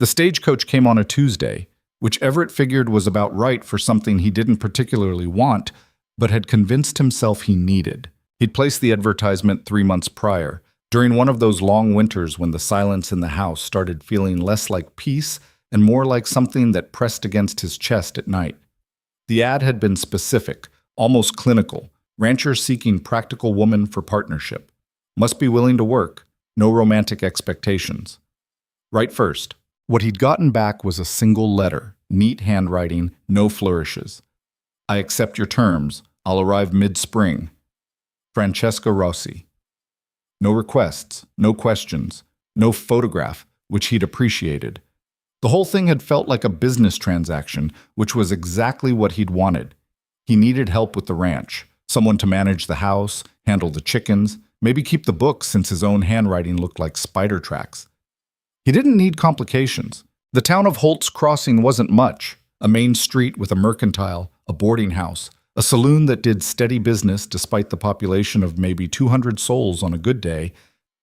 The stagecoach came on a Tuesday, which Everett figured was about right for something he didn't particularly want, but had convinced himself he needed. He'd placed the advertisement 3 months prior, during one of those long winters when the silence in the house started feeling less like peace and more like something that pressed against his chest at night. The ad had been specific, almost clinical. Ranchers seeking practical woman for partnership. Must be willing to work. No romantic expectations. Right first. What he'd gotten back was a single letter, neat handwriting, no flourishes. I accept your terms. I'll arrive mid-spring. Francesca Rossi. No requests, no questions, no photograph, which he'd appreciated. The whole thing had felt like a business transaction, which was exactly what he'd wanted. He needed help with the ranch, someone to manage the house, handle the chickens, maybe keep the books since his own handwriting looked like spider tracks. He didn't need complications. The town of Holt's Crossing wasn't much. A main street with a mercantile, a boarding house, a saloon that did steady business despite the population of maybe 200 souls on a good day,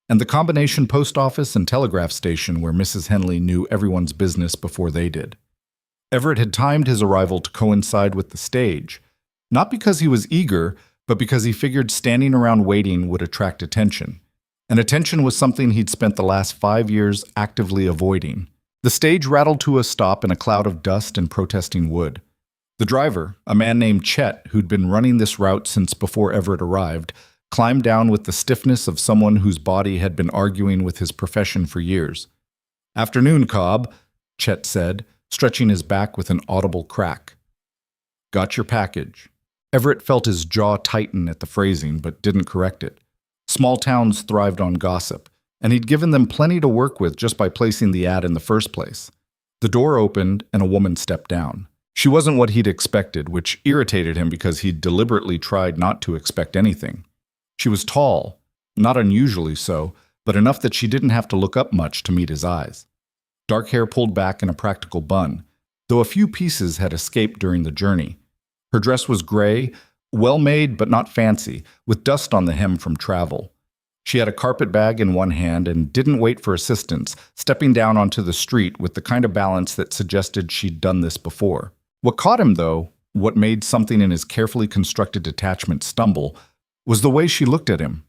and the combination post office and telegraph station where Mrs. Henley knew everyone's business before they did. Everett had timed his arrival to coincide with the stage, not because he was eager, but because he figured standing around waiting would attract attention. And attention was something he'd spent the last 5 years actively avoiding. The stage rattled to a stop in a cloud of dust and protesting wood. The driver, a man named Chet, who'd been running this route since before Everett arrived, climbed down with the stiffness of someone whose body had been arguing with his profession for years. "Afternoon, Cobb," Chet said, stretching his back with an audible crack. "Got your package." Everett felt his jaw tighten at the phrasing, but didn't correct it. Small towns thrived on gossip, and he'd given them plenty to work with just by placing the ad in the first place. The door opened, and a woman stepped down. She wasn't what he'd expected, which irritated him because he'd deliberately tried not to expect anything. She was tall, not unusually so, but enough that she didn't have to look up much to meet his eyes. Dark hair pulled back in a practical bun, though a few pieces had escaped during the journey. Her dress was gray, well-made but not fancy, with dust on the hem from travel. She had a carpet bag in one hand and didn't wait for assistance, stepping down onto the street with the kind of balance that suggested she'd done this before. What caught him, though, what made something in his carefully constructed detachment stumble, was the way she looked at him.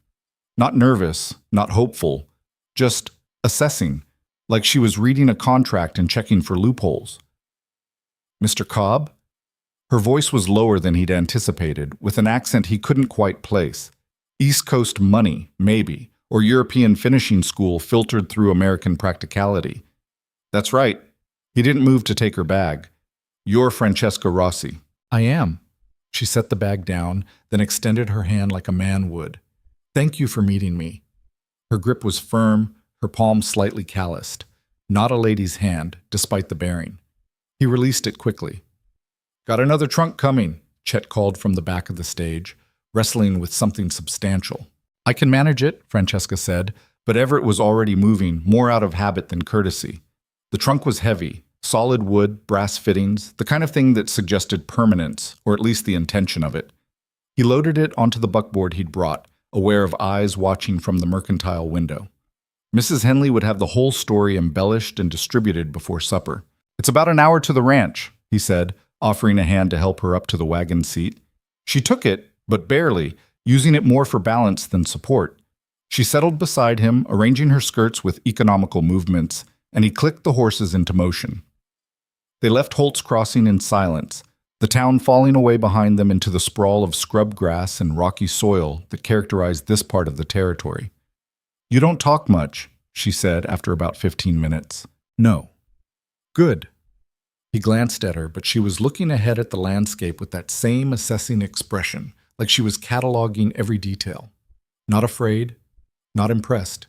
Not nervous, not hopeful, just assessing, like she was reading a contract and checking for loopholes. "Mr. Cobb?" Her voice was lower than he'd anticipated, with an accent he couldn't quite place. East Coast money, maybe, or European finishing school filtered through American practicality. "That's right." He didn't move to take her bag. "You're Francesca Rossi." "I am." She set the bag down, then extended her hand like a man would. "Thank you for meeting me." Her grip was firm, her palm slightly calloused. Not a lady's hand, despite the bearing. He released it quickly. "Got another trunk coming," Chet called from the back of the stage, wrestling with something substantial. "I can manage it," Francesca said, but Everett was already moving, more out of habit than courtesy. The trunk was heavy, solid wood, brass fittings, the kind of thing that suggested permanence, or at least the intention of it. He loaded it onto the buckboard he'd brought, aware of eyes watching from the mercantile window. Mrs. Henley would have the whole story embellished and distributed before supper. "It's about an hour to the ranch," he said, offering a hand to help her up to the wagon seat. She took it, but barely, using it more for balance than support. She settled beside him, arranging her skirts with economical movements, and he clicked the horses into motion. They left Holt's Crossing in silence, the town falling away behind them into the sprawl of scrub grass and rocky soil that characterized this part of the territory. "You don't talk much," she said after about 15 minutes. "No." "Good." He glanced at her, but she was looking ahead at the landscape with that same assessing expression, like she was cataloging every detail. Not afraid, not impressed,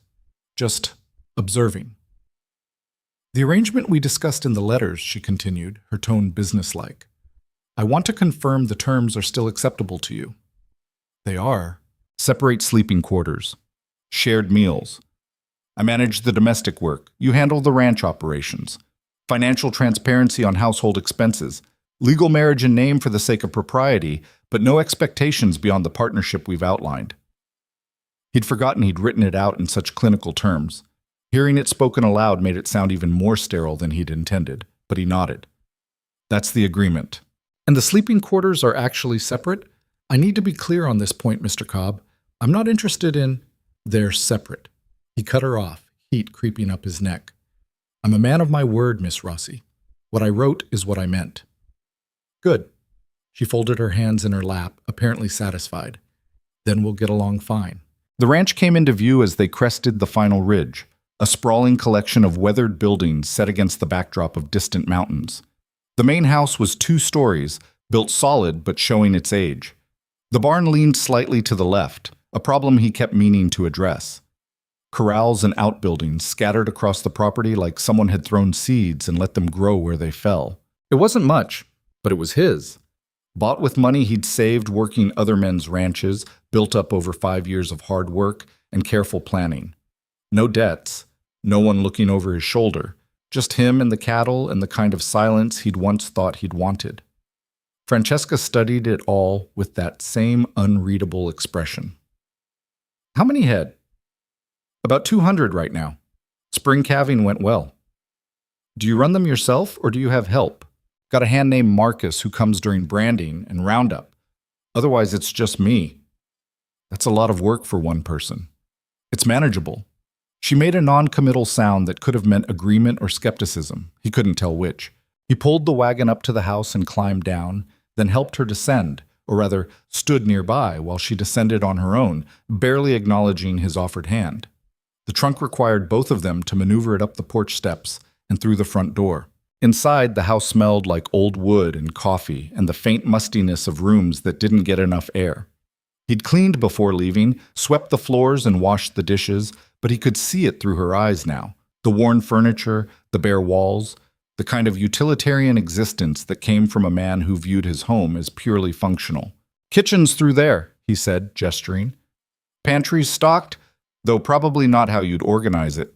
just observing. "The arrangement we discussed in the letters," she continued, her tone businesslike. "I want to confirm the terms are still acceptable to you." "They are." "Separate sleeping quarters. Shared meals. I manage the domestic work. You handle the ranch operations. Financial transparency on household expenses. Legal marriage in name for the sake of propriety, but no expectations beyond the partnership we've outlined." He'd forgotten he'd written it out in such clinical terms. Hearing it spoken aloud made it sound even more sterile than he'd intended, but he nodded. That's the agreement. And the sleeping quarters are actually separate? I need to be clear on this point, Mr. Cobb. I'm not interested in... They're separate. He cut her off, heat creeping up his neck. I'm a man of my word, Miss Rossi. What I wrote is what I meant. Good. She folded her hands in her lap, apparently satisfied. Then we'll get along fine. The ranch came into view as they crested the final ridge, a sprawling collection of weathered buildings set against the backdrop of distant mountains. The main house was 2 stories, built solid but showing its age. The barn leaned slightly to the left, a problem he kept meaning to address. Corrals and outbuildings scattered across the property like someone had thrown seeds and let them grow where they fell. It wasn't much, but it was his. Bought with money he'd saved working other men's ranches, built up over 5 years of hard work and careful planning. No debts, no one looking over his shoulder, just him and the cattle and the kind of silence he'd once thought he'd wanted. Francesca studied it all with that same unreadable expression. How many head? About 200 right now. Spring calving went well. Do you run them yourself or do you have help? Got a hand named Marcus who comes during branding and roundup. Otherwise, it's just me. That's a lot of work for one person. It's manageable. She made a non-committal sound that could have meant agreement or skepticism. He couldn't tell which. He pulled the wagon up to the house and climbed down, then helped her descend, or rather, stood nearby while she descended on her own, barely acknowledging his offered hand. The trunk required both of them to maneuver it up the porch steps and through the front door. Inside, the house smelled like old wood and coffee and the faint mustiness of rooms that didn't get enough air. He'd cleaned before leaving, swept the floors and washed the dishes, but he could see it through her eyes now. The worn furniture, the bare walls, the kind of utilitarian existence that came from a man who viewed his home as purely functional. Kitchen's through there, he said, gesturing. Pantry's stocked, though probably not how you'd organize it.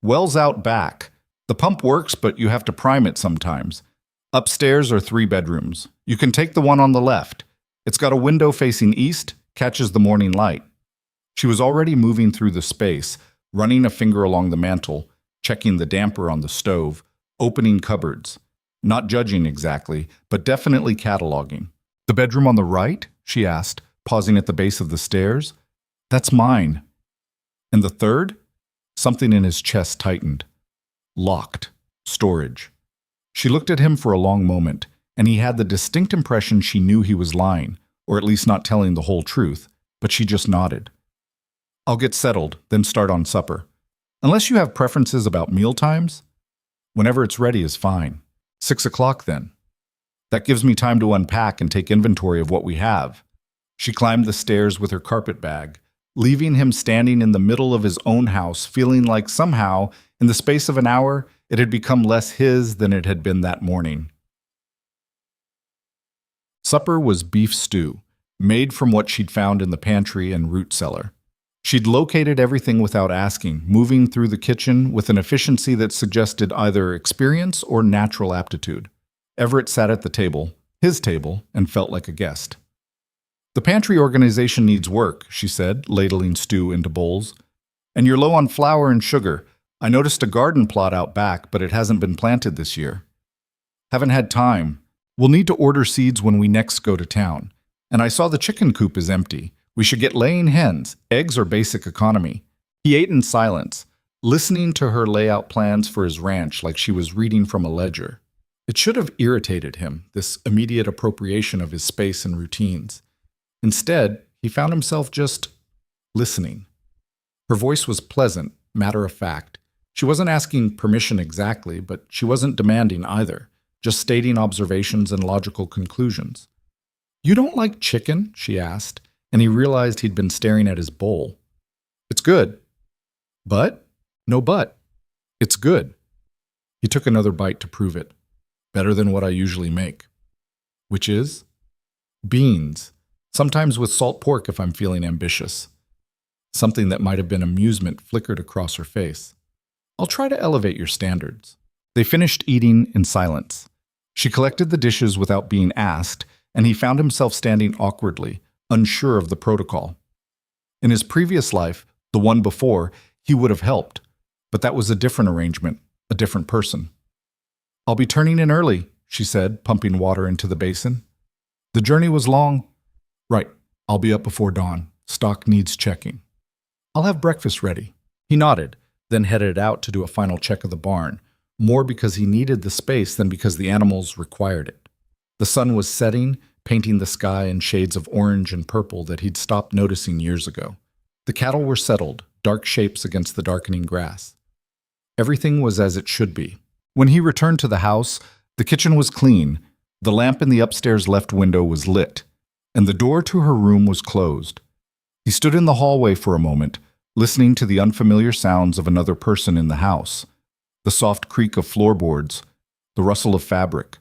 Well's out back. The pump works, but you have to prime it sometimes. Upstairs are 3 bedrooms. You can take the one on the left. It's got a window facing east, catches the morning light. She was already moving through the space, running a finger along the mantel, checking the damper on the stove, opening cupboards. Not judging exactly, but definitely cataloging. The bedroom on the right? She asked, pausing at the base of the stairs. That's mine. And the third? Something in his chest tightened. Locked. Storage. She looked at him for a long moment, and he had the distinct impression she knew he was lying, or at least not telling the whole truth, but she just nodded. I'll get settled, then start on supper. Unless you have preferences about meal times? Whenever it's ready is fine. 6 o'clock then. That gives me time to unpack and take inventory of what we have. She climbed the stairs with her carpet bag, leaving him standing in the middle of his own house, feeling like somehow, in the space of an hour, it had become less his than it had been that morning. Supper was beef stew, made from what she'd found in the pantry and root cellar. She'd located everything without asking, moving through the kitchen with an efficiency that suggested either experience or natural aptitude. Everett sat at the table, his table, and felt like a guest. The pantry organization needs work, she said, ladling stew into bowls. And you're low on flour and sugar. I noticed a garden plot out back, but it hasn't been planted this year. Haven't had time. We'll need to order seeds when we next go to town. And I saw the chicken coop is empty. We should get laying hens. Eggs are basic economy. He ate in silence, listening to her lay out plans for his ranch like she was reading from a ledger. It should have irritated him, this immediate appropriation of his space and routines. Instead, he found himself just listening. Her voice was pleasant, matter-of-fact. She wasn't asking permission exactly, but she wasn't demanding either, just stating observations and logical conclusions. You don't like chicken? She asked, and he realized he'd been staring at his bowl. It's good. But? No but. It's good. He took another bite to prove it. Better than what I usually make. Which is? Beans. Sometimes with salt pork if I'm feeling ambitious. Something that might have been amusement flickered across her face. I'll try to elevate your standards. They finished eating in silence. She collected the dishes without being asked, and he found himself standing awkwardly, unsure of the protocol. In his previous life, the one before, he would have helped, But that was a different arrangement, a different person. "I'll be turning in early," she said, pumping water into the basin. "The journey was long." "Right. I'll be up before dawn. Stock needs checking." "I'll have breakfast ready." He nodded, then headed out to do a final check of the barn, more because he needed the space than because the animals required it. The sun was setting, painting the sky in shades of orange and purple that he'd stopped noticing years ago. The cattle were settled, dark shapes against the darkening grass. Everything was as it should be. When he returned to the house, the kitchen was clean, the lamp in the upstairs left window was lit, and the door to her room was closed. He stood in the hallway for a moment, listening to the unfamiliar sounds of another person in the house, the soft creak of floorboards, the rustle of fabric,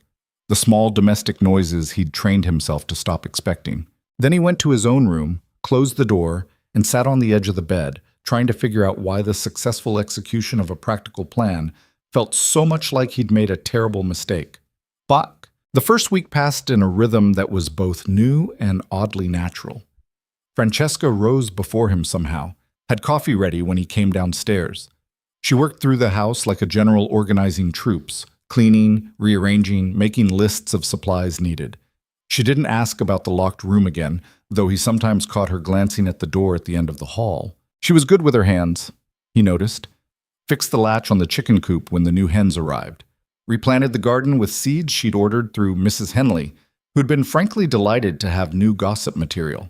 the small domestic noises he'd trained himself to stop expecting. Then he went to his own room, closed the door, and sat on the edge of the bed, trying to figure out why the successful execution of a practical plan felt so much like he'd made a terrible mistake. Fuck. The first week passed in a rhythm that was both new and oddly natural. Francesca rose before him somehow, had coffee ready when he came downstairs. She worked through the house like a general organizing troops, cleaning, rearranging, making lists of supplies needed. She didn't ask about the locked room again, though he sometimes caught her glancing at the door at the end of the hall. She was good with her hands, he noticed. Fixed the latch on the chicken coop when the new hens arrived. Replanted the garden with seeds she'd ordered through Mrs. Henley, who'd been frankly delighted to have new gossip material.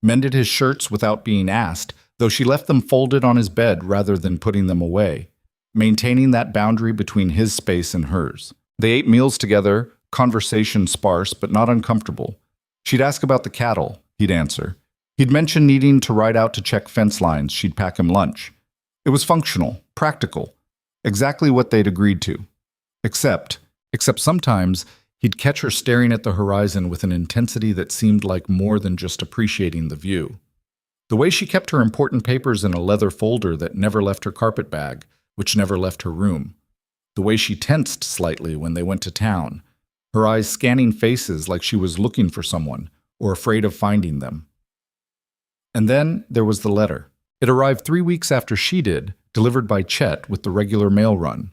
Mended his shirts without being asked, though she left them folded on his bed rather than putting them away, maintaining that boundary between his space and hers. They ate meals together, conversation sparse but not uncomfortable. She'd ask about the cattle, he'd answer. He'd mention needing to ride out to check fence lines, she'd pack him lunch. It was functional, practical, exactly what they'd agreed to. Except sometimes he'd catch her staring at the horizon with an intensity that seemed like more than just appreciating the view. The way she kept her important papers in a leather folder that never left her carpet bag, which never left her room. The way she tensed slightly when they went to town, her eyes scanning faces like she was looking for someone or afraid of finding them. And then there was the letter. It arrived 3 weeks after she did, delivered by Chet with the regular mail run.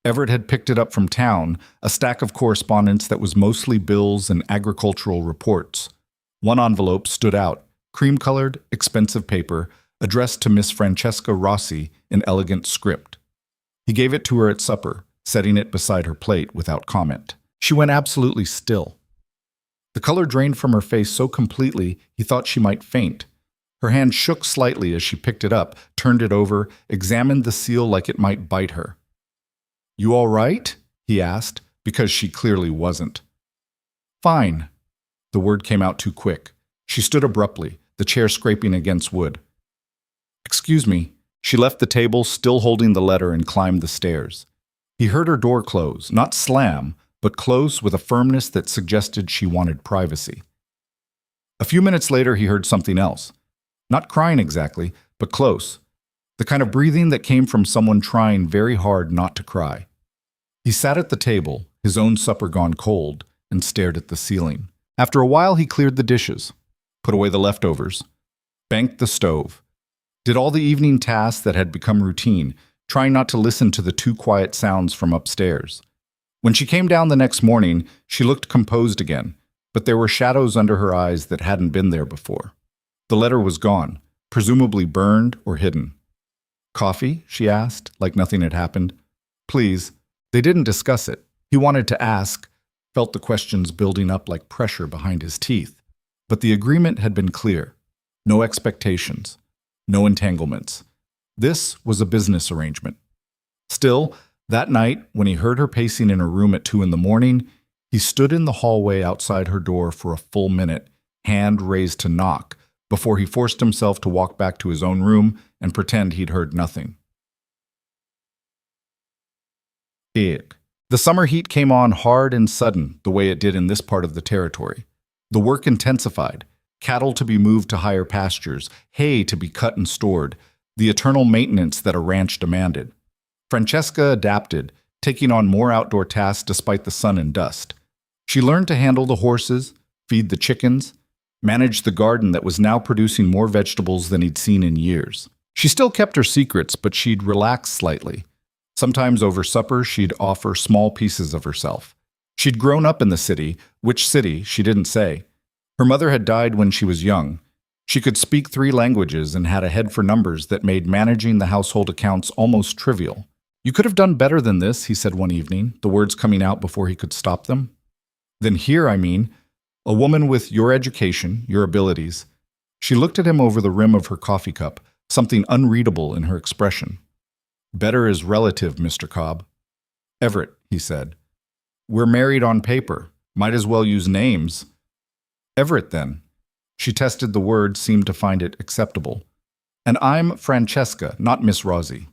Everett had picked it up from town, a stack of correspondence that was mostly bills and agricultural reports. One envelope stood out, cream-colored, expensive paper, addressed to Miss Francesca Rossi in elegant script. He gave it to her at supper, setting it beside her plate without comment. She went absolutely still. The color drained from her face so completely he thought she might faint. Her hand shook slightly as she picked it up, turned it over, examined the seal like it might bite her. "You all right?" he asked, because she clearly wasn't. "Fine." The word came out too quick. She stood abruptly, the chair scraping against wood. "Excuse me." She left the table, still holding the letter, and climbed the stairs. He heard her door close, not slam, but close with a firmness that suggested she wanted privacy. A few minutes later, he heard something else. Not crying exactly, but close. The kind of breathing that came from someone trying very hard not to cry. He sat at the table, his own supper gone cold, and stared at the ceiling. After a while, he cleared the dishes, put away the leftovers, banked the stove, did all the evening tasks that had become routine, trying not to listen to the too quiet sounds from upstairs. When she came down the next morning, she looked composed again, but there were shadows under her eyes that hadn't been there before. The letter was gone, presumably burned or hidden. "Coffee?" she asked, like nothing had happened. "Please." They didn't discuss it. He wanted to ask, felt the questions building up like pressure behind his teeth. But the agreement had been clear. No expectations. No entanglements. This was a business arrangement. Still, that night, when he heard her pacing in her room at 2 a.m, he stood in the hallway outside her door for a full minute, hand raised to knock, before he forced himself to walk back to his own room and pretend he'd heard nothing. The summer heat came on hard and sudden, the way it did in this part of the territory. The work intensified. Cattle to be moved to higher pastures, hay to be cut and stored, the eternal maintenance that a ranch demanded. Francesca adapted, taking on more outdoor tasks despite the sun and dust. She learned to handle the horses, feed the chickens, manage the garden that was now producing more vegetables than he'd seen in years. She still kept her secrets, but she'd relax slightly. Sometimes over supper, she'd offer small pieces of herself. She'd grown up in the city. Which city, she didn't say. Her mother had died when she was young. She could speak 3 languages and had a head for numbers that made managing the household accounts almost trivial. "You could have done better than this," he said one evening, the words coming out before he could stop them. "Then here, I mean, a woman with your education, your abilities." She looked at him over the rim of her coffee cup, something unreadable in her expression. "Better is relative, Mr. Cobb." "Everett," he said. "We're married on paper. Might as well use names." "Everett, then." She tested the word, seemed to find it acceptable. "And I'm Francesca, not Miss Rosie."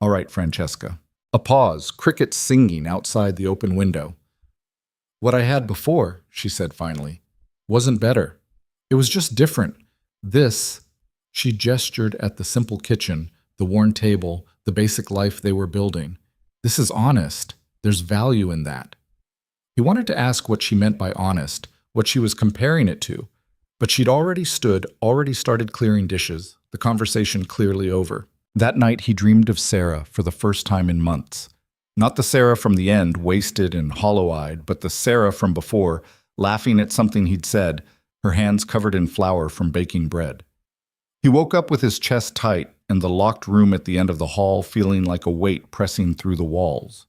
"All right, Francesca." A pause, crickets singing outside the open window. "What I had before," she said finally, "wasn't better. It was just different. This," she gestured at the simple kitchen, the worn table, the basic life they were building. "This is honest. There's value in that." He wanted to ask what she meant by honest, what she was comparing it to, but she'd already started clearing dishes, the conversation clearly over. That night he dreamed of Sarah for the first time in months. Not the Sarah from the end, wasted and hollow-eyed, but the Sarah from before, laughing at something he'd said, her hands covered in flour from baking bread. He woke up with his chest tight and the locked room at the end of the hall feeling like a weight pressing through the walls.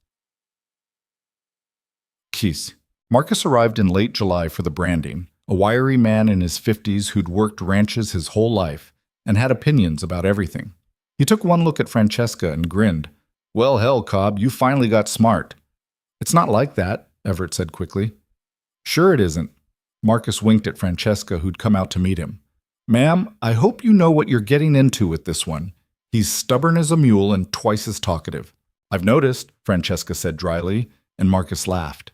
Keys. Marcus arrived in late July for the branding, a wiry man in his 50s who'd worked ranches his whole life and had opinions about everything. He took one look at Francesca and grinned. "Well, hell, Cobb, you finally got smart." "It's not like that," Everett said quickly. "Sure it isn't." Marcus winked at Francesca, who'd come out to meet him. "Ma'am, I hope you know what you're getting into with this one. He's stubborn as a mule and twice as talkative." "I've noticed," Francesca said dryly, and Marcus laughed.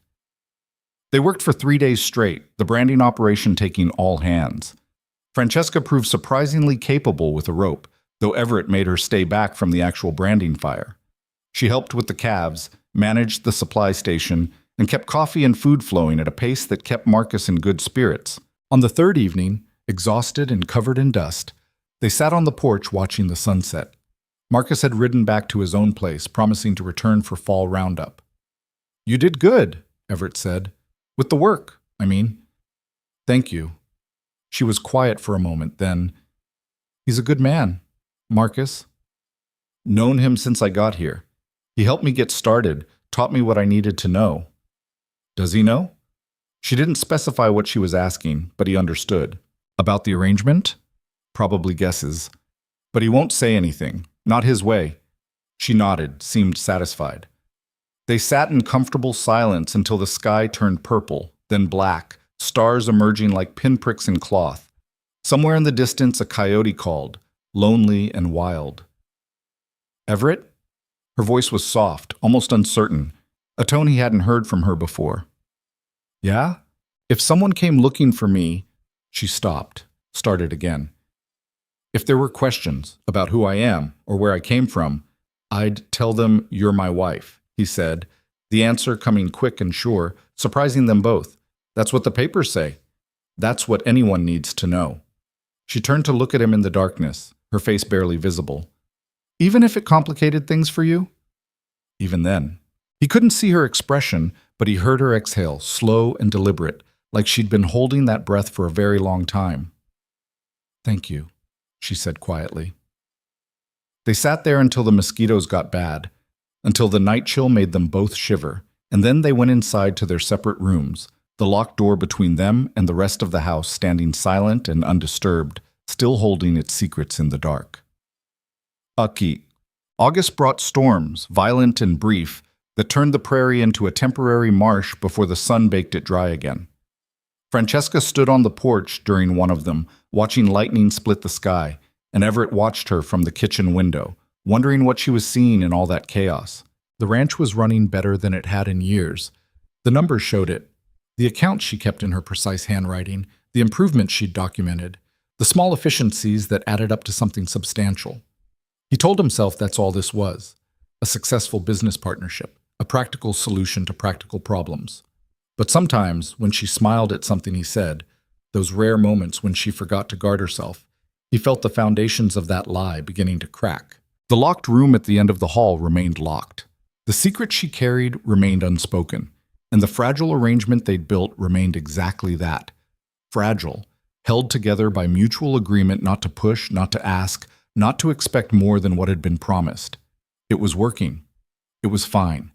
They worked for 3 days straight, the branding operation taking all hands. Francesca proved surprisingly capable with a rope, though Everett made her stay back from the actual branding fire. She helped with the calves, managed the supply station, and kept coffee and food flowing at a pace that kept Marcus in good spirits. On the 3rd evening, exhausted and covered in dust, they sat on the porch watching the sunset. Marcus had ridden back to his own place, promising to return for fall roundup. "You did good," Everett said. "With the work, I mean." "Thank you." She was quiet for a moment, then, "He's a good man, Marcus." "Known him since I got here. He helped me get started, taught me what I needed to know." "Does he know?" She didn't specify what she was asking, but he understood. "About the arrangement?" "Probably guesses. But he won't say anything. Not his way." She nodded, seemed satisfied. They sat in comfortable silence until the sky turned purple, then black, stars emerging like pinpricks in cloth. Somewhere in the distance a coyote called, lonely and wild. "Everett?" Her voice was soft, almost uncertain, a tone he hadn't heard from her before. "Yeah? If someone came looking for me..." She stopped, started again. "If there were questions about who I am or where I came from, I'd tell them you're my wife," he said, the answer coming quick and sure, surprising them both. "That's what the papers say. That's what anyone needs to know." She turned to look at him in the darkness, her face barely visible. "Even if it complicated things for you?" Even then. He couldn't see her expression, but he heard her exhale, slow and deliberate, like she'd been holding that breath for a very long time. "Thank you," she said quietly. They sat there until the mosquitoes got bad, until the night chill made them both shiver, and then they went inside to their separate rooms, the locked door between them and the rest of the house standing silent and undisturbed, still holding its secrets in the dark. Aki. August brought storms, violent and brief, that turned the prairie into a temporary marsh before the sun baked it dry again. Francesca stood on the porch during one of them, watching lightning split the sky, and Everett watched her from the kitchen window, wondering what she was seeing in all that chaos. The ranch was running better than it had in years. The numbers showed it. The accounts she kept in her precise handwriting, the improvements she'd documented, the small efficiencies that added up to something substantial. He told himself that's all this was, a successful business partnership, a practical solution to practical problems. But sometimes, when she smiled at something he said, those rare moments when she forgot to guard herself, He felt the foundations of that lie beginning to crack. The locked room at the end of the hall remained locked. The secret she carried remained unspoken, and the fragile arrangement they'd built remained exactly that. Fragile, held together by mutual agreement not to push, not to ask, not to expect more than what had been promised. It was working. It was fine.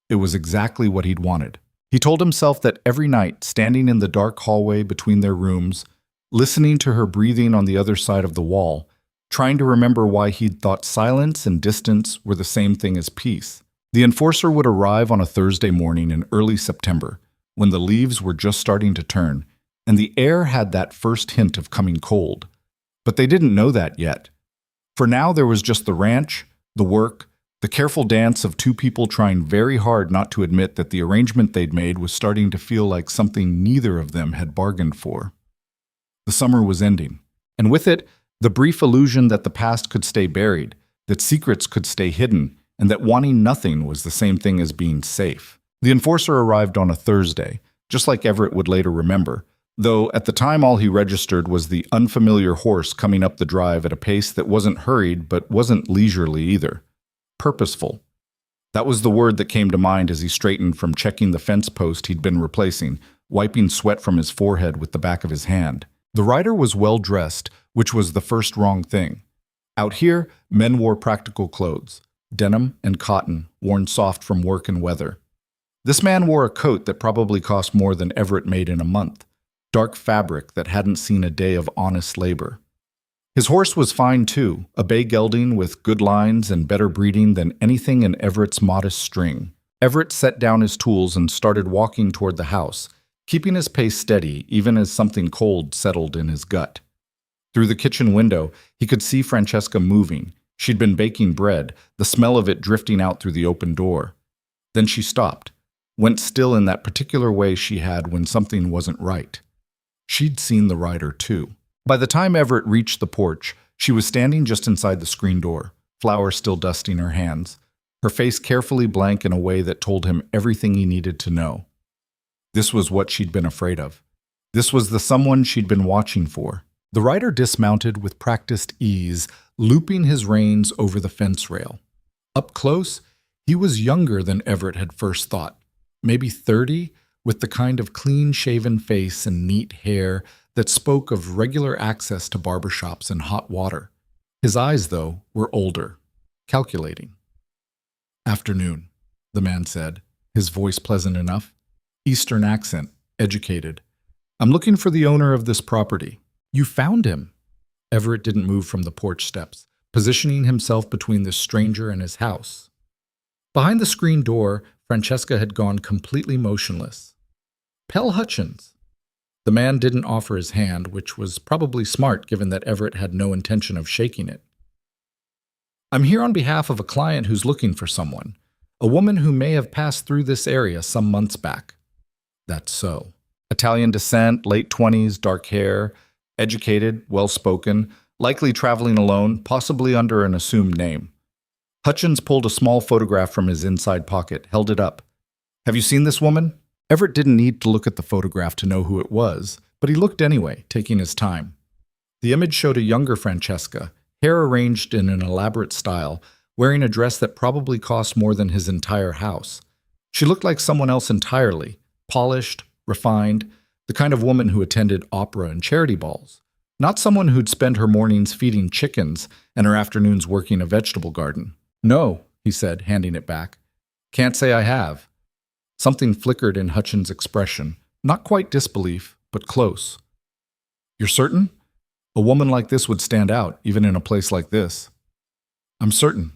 It was exactly what he'd wanted. He told himself that every night, standing in the dark hallway between their rooms, listening to her breathing on the other side of the wall, trying to remember why he'd thought silence and distance were the same thing as peace. The enforcer would arrive on a Thursday morning in early September, when the leaves were just starting to turn, and the air had that first hint of coming cold. But they didn't know that yet. For now there was just the ranch, the work, the careful dance of two people trying very hard not to admit that the arrangement they'd made was starting to feel like something neither of them had bargained for. The summer was ending, and with it, the brief illusion that the past could stay buried, that secrets could stay hidden, and that wanting nothing was the same thing as being safe. The enforcer arrived on a Thursday, just like Everett would later remember, though at the time all he registered was the unfamiliar horse coming up the drive at a pace that wasn't hurried but wasn't leisurely either. Purposeful. That was the word that came to mind as he straightened from checking the fence post he'd been replacing, wiping sweat from his forehead with the back of his hand. The rider was well dressed, which was the first wrong thing. Out here, men wore practical clothes, denim and cotton, worn soft from work and weather. This man wore a coat that probably cost more than Everett made in a month, dark fabric that hadn't seen a day of honest labor. His horse was fine too, a bay gelding with good lines and better breeding than anything in Everett's modest string. Everett set down his tools and started walking toward the house, keeping his pace steady even as something cold settled in his gut. Through the kitchen window, he could see Francesca moving. She'd been baking bread, the smell of it drifting out through the open door. Then she stopped, went still in that particular way she had when something wasn't right. She'd seen the rider too. By the time Everett reached the porch, she was standing just inside the screen door, flour still dusting her hands, her face carefully blank in a way that told him everything he needed to know. This was what she'd been afraid of. This was the someone she'd been watching for. The rider dismounted with practiced ease, looping his reins over the fence rail. Up close, he was younger than Everett had first thought, maybe 30, with the kind of clean-shaven face and neat hair that spoke of regular access to barbershops and hot water. His eyes, though, were older, calculating. "Afternoon," the man said, his voice pleasant enough. Eastern accent, educated. "I'm looking for the owner of this property." "You found him." Everett didn't move from the porch steps, positioning himself between the stranger and his house. Behind the screen door, Francesca had gone completely motionless. "Pell Hutchins." The man didn't offer his hand, which was probably smart given that Everett had no intention of shaking it. "I'm here on behalf of a client who's looking for someone, a woman who may have passed through this area some months back." "That's so." Italian descent, late 20s, dark hair, educated, well-spoken, likely traveling alone, possibly under an assumed name. Hutchins pulled a small photograph from his inside pocket, held it up. "Have you seen this woman?" Everett didn't need to look at the photograph to know who it was, but he looked anyway, taking his time. The image showed a younger Francesca, hair arranged in an elaborate style, wearing a dress that probably cost more than his entire house. She looked like someone else entirely, polished, refined, the kind of woman who attended opera and charity balls, not someone who'd spend her mornings feeding chickens and her afternoons working a vegetable garden. "No," he said, handing it back. "Can't say I have." Something flickered in Hutchins' expression, not quite disbelief, but close. "You're certain? A woman like this would stand out, even in a place like this." "I'm certain."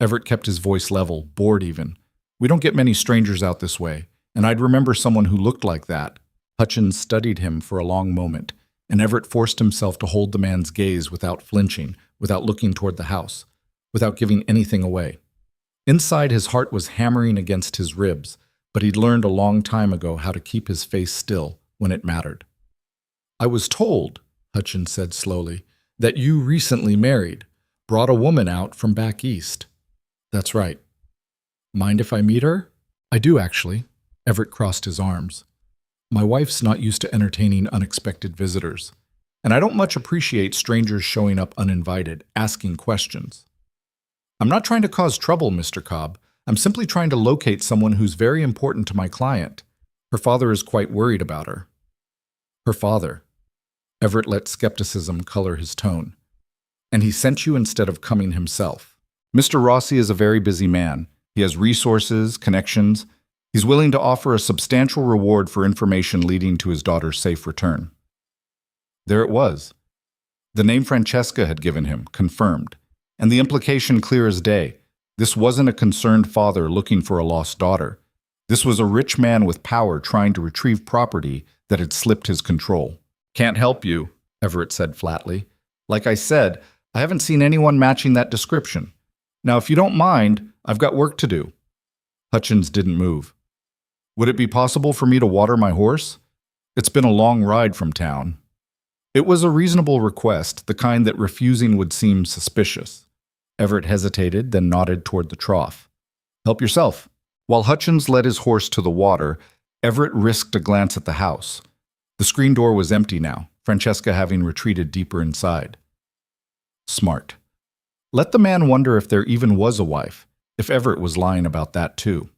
Everett kept his voice level, bored even. "We don't get many strangers out this way, and I'd remember someone who looked like that." Hutchins studied him for a long moment, and Everett forced himself to hold the man's gaze without flinching, without looking toward the house, without giving anything away. Inside, his heart was hammering against his ribs, but he'd learned a long time ago how to keep his face still when it mattered. "I was told," Hutchins said slowly, "that you recently married, brought a woman out from back east." "That's right." "Mind if I meet her?" "I do, actually." Everett crossed his arms. "My wife's not used to entertaining unexpected visitors, and I don't much appreciate strangers showing up uninvited, asking questions. I'm not trying to cause trouble, Mr. Cobb. I'm simply trying to locate someone who's very important to my client. Her father is quite worried about her. Her father. Everett let skepticism color his tone. And he sent you instead of coming himself. Mr. Rossi is a very busy man. He has resources, connections. He's willing to offer a substantial reward for information leading to his daughter's safe return. There it was. The name Francesca had given him, confirmed. And the implication clear as day. This wasn't a concerned father looking for a lost daughter. This was a rich man with power trying to retrieve property that had slipped his control. Can't help you, Everett said flatly. Like I said, I haven't seen anyone matching that description. Now, if you don't mind, I've got work to do. Hutchins didn't move. Would it be possible for me to water my horse? It's been a long ride from town. It was a reasonable request, the kind that refusing would seem suspicious. Everett hesitated, then nodded toward the trough. Help yourself. While Hutchins led his horse to the water, Everett risked a glance at the house. The screen door was empty now, Francesca having retreated deeper inside. Smart. Let the man wonder if there even was a wife, if Everett was lying about that too.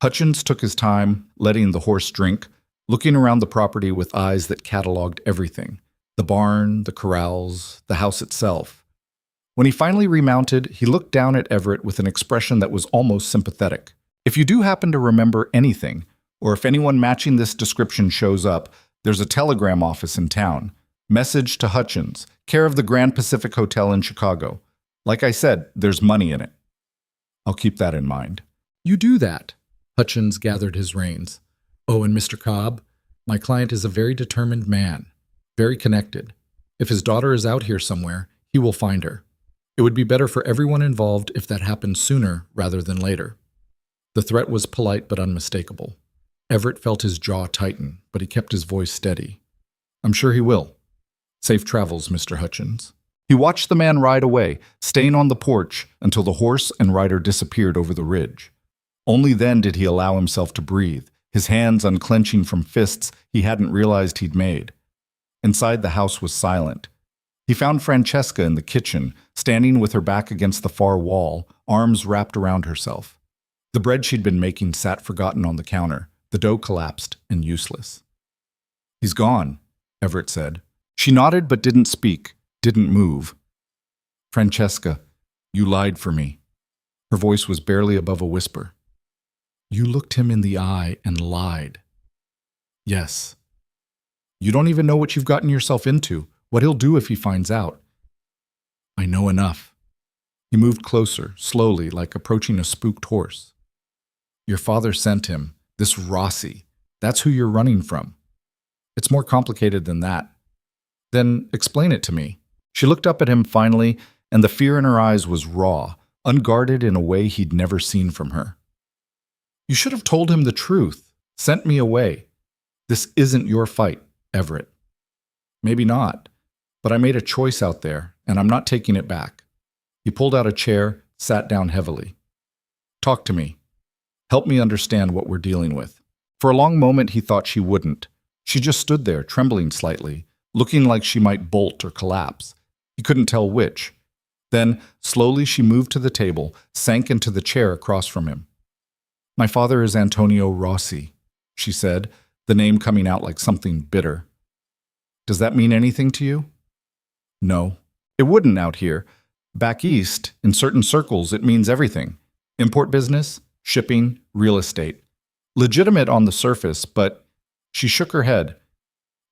Hutchins took his time, letting the horse drink, looking around the property with eyes that cataloged everything. The barn, the corrals, the house itself. When he finally remounted, he looked down at Everett with an expression that was almost sympathetic. If you do happen to remember anything, or if anyone matching this description shows up, there's a telegram office in town. Message to Hutchins, care of the Grand Pacific Hotel in Chicago. Like I said, there's money in it. I'll keep that in mind. You do that. Hutchins gathered his reins. Oh, and Mr. Cobb, my client is a very determined man, very connected. If his daughter is out here somewhere, he will find her. It would be better for everyone involved if that happened sooner rather than later. The threat was polite but unmistakable. Everett felt his jaw tighten, but he kept his voice steady. I'm sure he will. Safe travels, Mr. Hutchins. He watched the man ride away, staying on the porch until the horse and rider disappeared over the ridge. Only then did he allow himself to breathe, his hands unclenching from fists he hadn't realized he'd made. Inside the house was silent. He found Francesca in the kitchen, standing with her back against the far wall, arms wrapped around herself. The bread she'd been making sat forgotten on the counter, the dough collapsed and useless. He's gone, Everett said. She nodded but didn't speak, didn't move. Francesca, you lied for me. Her voice was barely above a whisper. You looked him in the eye and lied. Yes. You don't even know what you've gotten yourself into, what he'll do if he finds out. I know enough. He moved closer, slowly, like approaching a spooked horse. Your father sent him, this Rossi. That's who you're running from. It's more complicated than that. Then explain it to me. She looked up at him finally, and the fear in her eyes was raw, unguarded in a way he'd never seen from her. You should have told him the truth, sent me away. This isn't your fight, Everett. Maybe not, but I made a choice out there, and I'm not taking it back. He pulled out a chair, sat down heavily. Talk to me. Help me understand what we're dealing with. For a long moment, he thought she wouldn't. She just stood there, trembling slightly, looking like she might bolt or collapse. He couldn't tell which. Then, slowly, she moved to the table, sank into the chair across from him. My father is Antonio Rossi, she said, the name coming out like something bitter. Does that mean anything to you? No, it wouldn't out here. Back east, in certain circles, it means everything. Import business, shipping, real estate. Legitimate on the surface, but she shook her head.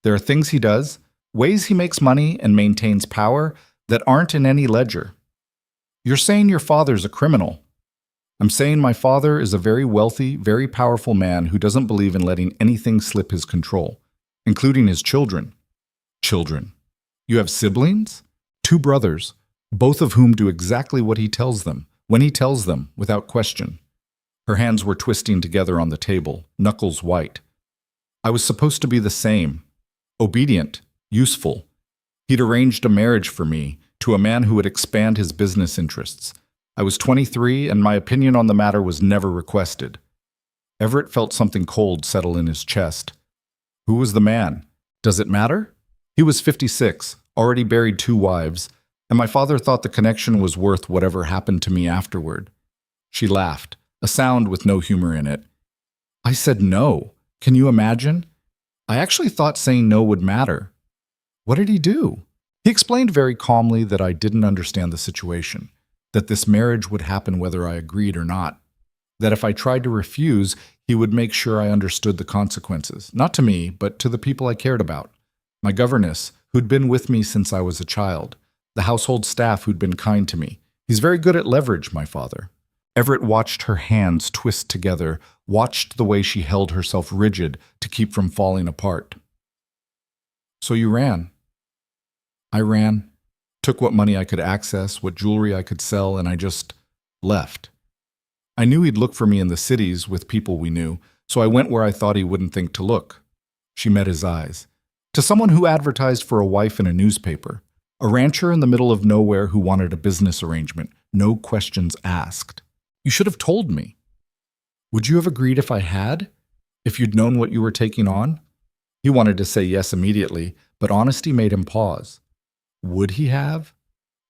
There are things he does, ways he makes money and maintains power that aren't in any ledger. You're saying your father's a criminal. I'm saying my father is a very wealthy, very powerful man who doesn't believe in letting anything slip his control, including his children. Children. You have siblings? 2 brothers, both of whom do exactly what he tells them, when he tells them, without question. Her hands were twisting together on the table, knuckles white. I was supposed to be the same. Obedient, useful. He'd arranged a marriage for me to a man who would expand his business interests. I was 23, and my opinion on the matter was never requested. Everett felt something cold settle in his chest. Who was the man? Does it matter? He was 56, already buried 2 wives, and my father thought the connection was worth whatever happened to me afterward. She laughed, a sound with no humor in it. I said no. Can you imagine? I actually thought saying no would matter. What did he do? He explained very calmly that I didn't understand the situation, that this marriage would happen whether I agreed or not, that if I tried to refuse, he would make sure I understood the consequences, not to me, but to the people I cared about. My governess, who'd been with me since I was a child, the household staff who'd been kind to me. He's very good at leverage, my father. Everett watched her hands twist together, watched the way she held herself rigid to keep from falling apart. So you ran. I ran, took what money I could access, what jewelry I could sell, and I just left. I knew he'd look for me in the cities with people we knew, so I went where I thought he wouldn't think to look. She met his eyes. To someone who advertised for a wife in a newspaper, a rancher in the middle of nowhere who wanted a business arrangement, no questions asked. You should have told me. Would you have agreed if I had? If you'd known what you were taking on? He wanted to say yes immediately, but honesty made him pause. Would he have?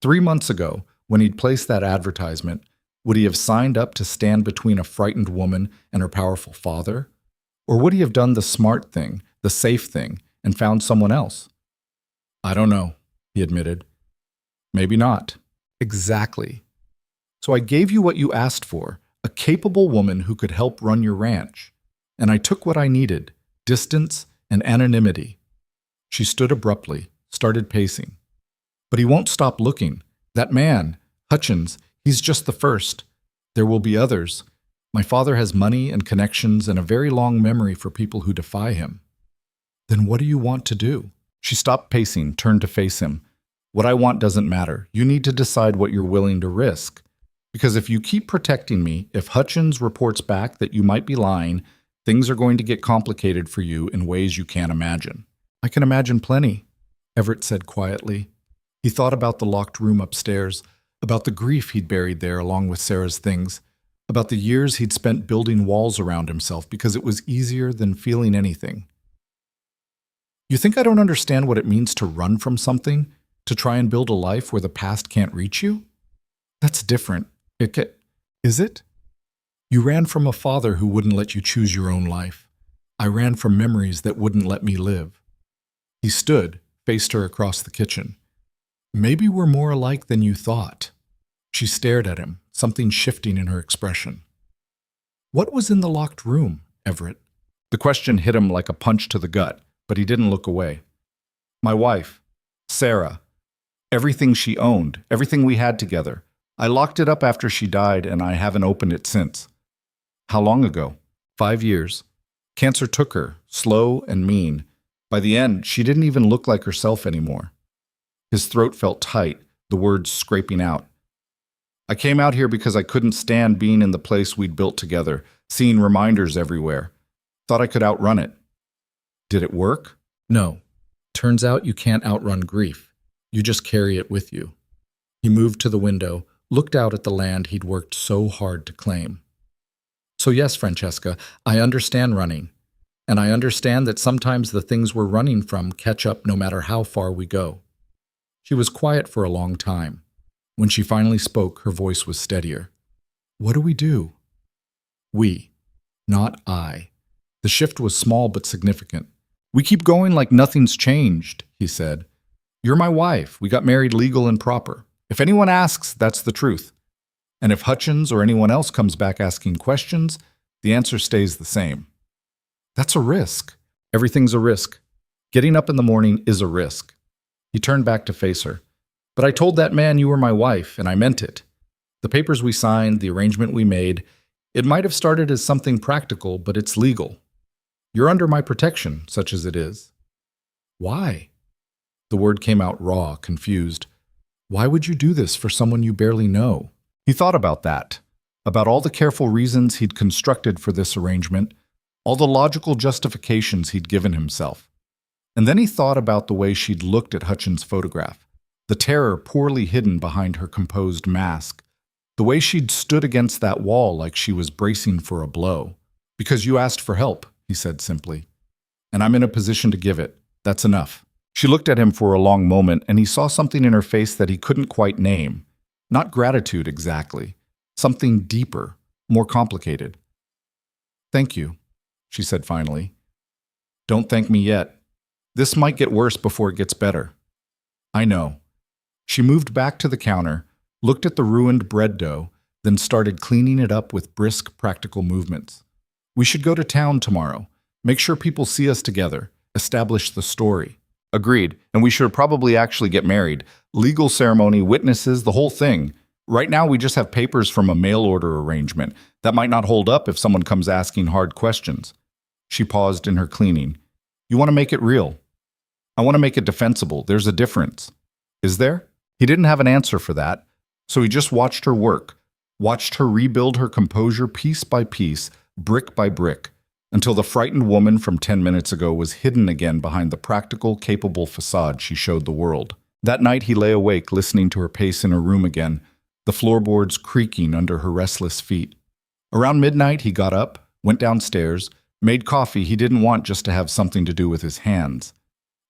3 months ago, when he'd placed that advertisement, would he have signed up to stand between a frightened woman and her powerful father? Or would he have done the smart thing, the safe thing, and found someone else? I don't know, he admitted. Maybe not. Exactly. So I gave you what you asked for, a capable woman who could help run your ranch. And I took what I needed, distance and anonymity. She stood abruptly, started pacing. But he won't stop looking. That man, Hutchins, he's just the first. There will be others. My father has money and connections and a very long memory for people who defy him. Then what do you want to do? She stopped pacing, turned to face him. What I want doesn't matter. You need to decide what you're willing to risk. Because if you keep protecting me, if Hutchins reports back that you might be lying, things are going to get complicated for you in ways you can't imagine. I can imagine plenty, Everett said quietly. He thought about the locked room upstairs, about the grief he'd buried there along with Sarah's things, about the years he'd spent building walls around himself because it was easier than feeling anything. You think I don't understand what it means to run from something, to try and build a life where the past can't reach you? That's different. Is it? You ran from a father who wouldn't let you choose your own life. I ran from memories that wouldn't let me live. He stood, faced her across the kitchen. Maybe we're more alike than you thought. She stared at him, something shifting in her expression. What was in the locked room, Everett? The question hit him like a punch to the gut, but he didn't look away. My wife, Sarah. Everything she owned, everything we had together. I locked it up after she died, and I haven't opened it since. How long ago? 5 years. Cancer took her, slow and mean. By the end, she didn't even look like herself anymore. His throat felt tight, the words scraping out. I came out here because I couldn't stand being in the place we'd built together, seeing reminders everywhere. Thought I could outrun it. Did it work? No. Turns out you can't outrun grief. You just carry it with you. He moved to the window, looked out at the land he'd worked so hard to claim. So yes, Francesca, I understand running. And I understand that sometimes the things we're running from catch up no matter how far we go. She was quiet for a long time. When she finally spoke, her voice was steadier. What do we do? We, not I. The shift was small but significant. We keep going like nothing's changed, he said. You're my wife. We got married legal and proper. If anyone asks, that's the truth. And if Hutchins or anyone else comes back asking questions, the answer stays the same. That's a risk. Everything's a risk. Getting up in the morning is a risk. He turned back to face her. But I told that man you were my wife, and I meant it. The papers we signed, the arrangement we made, it might have started as something practical, but it's legal. You're under my protection, such as it is. Why? The word came out raw, confused. Why would you do this for someone you barely know? He thought about that, about all the careful reasons he'd constructed for this arrangement, all the logical justifications he'd given himself. And then he thought about the way she'd looked at Hutchins' photograph, the terror poorly hidden behind her composed mask, the way she'd stood against that wall like she was bracing for a blow. Because you asked for help, he said simply. And I'm in a position to give it. That's enough. She looked at him for a long moment, and he saw something in her face that he couldn't quite name. Not gratitude exactly. Something deeper, more complicated. "Thank you," she said finally. "Don't thank me yet. This might get worse before it gets better." "I know." She moved back to the counter, looked at the ruined bread dough, then started cleaning it up with brisk, practical movements. "We should go to town tomorrow. Make sure people see us together. Establish the story." "Agreed, and we should probably actually get married. Legal ceremony, witnesses, the whole thing. Right now we just have papers from a mail order arrangement. That might not hold up if someone comes asking hard questions." She paused in her cleaning. "You want to make it real. I want to make it defensible. There's a difference." "Is there?" He didn't have an answer for that, so he just watched her work, watched her rebuild her composure piece by piece, brick by brick, until the frightened woman from 10 minutes ago was hidden again behind the practical, capable facade she showed the world. That night he lay awake listening to her pace in her room again, the floorboards creaking under her restless feet. Around midnight he got up, went downstairs, made coffee he didn't want just to have something to do with his hands.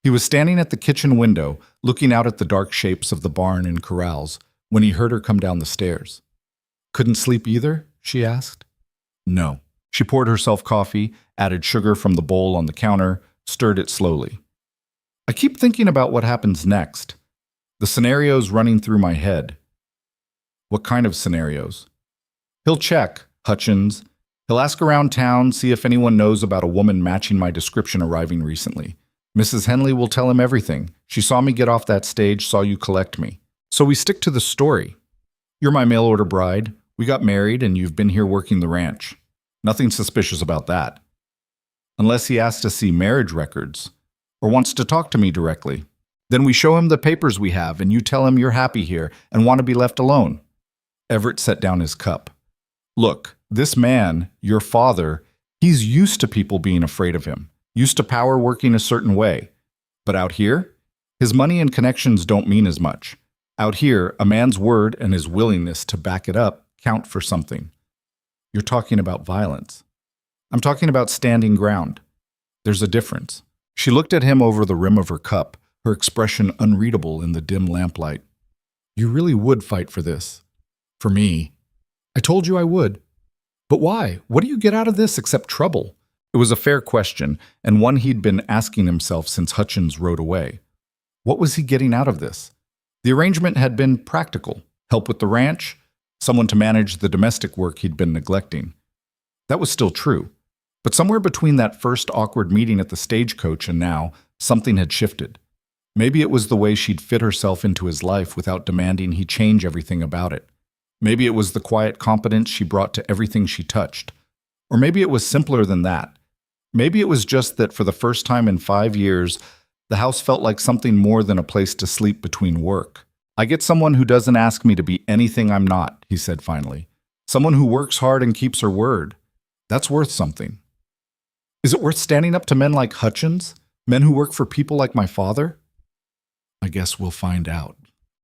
He was standing at the kitchen window, looking out at the dark shapes of the barn and corrals, when he heard her come down the stairs. "Couldn't sleep either?" she asked. "No." She poured herself coffee, added sugar from the bowl on the counter, stirred it slowly. "I keep thinking about what happens next. The scenarios running through my head." "What kind of scenarios?" "He'll check, Hutchins. He'll ask around town, see if anyone knows about a woman matching my description arriving recently. Mrs. Henley will tell him everything. She saw me get off that stage, saw you collect me. So we stick to the story. You're my mail-order bride. We got married, and you've been here working the ranch. Nothing suspicious about that. Unless he asks to see marriage records, or wants to talk to me directly. Then we show him the papers we have, and you tell him you're happy here and want to be left alone." Everett set down his cup. "Look, this man, your father, he's used to people being afraid of him, used to power working a certain way. But out here, his money and connections don't mean as much. Out here, a man's word and his willingness to back it up count for something." "You're talking about violence." "I'm talking about standing ground. There's a difference." She looked at him over the rim of her cup, her expression unreadable in the dim lamplight. "You really would fight for this. For me." "I told you I would." "But why? What do you get out of this except trouble?" It was a fair question, and one he'd been asking himself since Hutchins rode away. What was he getting out of this? The arrangement had been practical. Help with the ranch, someone to manage the domestic work he'd been neglecting. That was still true. But somewhere between that first awkward meeting at the stagecoach and now, something had shifted. Maybe it was the way she'd fit herself into his life without demanding he change everything about it. Maybe it was the quiet competence she brought to everything she touched. Or maybe it was simpler than that. Maybe it was just that for the first time in 5 years, the house felt like something more than a place to sleep between work. "I get someone who doesn't ask me to be anything I'm not," he said finally. "Someone who works hard and keeps her word. That's worth something." "Is it worth standing up to men like Hutchins? Men who work for people like my father?" "I guess we'll find out."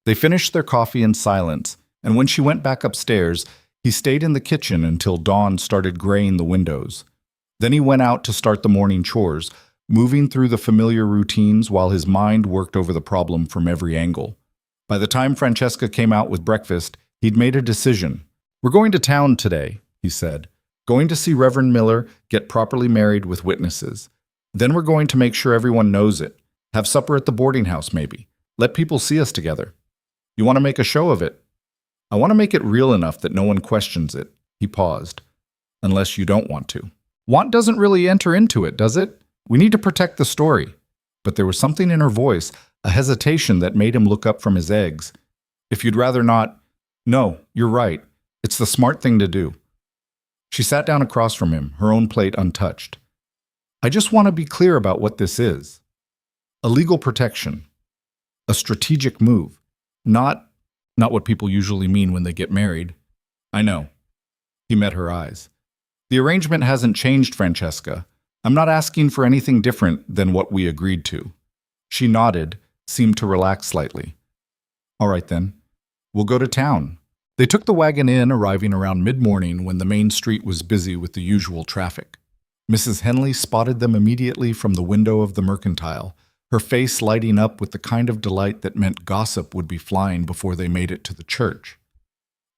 They finished their coffee in silence, and when she went back upstairs, he stayed in the kitchen until dawn started graying the windows. Then he went out to start the morning chores, moving through the familiar routines while his mind worked over the problem from every angle. By the time Francesca came out with breakfast, he'd made a decision. "We're going to town today," he said. "Going to see Reverend Miller, get properly married with witnesses. Then we're going to make sure everyone knows it. Have supper at the boarding house, maybe. Let people see us together. You want to make a show of it?" "I want to make it real enough that no one questions it." He paused. "Unless you don't want to." Want doesn't really enter into it, does it? We need to protect the story. But there was something in her voice, a hesitation that made him look up from his eggs. "If you'd rather not..." "No, you're right. It's the smart thing to do." She sat down across from him, her own plate untouched. "I just want to be clear about what this is. A legal protection. A strategic move. Not what people usually mean when they get married." "I know." He met her eyes. "The arrangement hasn't changed, Francesca. I'm not asking for anything different than what we agreed to." She nodded, seemed to relax slightly. "All right then. We'll go to town." They took the wagon in, arriving around mid-morning when the main street was busy with the usual traffic. Mrs. Henley spotted them immediately from the window of the mercantile, her face lighting up with the kind of delight that meant gossip would be flying before they made it to the church.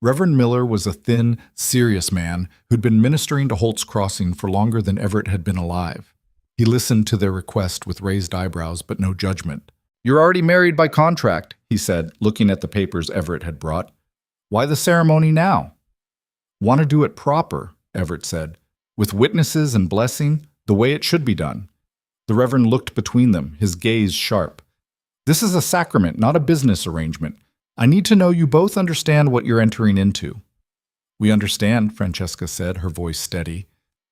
Reverend Miller was a thin, serious man who'd been ministering to Holt's Crossing for longer than Everett had been alive. He listened to their request with raised eyebrows but no judgment. "You're already married by contract," he said, looking at the papers Everett had brought. "Why the ceremony now?" "Want to do it proper," Everett said, "with witnesses and blessing, the way it should be done." The Reverend looked between them, his gaze sharp. "This is a sacrament, not a business arrangement. I need to know you both understand what you're entering into." "We understand," Francesca said, her voice steady.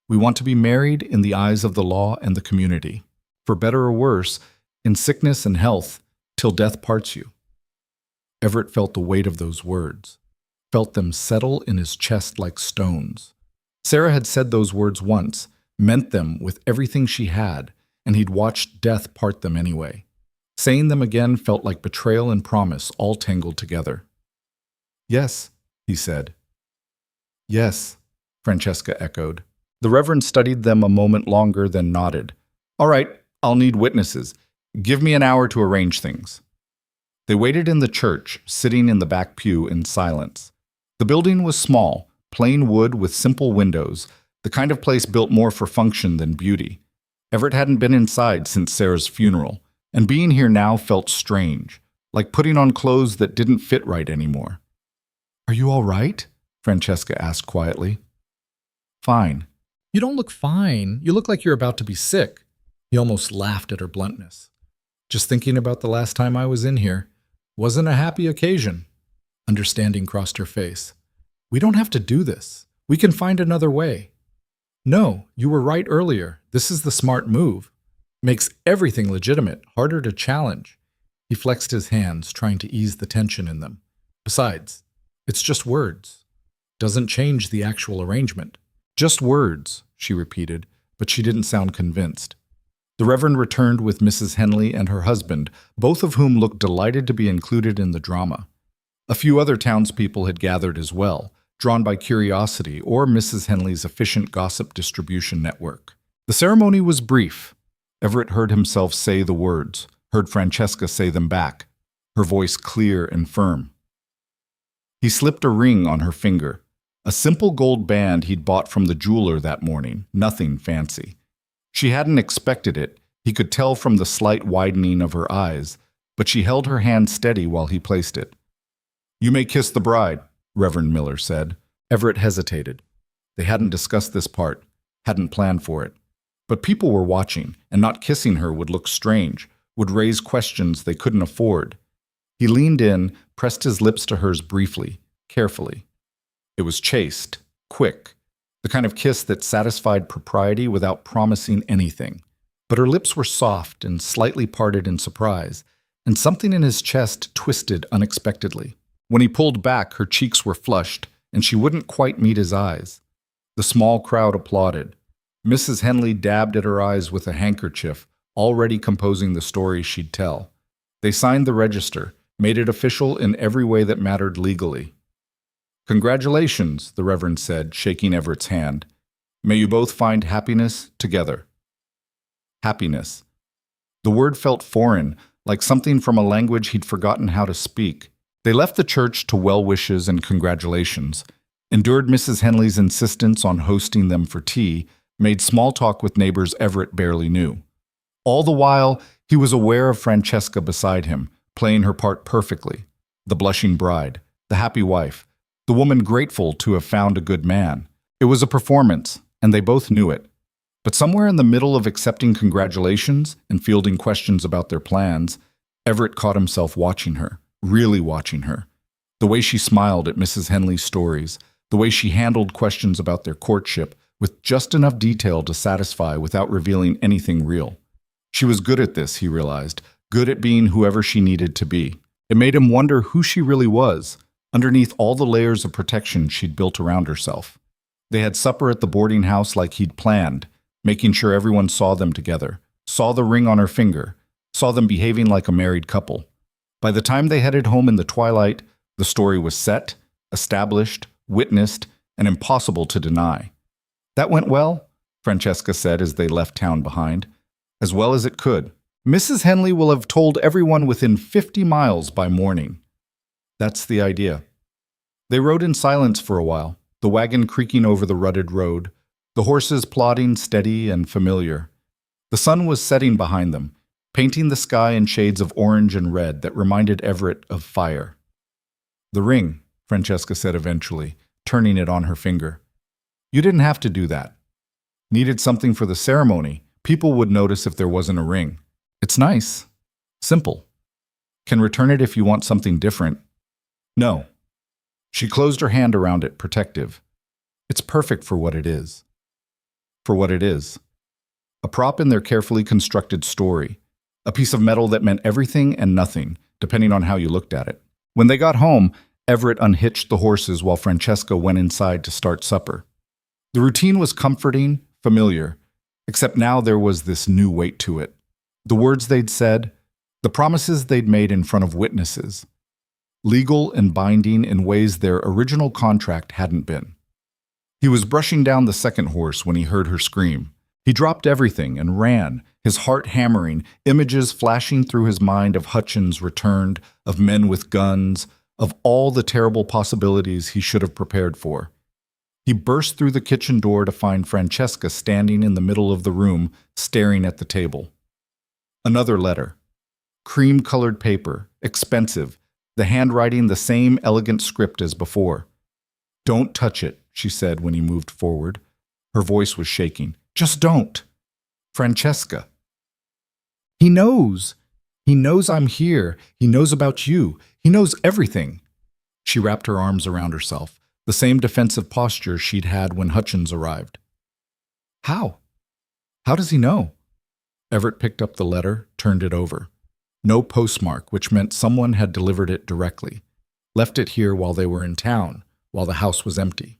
"We want to be married in the eyes of the law and the community, for better or worse, in sickness and health, till death parts you." Everett felt the weight of those words, felt them settle in his chest like stones. Sarah had said those words once, meant them with everything she had, and he'd watched death part them anyway. Saying them again felt like betrayal and promise all tangled together. "Yes," he said. "Yes," Francesca echoed. The Reverend studied them a moment longer, then nodded. "All right, I'll need witnesses. Give me an hour to arrange things." They waited in the church, sitting in the back pew in silence. The building was small, plain wood with simple windows, the kind of place built more for function than beauty. Everett hadn't been inside since Sarah's funeral, and being here now felt strange, like putting on clothes that didn't fit right anymore. "Are you all right?" Francesca asked quietly. "Fine." "You don't look fine. You look like you're about to be sick." He almost laughed at her bluntness. "Just thinking about the last time I was in here. Wasn't a happy occasion." Understanding crossed her face. "We don't have to do this. We can find another way." "No, you were right earlier. This is the smart move. Makes everything legitimate, harder to challenge." He flexed his hands, trying to ease the tension in them. "Besides, it's just words. Doesn't change the actual arrangement." "Just words," she repeated, but she didn't sound convinced. The Reverend returned with Mrs. Henley and her husband, both of whom looked delighted to be included in the drama. A few other townspeople had gathered as well, drawn by curiosity or Mrs. Henley's efficient gossip distribution network. The ceremony was brief. Everett heard himself say the words, heard Francesca say them back, her voice clear and firm. He slipped a ring on her finger, a simple gold band he'd bought from the jeweler that morning, nothing fancy. She hadn't expected it, he could tell from the slight widening of her eyes, but she held her hand steady while he placed it. "You may kiss the bride," Reverend Miller said. Everett hesitated. They hadn't discussed this part, hadn't planned for it. But people were watching, and not kissing her would look strange, would raise questions they couldn't afford. He leaned in, pressed his lips to hers briefly, carefully. It was chaste, quick, the kind of kiss that satisfied propriety without promising anything. But her lips were soft and slightly parted in surprise, and something in his chest twisted unexpectedly. When he pulled back, her cheeks were flushed, and she wouldn't quite meet his eyes. The small crowd applauded. Mrs. Henley dabbed at her eyes with a handkerchief, already composing the story she'd tell. They signed the register, made it official in every way that mattered legally. "Congratulations," the Reverend said, shaking Everett's hand. "May you both find happiness together." Happiness. The word felt foreign, like something from a language he'd forgotten how to speak. They left the church to well wishes and congratulations, endured Mrs. Henley's insistence on hosting them for tea, made small talk with neighbors Everett barely knew. All the while, he was aware of Francesca beside him, playing her part perfectly. The blushing bride, the happy wife, the woman grateful to have found a good man. It was a performance, and they both knew it. But somewhere in the middle of accepting congratulations and fielding questions about their plans, Everett caught himself watching her, really watching her. The way she smiled at Mrs. Henley's stories, the way she handled questions about their courtship, with just enough detail to satisfy without revealing anything real. She was good at this, he realized, good at being whoever she needed to be. It made him wonder who she really was, underneath all the layers of protection she'd built around herself. They had supper at the boarding house like he'd planned, making sure everyone saw them together, saw the ring on her finger, saw them behaving like a married couple. By the time they headed home in the twilight, the story was set, established, witnessed, and impossible to deny. "That went well," Francesca said as they left town behind. "As well as it could." Mrs. Henley will have told everyone within 50 miles by morning. That's the idea. They rode in silence for a while, the wagon creaking over the rutted road, the horses plodding steady and familiar. The sun was setting behind them, painting the sky in shades of orange and red that reminded Everett of fire. "The ring," Francesca said eventually, turning it on her finger. "You didn't have to do that. Needed something for the ceremony. People would notice if there wasn't a ring. It's nice. Simple. Can return it if you want something different." "No." She closed her hand around it, protective. "It's perfect for what it is." For what it is. A prop in their carefully constructed story. A piece of metal that meant everything and nothing, depending on how you looked at it. When they got home, Everett unhitched the horses while Francesca went inside to start supper. The routine was comforting, familiar, except now there was this new weight to it. The words they'd said, the promises they'd made in front of witnesses. Legal and binding in ways their original contract hadn't been. He was brushing down the second horse when he heard her scream. He dropped everything and ran, his heart hammering, images flashing through his mind of Hutchins returned, of men with guns, of all the terrible possibilities he should have prepared for. He burst through the kitchen door to find Francesca standing in the middle of the room, staring at the table. Another letter. Cream-colored paper, expensive, the handwriting the same elegant script as before. "Don't touch it," she said when he moved forward. Her voice was shaking. "Just don't. Francesca." "He knows. He knows I'm here. He knows about you. He knows everything." She wrapped her arms around herself, the same defensive posture she'd had when Hutchins arrived. "How? How does he know?" Everett picked up the letter, turned it over. No postmark, which meant someone had delivered it directly. Left it here while they were in town, while the house was empty.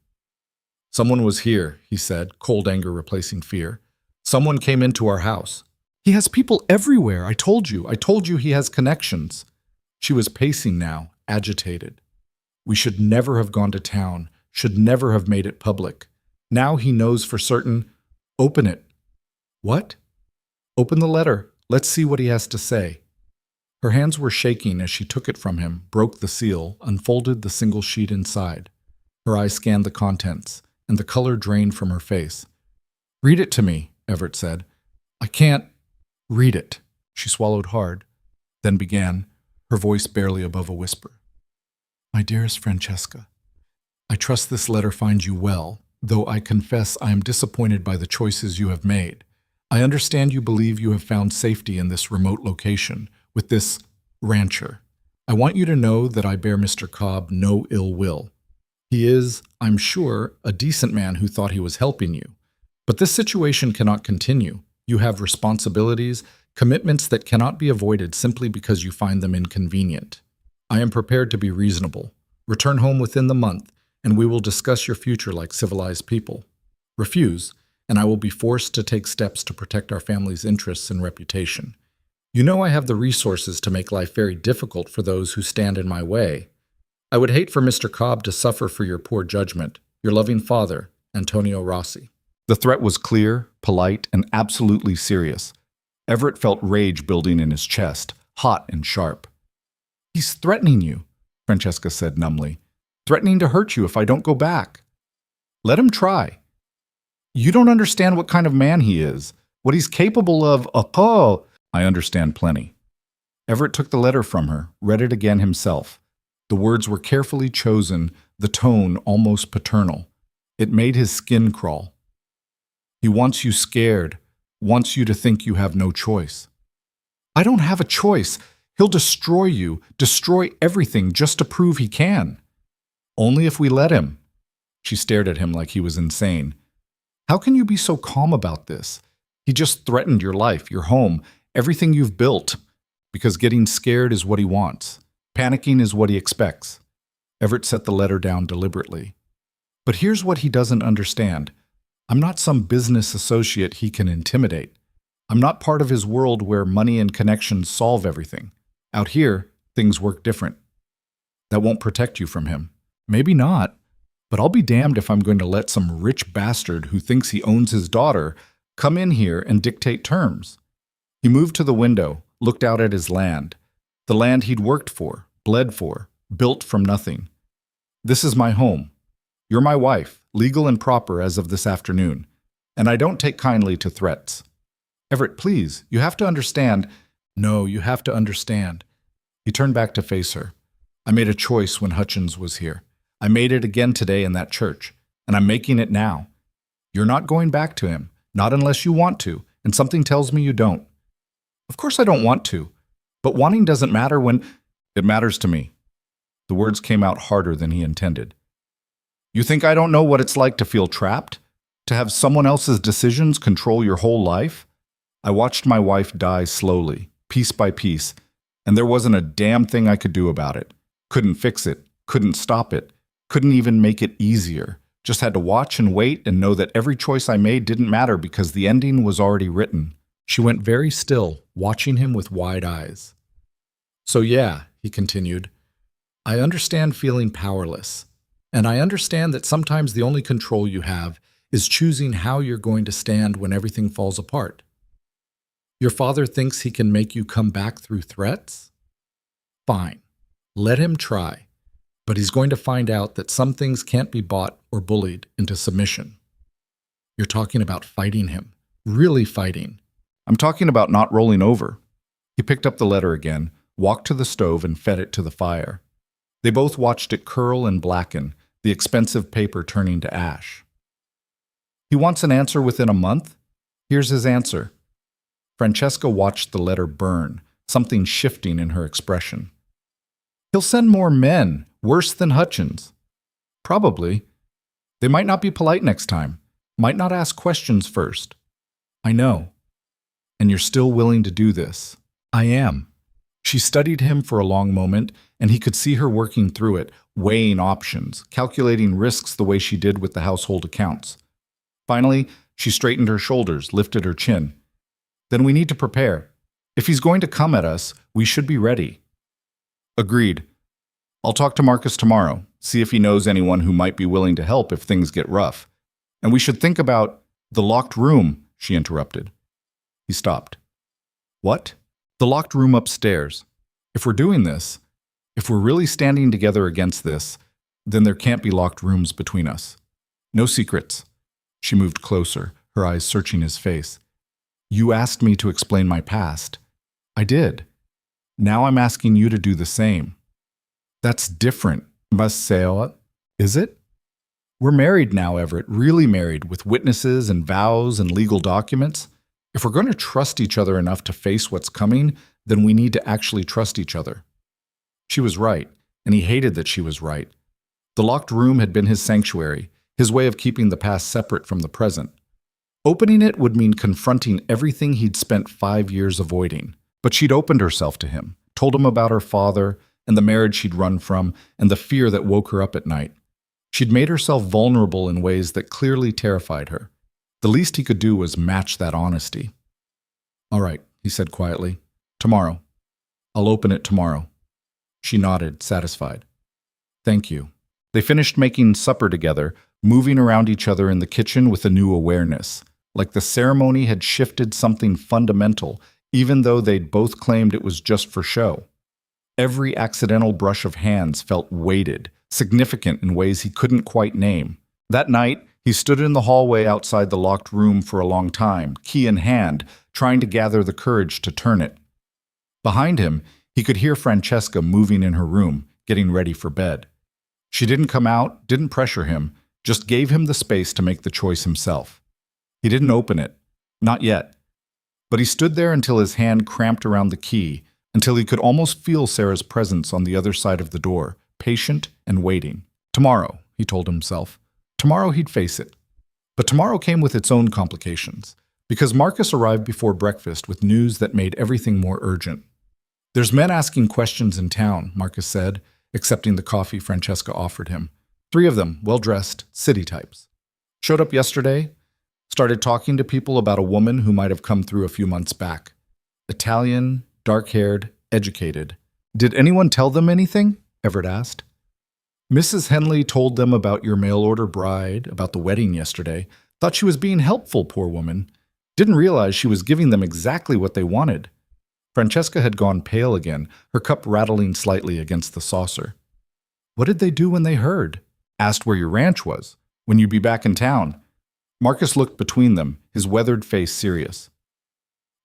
"Someone was here," he said, cold anger replacing fear. "Someone came into our house. He has people everywhere. I told you he has connections." She was pacing now, agitated. "We should never have gone to town, should never have made it public. Now he knows for certain. Open it." "What?" "Open the letter. Let's see what he has to say." Her hands were shaking as she took it from him, broke the seal, unfolded the single sheet inside. Her eyes scanned the contents, and the color drained from her face. "Read it to me," Everett said. "I can't read it." She swallowed hard, then began, her voice barely above a whisper. "My dearest Francesca, I trust this letter finds you well, though I confess I am disappointed by the choices you have made. I understand you believe you have found safety in this remote location, with this rancher. I want you to know that I bear Mr. Cobb no ill will. He is, I'm sure, a decent man who thought he was helping you. But this situation cannot continue. You have responsibilities, commitments that cannot be avoided simply because you find them inconvenient. I am prepared to be reasonable. Return home within the month, and we will discuss your future like civilized people. Refuse, and I will be forced to take steps to protect our family's interests and reputation. You know I have the resources to make life very difficult for those who stand in my way. I would hate for Mr. Cobb to suffer for your poor judgment. Your loving father, Antonio Rossi." The threat was clear, polite, and absolutely serious. Everett felt rage building in his chest, hot and sharp. "He's threatening you," Francesca said numbly. "Threatening to hurt you if I don't go back." "Let him try. You don't understand what kind of man he is, what he's capable of. Oh, I understand plenty." Everett took the letter from her, read it again himself. The words were carefully chosen, the tone almost paternal. It made his skin crawl. "He wants you scared, wants you to think you have no choice." "I don't have a choice. He'll destroy you, destroy everything just to prove he can." "Only if we let him." She stared at him like he was insane. "How can you be so calm about this? He just threatened your life, your home, everything you've built, because getting scared is what he wants. Panicking is what he expects." Everett set the letter down deliberately. "But here's what he doesn't understand. I'm not some business associate he can intimidate. I'm not part of his world where money and connections solve everything. Out here, things work different. That won't protect you from him. Maybe not, but I'll be damned if I'm going to let some rich bastard who thinks he owns his daughter come in here and dictate terms. He moved to the window, looked out at his land. The land he'd worked for, bled for, built from nothing. This is my home. You're my wife, legal and proper as of this afternoon. And I don't take kindly to threats. Everett, please, you have to understand. No, you have to understand. He turned back to face her. I made a choice when Hutchins was here. I made it again today in that church, and I'm making it now. You're not going back to him, not unless you want to, and something tells me you don't. Of course I don't want to, but wanting doesn't matter when it matters to me. The words came out harder than he intended. You think I don't know what it's like to feel trapped? To have someone else's decisions control your whole life? I watched my wife die slowly, piece by piece, and there wasn't a damn thing I could do about it. Couldn't fix it, couldn't stop it, couldn't even make it easier. Just had to watch and wait and know that every choice I made didn't matter because the ending was already written. She went very still, watching him with wide eyes. So yeah, he continued, I understand feeling powerless. And I understand that sometimes the only control you have is choosing how you're going to stand when everything falls apart. Your father thinks he can make you come back through threats? Fine. Let him try. But he's going to find out that some things can't be bought or bullied into submission. You're talking about fighting him. Really fighting. I'm talking about not rolling over. He picked up the letter again, walked to the stove, and fed it to the fire. They both watched it curl and blacken, the expensive paper turning to ash. He wants an answer within a month? Here's his answer. Francesca watched the letter burn, something shifting in her expression. He'll send more men, worse than Hutchins. Probably. They might not be polite next time, might not ask questions first. I know. And you're still willing to do this. I am. She studied him for a long moment, and he could see her working through it, weighing options, calculating risks the way she did with the household accounts. Finally, she straightened her shoulders, lifted her chin. Then we need to prepare. If he's going to come at us, we should be ready. Agreed. I'll talk to Marcus tomorrow, see if he knows anyone who might be willing to help if things get rough. And we should think about the locked room, she interrupted. He stopped. What? The locked room upstairs. If we're doing this, if we're really standing together against this, then there can't be locked rooms between us. No secrets. She moved closer, her eyes searching his face. You asked me to explain my past. I did. Now I'm asking you to do the same. That's different, Maseo. Is it? We're married now, Everett, really married, with witnesses and vows and legal documents. If we're going to trust each other enough to face what's coming, then we need to actually trust each other. She was right, and he hated that she was right. The locked room had been his sanctuary, his way of keeping the past separate from the present. Opening it would mean confronting everything he'd spent 5 years avoiding. But she'd opened herself to him, told him about her father and the marriage she'd run from and the fear that woke her up at night. She'd made herself vulnerable in ways that clearly terrified her. The least he could do was match that honesty. All right, he said quietly. Tomorrow. I'll open it tomorrow. She nodded, satisfied. Thank you. They finished making supper together, moving around each other in the kitchen with a new awareness, like the ceremony had shifted something fundamental, even though they'd both claimed it was just for show. Every accidental brush of hands felt weighted, significant in ways he couldn't quite name. That night, he stood in the hallway outside the locked room for a long time, key in hand, trying to gather the courage to turn it. Behind him, he could hear Francesca moving in her room, getting ready for bed. She didn't come out, didn't pressure him, just gave him the space to make the choice himself. He didn't open it. Not yet. But he stood there until his hand cramped around the key, until he could almost feel Sarah's presence on the other side of the door, patient and waiting. Tomorrow, he told himself. Tomorrow he'd face it. But tomorrow came with its own complications, because Marcus arrived before breakfast with news that made everything more urgent. There's men asking questions in town, Marcus said, accepting the coffee Francesca offered him. 3 of them, well-dressed, city types. Showed up yesterday, started talking to people about a woman who might have come through a few months back. Italian, dark-haired, educated. Did anyone tell them anything? Everett asked. Mrs. Henley told them about your mail-order bride, about the wedding yesterday. Thought she was being helpful, poor woman. Didn't realize she was giving them exactly what they wanted. Francesca had gone pale again, her cup rattling slightly against the saucer. What did they do when they heard? Asked where your ranch was, when you'd be back in town. Marcus looked between them, his weathered face serious.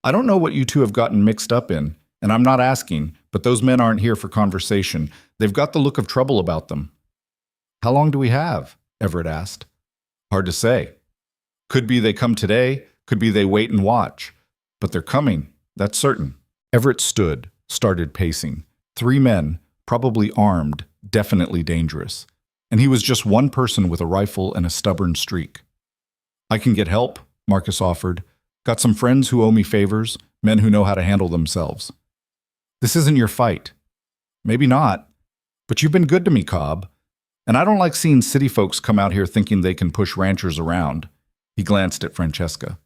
I don't know what you two have gotten mixed up in, and I'm not asking, but those men aren't here for conversation. They've got the look of trouble about them. How long do we have? Everett asked. Hard to say. Could be they come today, could be they wait and watch. But they're coming, that's certain. Everett stood, started pacing. 3 men, probably armed, definitely dangerous. And he was just one person with a rifle and a stubborn streak. I can get help, Marcus offered. Got some friends who owe me favors, men who know how to handle themselves. This isn't your fight. Maybe not, but you've been good to me, Cobb. And I don't like seeing city folks come out here thinking they can push ranchers around. He glanced at Francesca.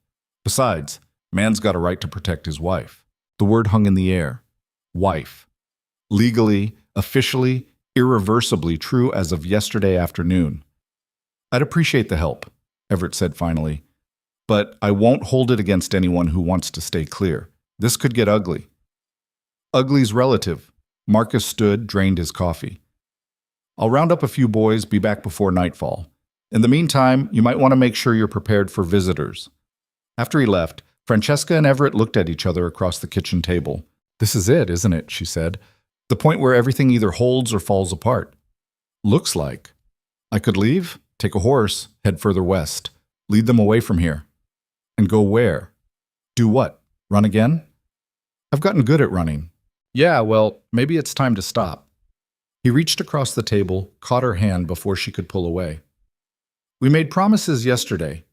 Besides, man's got a right to protect his wife. The word hung in the air. Wife. Legally, officially, irreversibly true as of yesterday afternoon. I'd appreciate the help, Everett said finally. But I won't hold it against anyone who wants to stay clear. This could get ugly. Ugly's relative. Marcus stood, drained his coffee. I'll round up a few boys, be back before nightfall. In the meantime, you might want to make sure you're prepared for visitors. After he left, Francesca and Everett looked at each other across the kitchen table. This is it, isn't it? She said. The point where everything either holds or falls apart. Looks like. I could leave, take a horse, head further west, lead them away from here. And go where? Do what? Run again? I've gotten good at running. Yeah, well, maybe it's time to stop. He reached across the table, caught her hand before she could pull away. We made promises yesterday.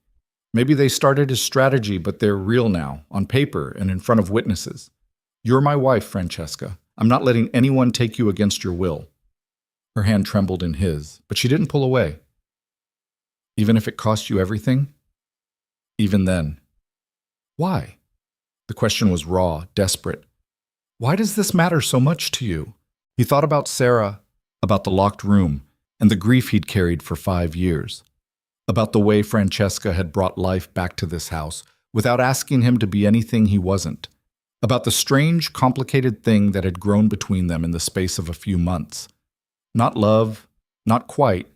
Maybe they started as strategy, but they're real now, on paper and in front of witnesses. You're my wife, Francesca. I'm not letting anyone take you against your will. Her hand trembled in his, but she didn't pull away. Even if it cost you everything? Even then. Why? The question was raw, desperate. Why does this matter so much to you? He thought about Sarah, about the locked room, and the grief he'd carried for 5 years. About the way Francesca had brought life back to this house without asking him to be anything he wasn't. About the strange, complicated thing that had grown between them in the space of a few months. Not love, not quite,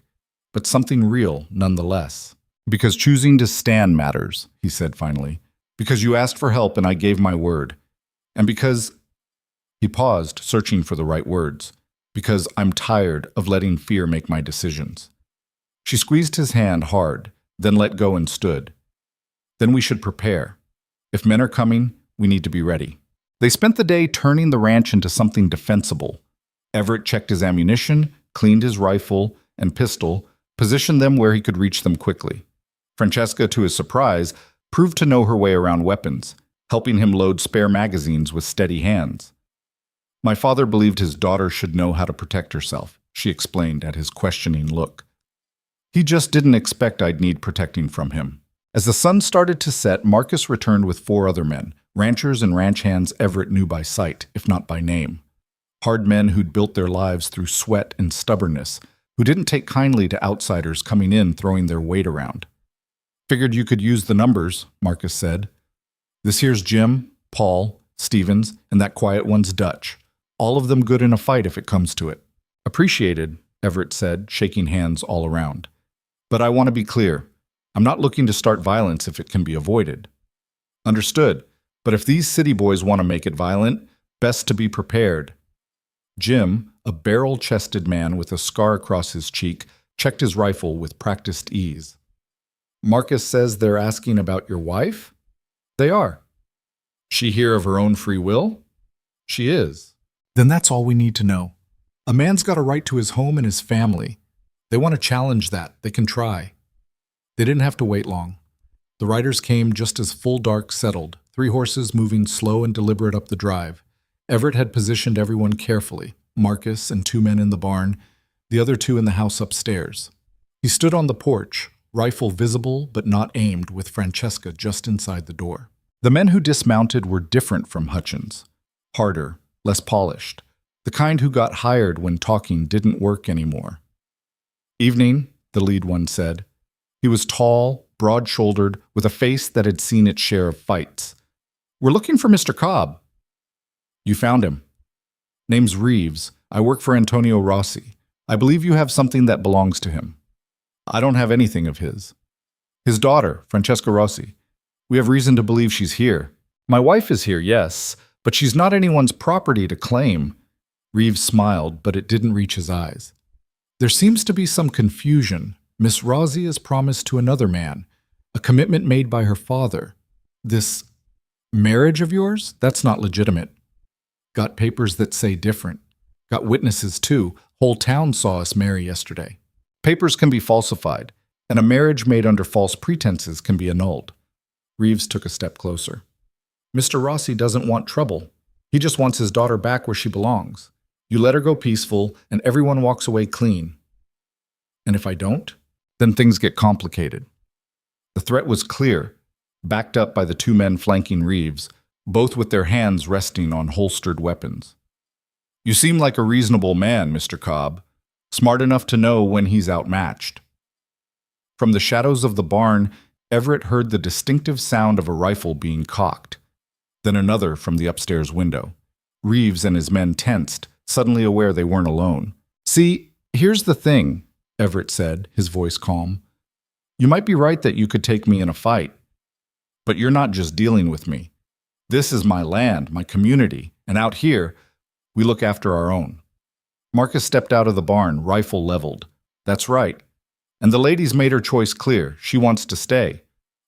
but something real nonetheless. Because choosing to stand matters, he said finally. Because you asked for help and I gave my word. And because... He paused, searching for the right words. Because I'm tired of letting fear make my decisions. She squeezed his hand hard, then let go and stood. Then we should prepare. If men are coming, we need to be ready. They spent the day turning the ranch into something defensible. Everett checked his ammunition, cleaned his rifle and pistol, positioned them where he could reach them quickly. Francesca, to his surprise, proved to know her way around weapons, helping him load spare magazines with steady hands. My father believed his daughter should know how to protect herself, she explained at his questioning look. He just didn't expect I'd need protecting from him. As the sun started to set, Marcus returned with 4 other men, ranchers and ranch hands Everett knew by sight, if not by name. Hard men who'd built their lives through sweat and stubbornness, who didn't take kindly to outsiders coming in throwing their weight around. Figured you could use the numbers, Marcus said. This here's Jim, Paul, Stevens, and that quiet one's Dutch. All of them good in a fight if it comes to it. Appreciated, Everett said, shaking hands all around. But I want to be clear. I'm not looking to start violence if it can be avoided. Understood. But if these city boys want to make it violent, best to be prepared. Jim, a barrel-chested man with a scar across his cheek, checked his rifle with practiced ease. Marcus says they're asking about your wife? They are. She here of her own free will? She is. Then that's all we need to know. A man's got a right to his home and his family. They want to challenge that. They can try. They didn't have to wait long. The riders came just as full dark settled, 3 horses moving slow and deliberate up the drive. Everett had positioned everyone carefully, Marcus and 2 men in the barn, the other 2 in the house upstairs. He stood on the porch, rifle visible but not aimed, with Francesca just inside the door. The men who dismounted were different from Hutchins. Harder, less polished. The kind who got hired when talking didn't work anymore. Evening, the lead one said. He was tall, broad-shouldered, with a face that had seen its share of fights. "We're looking for Mr. Cobb." "You found him. Name's Reeves. I work for Antonio Rossi. I believe you have something that belongs to him." "I don't have anything of his." "His daughter, Francesca Rossi. We have reason to believe she's here." "My wife is here, yes, but she's not anyone's property to claim." Reeves smiled, but it didn't reach his eyes. "There seems to be some confusion. Miss Rossi is promised to another man, a commitment made by her father. This marriage of yours, that's not legitimate. Got papers that say different. Got witnesses, too. Whole town saw us marry yesterday. Papers can be falsified, and a marriage made under false pretenses can be annulled." Reeves took a step closer. "Mr. Rossi doesn't want trouble. He just wants his daughter back where she belongs. You let her go peaceful, and everyone walks away clean. And if I don't, then things get complicated." The threat was clear, backed up by the two men flanking Reeves, both with their hands resting on holstered weapons. "You seem like a reasonable man, Mr. Cobb, smart enough to know when he's outmatched." From the shadows of the barn, Everett heard the distinctive sound of a rifle being cocked, then another from the upstairs window. Reeves and his men tensed, suddenly aware they weren't alone. "See, here's the thing," Everett said, his voice calm. "You might be right that you could take me in a fight, but you're not just dealing with me. This is my land, my community, and out here, we look after our own." Marcus stepped out of the barn, rifle leveled. "That's right. And the lady's made her choice clear. She wants to stay.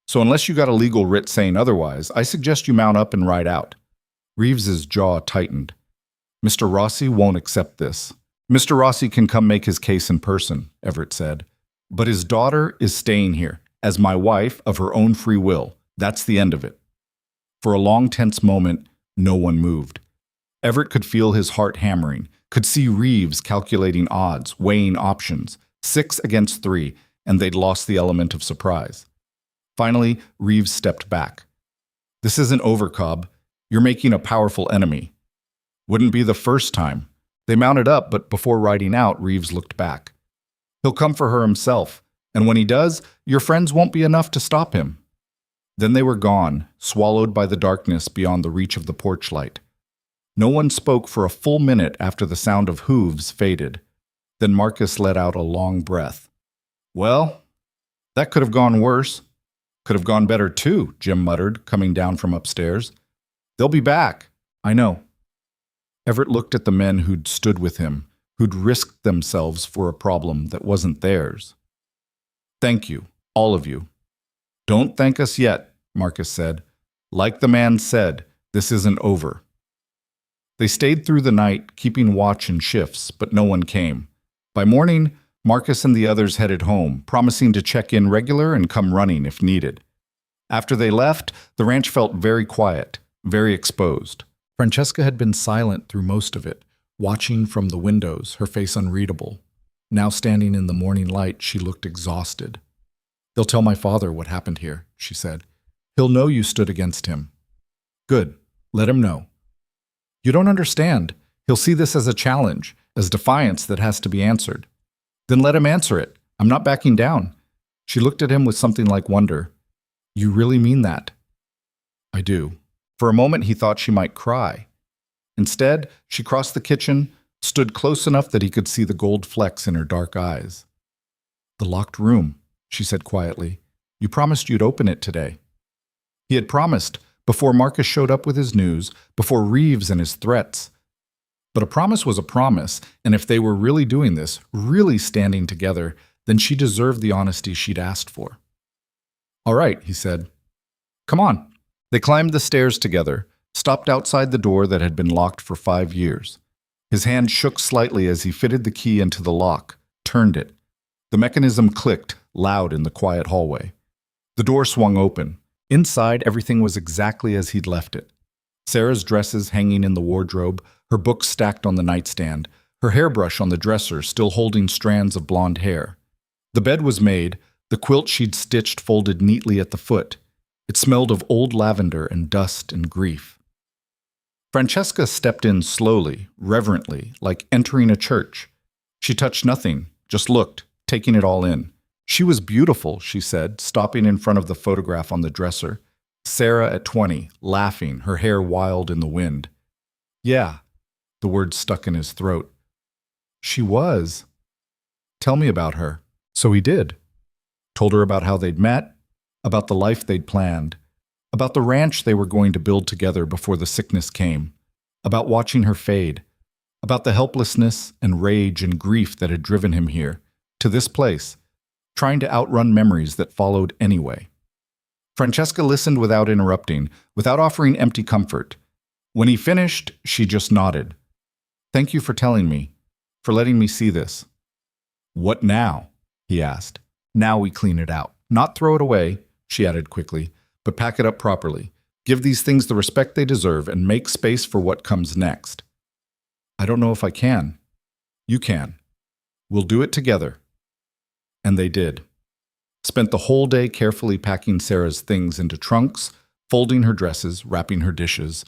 So unless you got a legal writ saying otherwise, I suggest you mount up and ride out." Reeves's jaw tightened. "Mr. Rossi won't accept this." "Mr. Rossi can come make his case in person," Everett said. "But his daughter is staying here, as my wife of her own free will. That's the end of it." For a long, tense moment, no one moved. Everett could feel his heart hammering, could see Reeves calculating odds, weighing options, 6 against 3, and they'd lost the element of surprise. Finally, Reeves stepped back. "This isn't over, Cobb. You're making a powerful enemy. Wouldn't be the first time." They mounted up, but before riding out, Reeves looked back. "He'll come for her himself, and when he does, your friends won't be enough to stop him." Then they were gone, swallowed by the darkness beyond the reach of the porch light. No one spoke for a full minute after the sound of hooves faded. Then Marcus let out a long breath. "Well, that could have gone worse. Could have gone better too," Jim muttered, coming down from upstairs. "They'll be back. I know." Everett looked at the men who'd stood with him, who'd risked themselves for a problem that wasn't theirs. "Thank you, all of you." "Don't thank us yet," Marcus said. "Like the man said, this isn't over." They stayed through the night, keeping watch in shifts, but no one came. By morning, Marcus and the others headed home, promising to check in regular and come running if needed. After they left, the ranch felt very quiet, very exposed. Francesca had been silent through most of it, watching from the windows, her face unreadable. Now standing in the morning light, she looked exhausted. "They'll tell my father what happened here," she said. "He'll know you stood against him." "Good. Let him know." "You don't understand. He'll see this as a challenge, as defiance that has to be answered." "Then let him answer it. I'm not backing down." She looked at him with something like wonder. "You really mean that?" "I do." For a moment he thought she might cry. Instead, she crossed the kitchen, stood close enough that he could see the gold flecks in her dark eyes. "The locked room," she said quietly. "You promised you'd open it today." He had promised, before Marcus showed up with his news, before Reeves and his threats. But a promise was a promise, and if they were really doing this, really standing together, then she deserved the honesty she'd asked for. "All right," he said. "Come on." They climbed the stairs together, stopped outside the door that had been locked for 5 years. His hand shook slightly as he fitted the key into the lock, turned it. The mechanism clicked, loud in the quiet hallway. The door swung open. Inside, everything was exactly as he'd left it. Sarah's dresses hanging in the wardrobe, her books stacked on the nightstand, her hairbrush on the dresser still holding strands of blonde hair. The bed was made, the quilt she'd stitched folded neatly at the foot. It smelled of old lavender and dust and grief. Francesca stepped in slowly, reverently, like entering a church. She touched nothing, just looked, taking it all in. She was beautiful, she said, stopping in front of the photograph on the dresser. Sarah at 20, laughing, her hair wild in the wind. Yeah, the words stuck in his throat. She was. Tell me about her. So he did. Told her about how they'd met, about the life they'd planned, about the ranch they were going to build together before the sickness came, about watching her fade, about the helplessness and rage and grief that had driven him here, to this place, trying to outrun memories that followed anyway. Francesca listened without interrupting, without offering empty comfort. When he finished, she just nodded. Thank you for telling me, for letting me see this. What now? He asked. Now we clean it out. Not throw it away, she added quickly, but pack it up properly. Give these things the respect they deserve and make space for what comes next. I don't know if I can. You can. We'll do it together. And they did. Spent the whole day carefully packing Sarah's things into trunks, folding her dresses, wrapping her dishes.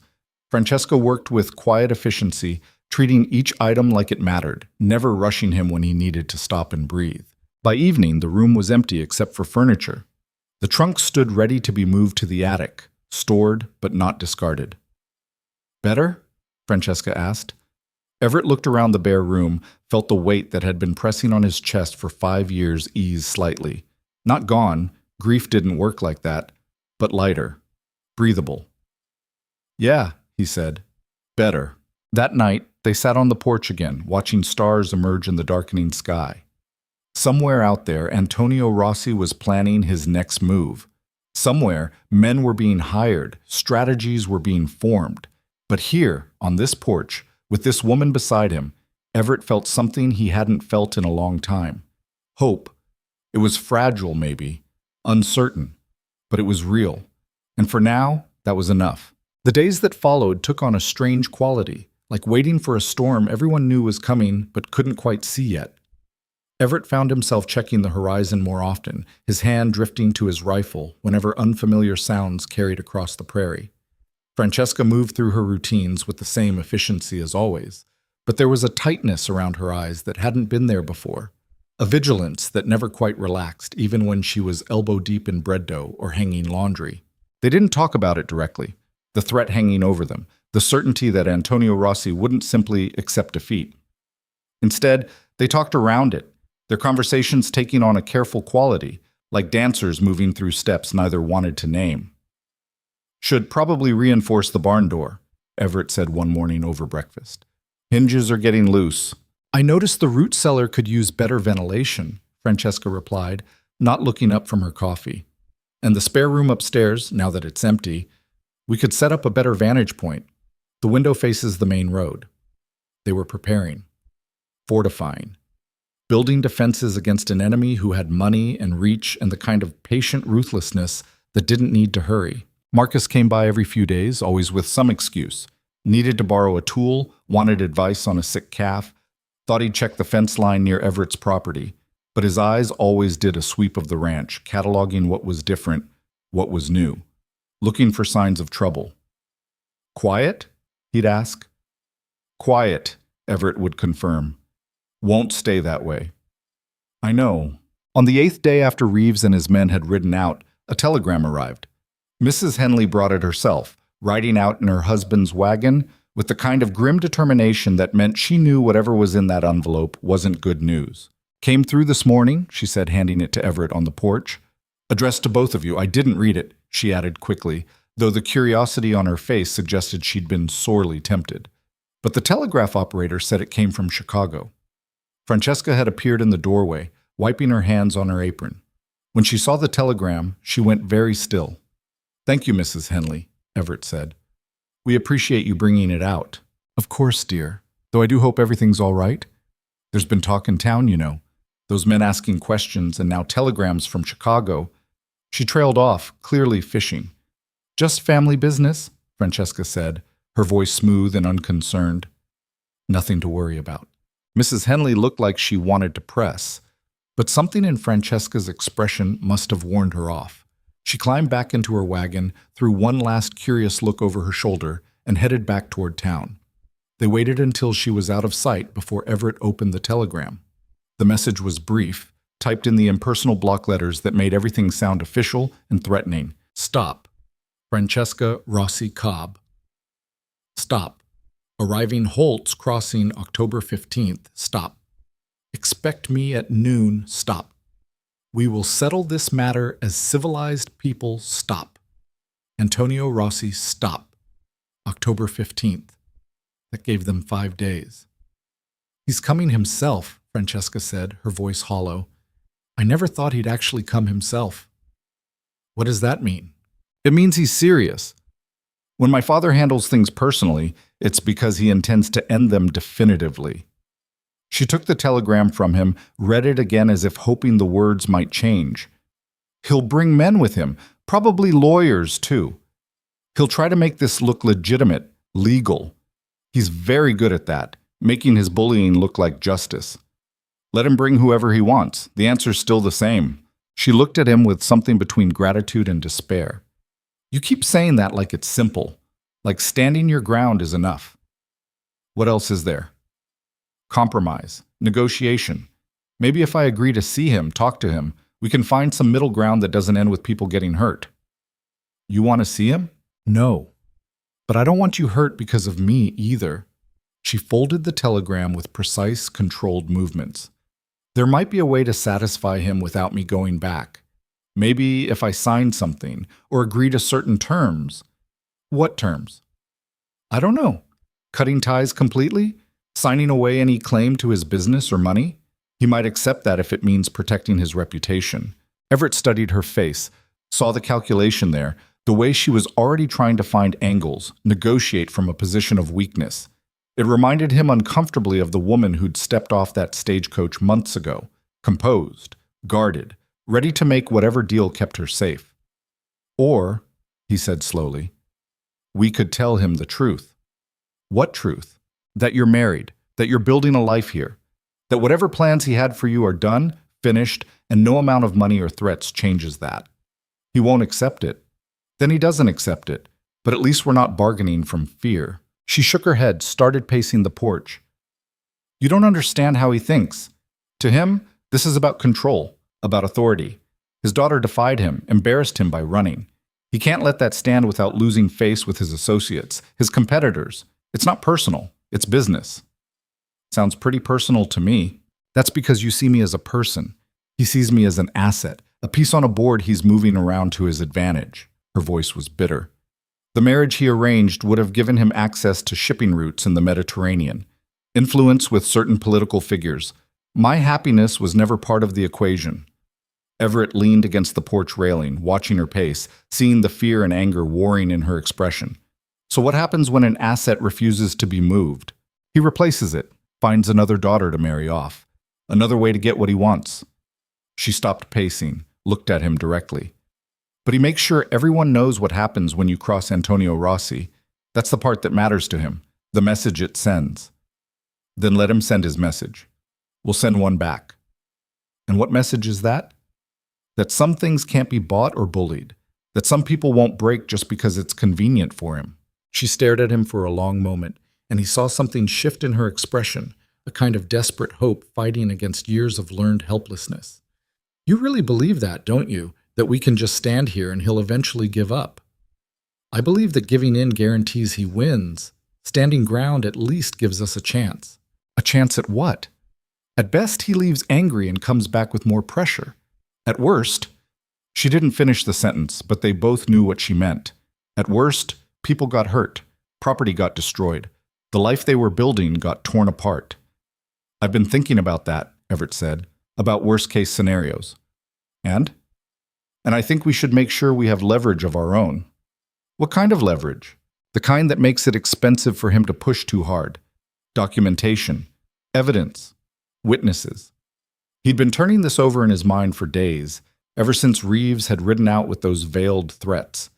Francesca worked with quiet efficiency, treating each item like it mattered, never rushing him when he needed to stop and breathe. By evening, the room was empty except for furniture. The trunks stood ready to be moved to the attic, stored but not discarded. Better? Francesca asked. Everett looked around the bare room, felt the weight that had been pressing on his chest for 5 years ease slightly. Not gone, grief didn't work like that, but lighter, breathable. Yeah, he said. Better. That night, they sat on the porch again, watching stars emerge in the darkening sky. Somewhere out there, Antonio Rossi was planning his next move. Somewhere, men were being hired, strategies were being formed. But here, on this porch, with this woman beside him, Everett felt something he hadn't felt in a long time. Hope. It was fragile, maybe, uncertain, but it was real. And for now, that was enough. The days that followed took on a strange quality, like waiting for a storm everyone knew was coming but couldn't quite see yet. Everett found himself checking the horizon more often, his hand drifting to his rifle whenever unfamiliar sounds carried across the prairie. Francesca moved through her routines with the same efficiency as always, but there was a tightness around her eyes that hadn't been there before, a vigilance that never quite relaxed even when she was elbow-deep in bread dough or hanging laundry. They didn't talk about it directly, the threat hanging over them, the certainty that Antonio Rossi wouldn't simply accept defeat. Instead, they talked around it, their conversations taking on a careful quality, like dancers moving through steps neither wanted to name. Should probably reinforce the barn door, Everett said one morning over breakfast. Hinges are getting loose. I noticed the root cellar could use better ventilation, Francesca replied, not looking up from her coffee. And the spare room upstairs, now that it's empty, we could set up a better vantage point. The window faces the main road. They were preparing, fortifying, building defenses against an enemy who had money and reach and the kind of patient ruthlessness that didn't need to hurry. Marcus came by every few days, always with some excuse. Needed to borrow a tool, wanted advice on a sick calf, thought he'd check the fence line near Everett's property. But his eyes always did a sweep of the ranch, cataloging what was different, what was new, looking for signs of trouble. Quiet? He'd ask. Quiet, Everett would confirm. Won't stay that way. I know. On the 8th day after Reeves and his men had ridden out, a telegram arrived. Mrs. Henley brought it herself, riding out in her husband's wagon with the kind of grim determination that meant she knew whatever was in that envelope wasn't good news. Came through this morning, she said, handing it to Everett on the porch. Addressed to both of you. I didn't read it, she added quickly, though the curiosity on her face suggested she'd been sorely tempted. But the telegraph operator said it came from Chicago. Francesca had appeared in the doorway, wiping her hands on her apron. When she saw the telegram, she went very still. Thank you, Mrs. Henley, Everett said. We appreciate you bringing it out. Of course, dear, though I do hope everything's all right. There's been talk in town, you know. Those men asking questions and now telegrams from Chicago. She trailed off, clearly fishing. Just family business, Francesca said, her voice smooth and unconcerned. Nothing to worry about. Mrs. Henley looked like she wanted to press, but something in Francesca's expression must have warned her off. She climbed back into her wagon, threw one last curious look over her shoulder, and headed back toward town. They waited until she was out of sight before Everett opened the telegram. The message was brief, typed in the impersonal block letters that made everything sound official and threatening. Stop. Francesca Rossi Cobb. Stop. Arriving Holtz Crossing October 15th. Stop. Expect me at noon. Stop. We will settle this matter as civilized people. Stop. Antonio Rossi. Stop. October 15th. That gave them 5 days. He's coming himself, Francesca said, her voice hollow. I never thought he'd actually come himself. What does that mean? It means he's serious. When my father handles things personally, it's because he intends to end them definitively. She took the telegram from him, read it again as if hoping the words might change. He'll bring men with him, probably lawyers too. He'll try to make this look legitimate, legal. He's very good at that, making his bullying look like justice. Let him bring whoever he wants. The answer's still the same. She looked at him with something between gratitude and despair. You keep saying that like it's simple, like standing your ground is enough. What else is there? Compromise, negotiation. Maybe if I agree to see him, talk to him, we can find some middle ground that doesn't end with people getting hurt. You want to see him? No. But I don't want you hurt because of me either. She folded the telegram with precise, controlled movements. There might be a way to satisfy him without me going back. Maybe if I signed something or agreed to certain terms. What terms? I don't know. Cutting ties completely? Signing away any claim to his business or money? He might accept that if it means protecting his reputation. Everett studied her face, saw the calculation there, the way she was already trying to find angles, negotiate from a position of weakness. It reminded him uncomfortably of the woman who'd stepped off that stagecoach months ago, composed, guarded, ready to make whatever deal kept her safe. Or, he said slowly, we could tell him the truth. What truth? That you're married, that you're building a life here, that whatever plans he had for you are done, finished, and no amount of money or threats changes that. He won't accept it. Then he doesn't accept it, but at least we're not bargaining from fear. She shook her head, started pacing the porch. You don't understand how he thinks. To him, this is about control, about authority. His daughter defied him, embarrassed him by running. He can't let that stand without losing face with his associates, his competitors. It's not personal, it's business. Sounds pretty personal to me. That's because you see me as a person. He sees me as an asset, a piece on a board he's moving around to his advantage. Her voice was bitter. The marriage he arranged would have given him access to shipping routes in the Mediterranean, influence with certain political figures. My happiness was never part of the equation. Everett leaned against the porch railing, watching her pace, seeing the fear and anger warring in her expression. So what happens when an asset refuses to be moved? He replaces it, finds another daughter to marry off, another way to get what he wants. She stopped pacing, looked at him directly. But he makes sure everyone knows what happens when you cross Antonio Rossi. That's the part that matters to him, the message it sends. Then let him send his message. We'll send one back. And what message is that? That some things can't be bought or bullied, that some people won't break just because it's convenient for him. She stared at him for a long moment, and he saw something shift in her expression, a kind of desperate hope fighting against years of learned helplessness. You really believe that, don't you? That we can just stand here and he'll eventually give up? I believe that giving in guarantees he wins. Standing ground at least gives us a chance. A chance at what? At best, he leaves angry and comes back with more pressure. At worst, she didn't finish the sentence, but they both knew what she meant. At worst, people got hurt, property got destroyed, the life they were building got torn apart. I've been thinking about that, Everett said, about worst-case scenarios. And I think we should make sure we have leverage of our own. What kind of leverage? The kind that makes it expensive for him to push too hard. Documentation, evidence, witnesses. He'd been turning this over in his mind for days, ever since Reeves had ridden out with those veiled threats.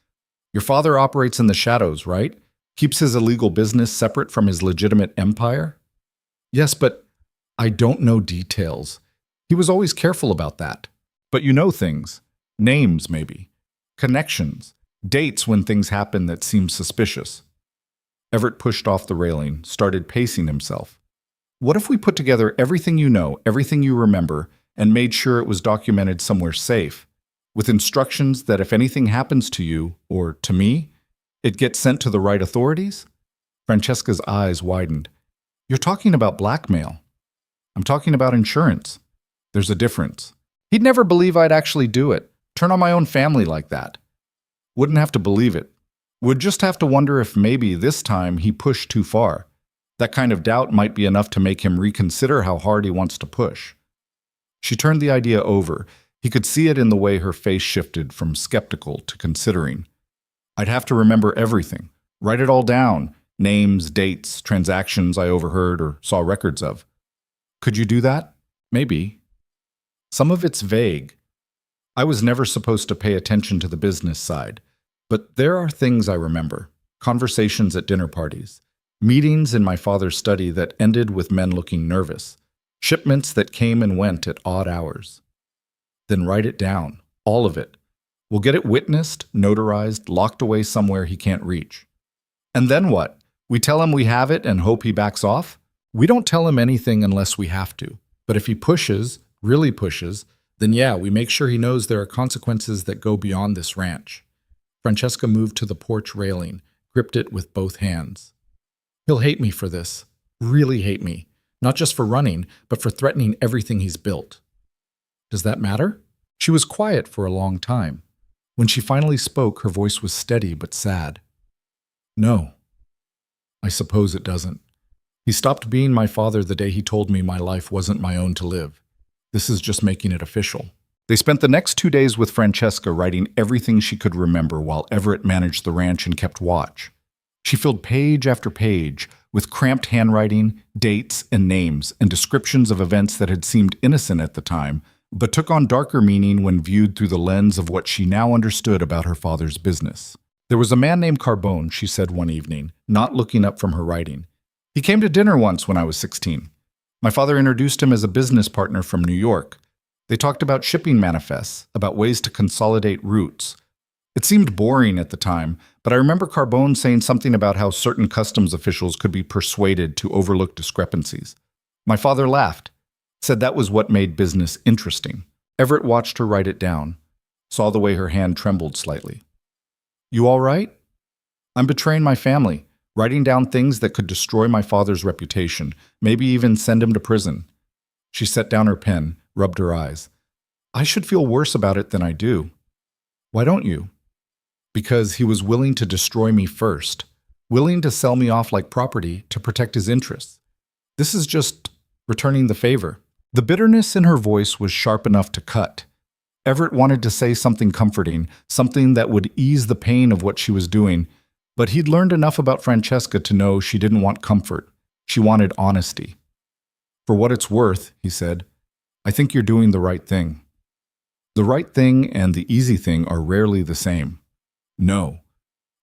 Your father operates in the shadows, right? Keeps his illegal business separate from his legitimate empire? Yes, but I don't know details. He was always careful about that. But you know things. Names, maybe. Connections. Dates when things happen that seem suspicious. Everett pushed off the railing, started pacing himself. What if we put together everything you know, everything you remember, and made sure it was documented somewhere safe, with instructions that if anything happens to you, or to me, it gets sent to the right authorities? Francesca's eyes widened. You're talking about blackmail. I'm talking about insurance. There's a difference. He'd never believe I'd actually do it, turn on my own family like that. Wouldn't have to believe it. Would just have to wonder if maybe this time he pushed too far. That kind of doubt might be enough to make him reconsider how hard he wants to push. She turned the idea over. He could see it in the way her face shifted from skeptical to considering. I'd have to remember everything, write it all down, names, dates, transactions I overheard or saw records of. Could you do that? Maybe. Some of it's vague. I was never supposed to pay attention to the business side, but there are things I remember. Conversations at dinner parties, meetings in my father's study that ended with men looking nervous, shipments that came and went at odd hours. Then write it down, all of it. We'll get it witnessed, notarized, locked away somewhere he can't reach. And then what? We tell him we have it and hope he backs off? We don't tell him anything unless we have to. But if he pushes, really pushes, then yeah, we make sure he knows there are consequences that go beyond this ranch. Francesca moved to the porch railing, gripped it with both hands. He'll hate me for this. Really hate me. Not just for running, but for threatening everything he's built. Does that matter? She was quiet for a long time. When she finally spoke, her voice was steady but sad. No. I suppose it doesn't. He stopped being my father the day he told me my life wasn't my own to live. This is just making it official. They spent the next 2 days with Francesca writing everything she could remember while Everett managed the ranch and kept watch. She filled page after page with cramped handwriting, dates, and names, and descriptions of events that had seemed innocent at the time, but took on darker meaning when viewed through the lens of what she now understood about her father's business. There was a man named Cowboy, she said one evening, not looking up from her writing. He came to dinner once when I was 16. My father introduced him as a business partner from New York. They talked about shipping manifests, about ways to consolidate routes. It seemed boring at the time, but I remember Cowboy saying something about how certain customs officials could be persuaded to overlook discrepancies. My father laughed, said that was what made business interesting. Everett watched her write it down, saw the way her hand trembled slightly. You all right? I'm betraying my family, writing down things that could destroy my father's reputation, maybe even send him to prison. She set down her pen, rubbed her eyes. I should feel worse about it than I do. Why don't you? Because he was willing to destroy me first, willing to sell me off like property to protect his interests. This is just returning the favor. The bitterness in her voice was sharp enough to cut. Everett wanted to say something comforting, something that would ease the pain of what she was doing, but he'd learned enough about Francesca to know she didn't want comfort. She wanted honesty. For what it's worth, he said, I think you're doing the right thing. The right thing and the easy thing are rarely the same. No,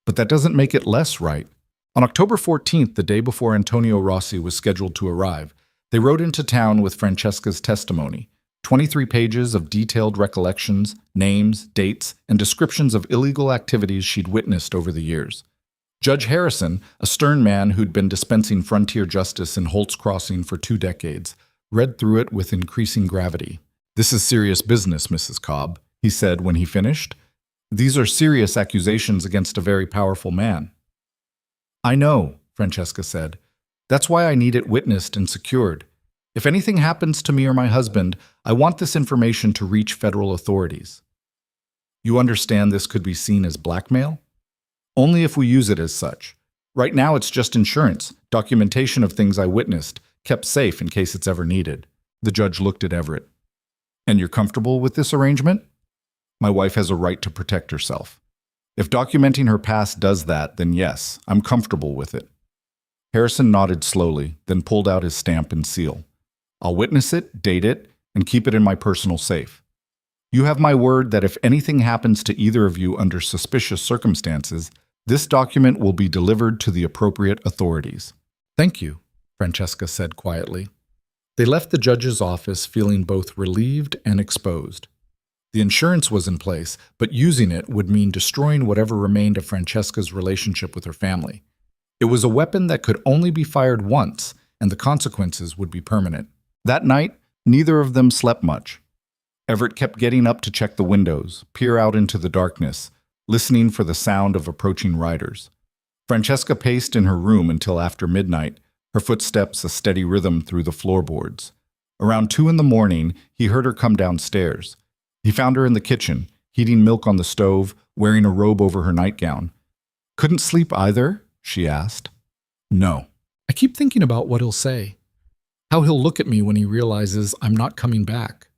but that doesn't make it less right. On October 14th, the day before Antonio Rossi was scheduled to arrive, they rode into town with Francesca's testimony, 23 pages of detailed recollections, names, dates, and descriptions of illegal activities she'd witnessed over the years. Judge Harrison, a stern man who'd been dispensing frontier justice in Holt's Crossing for 2 decades, read through it with increasing gravity. This is serious business, Mrs. Cobb, he said when he finished. These are serious accusations against a very powerful man. I know, Francesca said. That's why I need it witnessed and secured. If anything happens to me or my husband, I want this information to reach federal authorities. You understand this could be seen as blackmail? Only if we use it as such. Right now it's just insurance, documentation of things I witnessed, kept safe in case it's ever needed. The judge looked at Everett. And you're comfortable with this arrangement? My wife has a right to protect herself. If documenting her past does that, then yes, I'm comfortable with it. Harrison nodded slowly, then pulled out his stamp and seal. I'll witness it, date it, and keep it in my personal safe. You have my word that if anything happens to either of you under suspicious circumstances, this document will be delivered to the appropriate authorities. Thank you, Francesca said quietly. They left the judge's office feeling both relieved and exposed. The insurance was in place, but using it would mean destroying whatever remained of Francesca's relationship with her family. It was a weapon that could only be fired once, and the consequences would be permanent. That night, Neither of them slept much. Everett kept getting up to check the windows, peer out into the darkness, listening for the sound of approaching riders. Francesca paced in her room until after midnight, her footsteps a steady rhythm through the floorboards. Around 2 in the morning, he heard her come downstairs. He found her in the kitchen, heating milk on the stove, wearing a robe over her nightgown. "Couldn't sleep either?" she asked. "No." I keep thinking about what he'll say. How he'll look at me when he realizes I'm not coming back.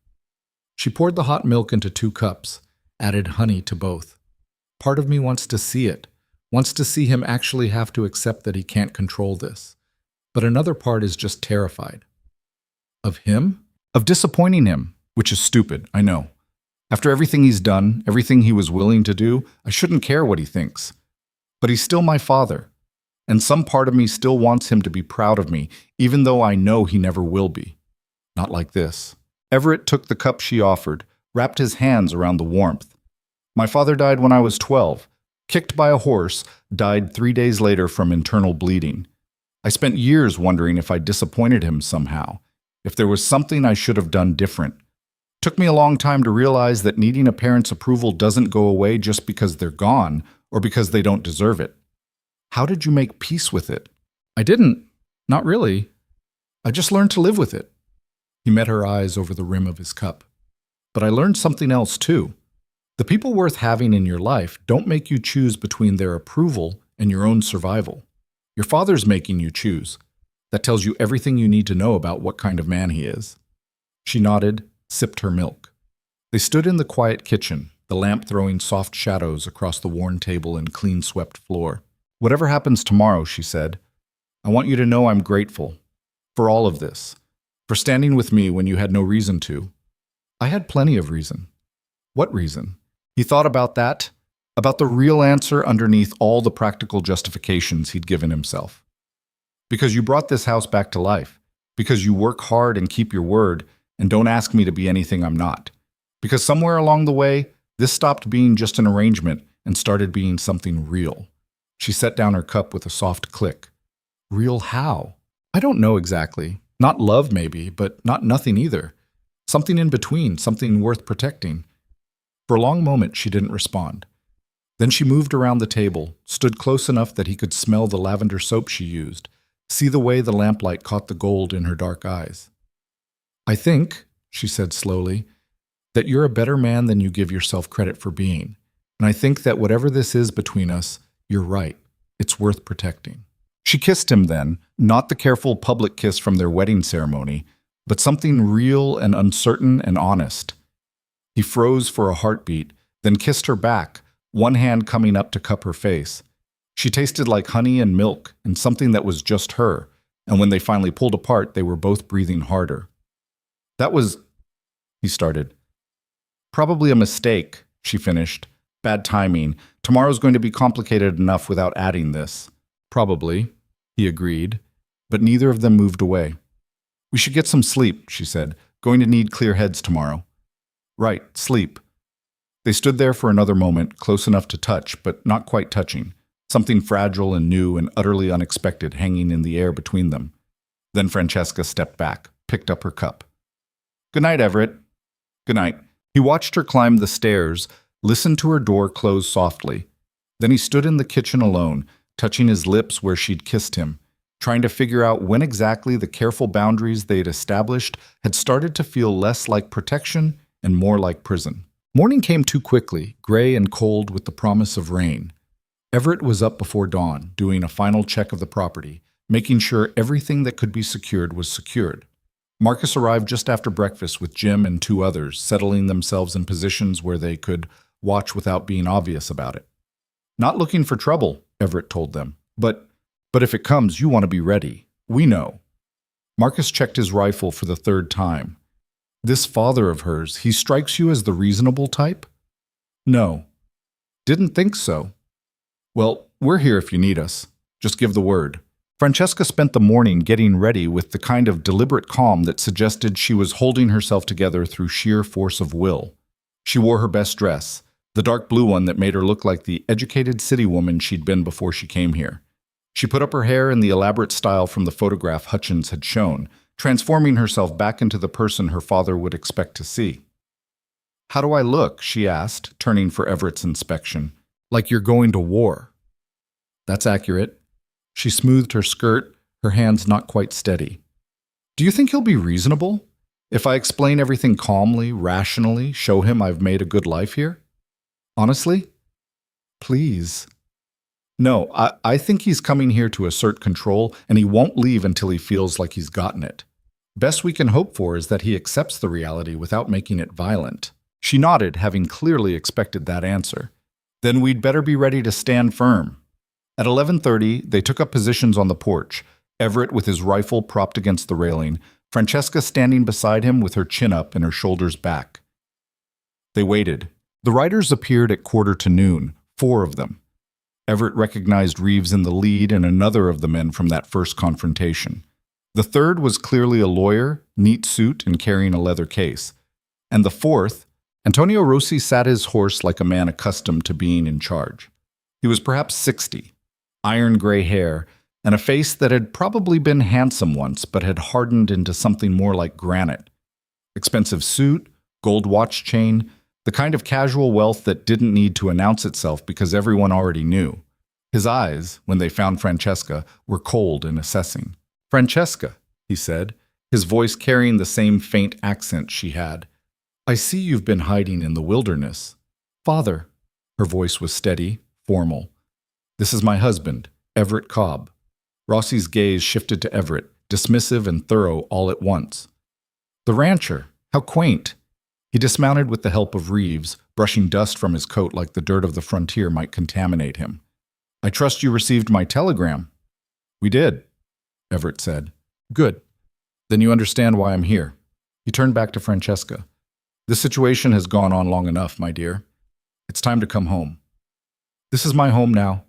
She poured the hot milk into 2 cups, added honey to both. Part of me wants to see it, wants to see him actually have to accept that he can't control this. But another part is just terrified. Of him? Of disappointing him, which is stupid, I know. After everything he's done, everything he was willing to do, I shouldn't care what he thinks. But he's still my father. And some part of me still wants him to be proud of me, even though I know he never will be. Not like this. Everett took the cup she offered, wrapped his hands around the warmth. My father died when I was 12, kicked by a horse, died 3 days later from internal bleeding. I spent years wondering if I disappointed him somehow, if there was something I should have done different. Took me a long time to realize that needing a parent's approval doesn't go away just because they're gone or because they don't deserve it. How did you make peace with it? I didn't. Not really. I just learned to live with it. He met her eyes over the rim of his cup. But I learned something else too. The people worth having in your life don't make you choose between their approval and your own survival. Your father's making you choose. That tells you everything you need to know about what kind of man he is. She nodded, sipped her milk. They stood in the quiet kitchen, the lamp throwing soft shadows across the worn table and clean-swept floor. "Whatever happens tomorrow," she said, "I want you to know I'm grateful. For all of this. For standing with me when you had no reason to." I had plenty of reason. What reason? He thought about that, about the real answer underneath all the practical justifications he'd given himself. Because you brought this house back to life. Because you work hard and keep your word, and don't ask me to be anything I'm not. Because somewhere along the way, this stopped being just an arrangement and started being something real. She set down her cup with a soft click. Real how? I don't know exactly. Not love maybe, but not nothing either. Something in between, something worth protecting. For a long moment, she didn't respond. Then she moved around the table, stood close enough that he could smell the lavender soap she used, see the way the lamplight caught the gold in her dark eyes. "I think," she said slowly, "that you're a better man than you give yourself credit for being. And I think that whatever this is between us, you're right. It's worth protecting." She kissed him then, not the careful public kiss from their wedding ceremony, but something real and uncertain and honest. He froze for a heartbeat, then kissed her back, one hand coming up to cup her face. She tasted like honey and milk and something that was just her, and when they finally pulled apart, they were both breathing harder. "That was," he started. "Probably a mistake," she finished. "Bad timing. Tomorrow's going to be complicated enough without adding this." "Probably," he agreed, but neither of them moved away. "We should get some sleep," she said. "Going to need clear heads tomorrow." "Right, sleep." They stood there for another moment, close enough to touch, but not quite touching. Something fragile and new and utterly unexpected hanging in the air between them. Then Francesca stepped back, picked up her cup. "Good night, Everett." "Good night." He watched her climb the stairs, listened to her door close softly. Then he stood in the kitchen alone, touching his lips where she'd kissed him, trying to figure out when exactly the careful boundaries they'd established had started to feel less like protection and more like prison. Morning came too quickly, gray and cold with the promise of rain. Everett was up before dawn, doing a final check of the property, making sure everything that could be secured was secured. Marcus arrived just after breakfast with Jim and 2 others, settling themselves in positions where they could watch without being obvious about it. "Not looking for trouble," Everett told them. But if it comes, you want to be ready. We know." Marcus checked his rifle for the 3rd time. "This father of hers, he strikes you as the reasonable type?" "No." "Didn't think so." "Well, we're here if you need us. Just give the word." Francesca spent the morning getting ready with the kind of deliberate calm that suggested she was holding herself together through sheer force of will. She wore her best dress, the dark blue one that made her look like the educated city woman she'd been before she came here. She put up her hair in the elaborate style from the photograph Hutchins had shown, transforming herself back into the person her father would expect to see. "How do I look?" she asked, turning for Everett's inspection. "Like you're going to war." "That's accurate." She smoothed her skirt, her hands not quite steady. "Do you think he'll be reasonable? If I explain everything calmly, rationally, show him I've made a good life here? Honestly? Please." "No, I think he's coming here to assert control, and he won't leave until he feels like he's gotten it. Best we can hope for is that he accepts the reality without making it violent." She nodded, having clearly expected that answer. "Then we'd better be ready to stand firm." At 11:30, they took up positions on the porch, Everett with his rifle propped against the railing, Francesca standing beside him with her chin up and her shoulders back. They waited. The riders appeared at 11:45, 4 of them. Everett recognized Reeves in the lead and another of the men from that first confrontation. The third was clearly a lawyer, neat suit and carrying a leather case. And the fourth, Antonio Rossi, sat his horse like a man accustomed to being in charge. He was perhaps 60, iron gray hair, and a face that had probably been handsome once but had hardened into something more like granite. Expensive suit, gold watch chain, the kind of casual wealth that didn't need to announce itself because everyone already knew. His eyes, when they found Francesca, were cold and assessing. "Francesca," he said, his voice carrying the same faint accent she had. "I see you've been hiding in the wilderness." "Father," her voice was steady, formal. "This is my husband, Everett Cobb." Rossi's gaze shifted to Everett, dismissive and thorough all at once. "The rancher, how quaint." He dismounted with the help of Reeves, brushing dust from his coat like the dirt of the frontier might contaminate him. "I trust you received my telegram." "We did," Everett said. "Good. Then you understand why I'm here." He turned back to Francesca. "This situation has gone on long enough, my dear. It's time to come home." "This is my home now."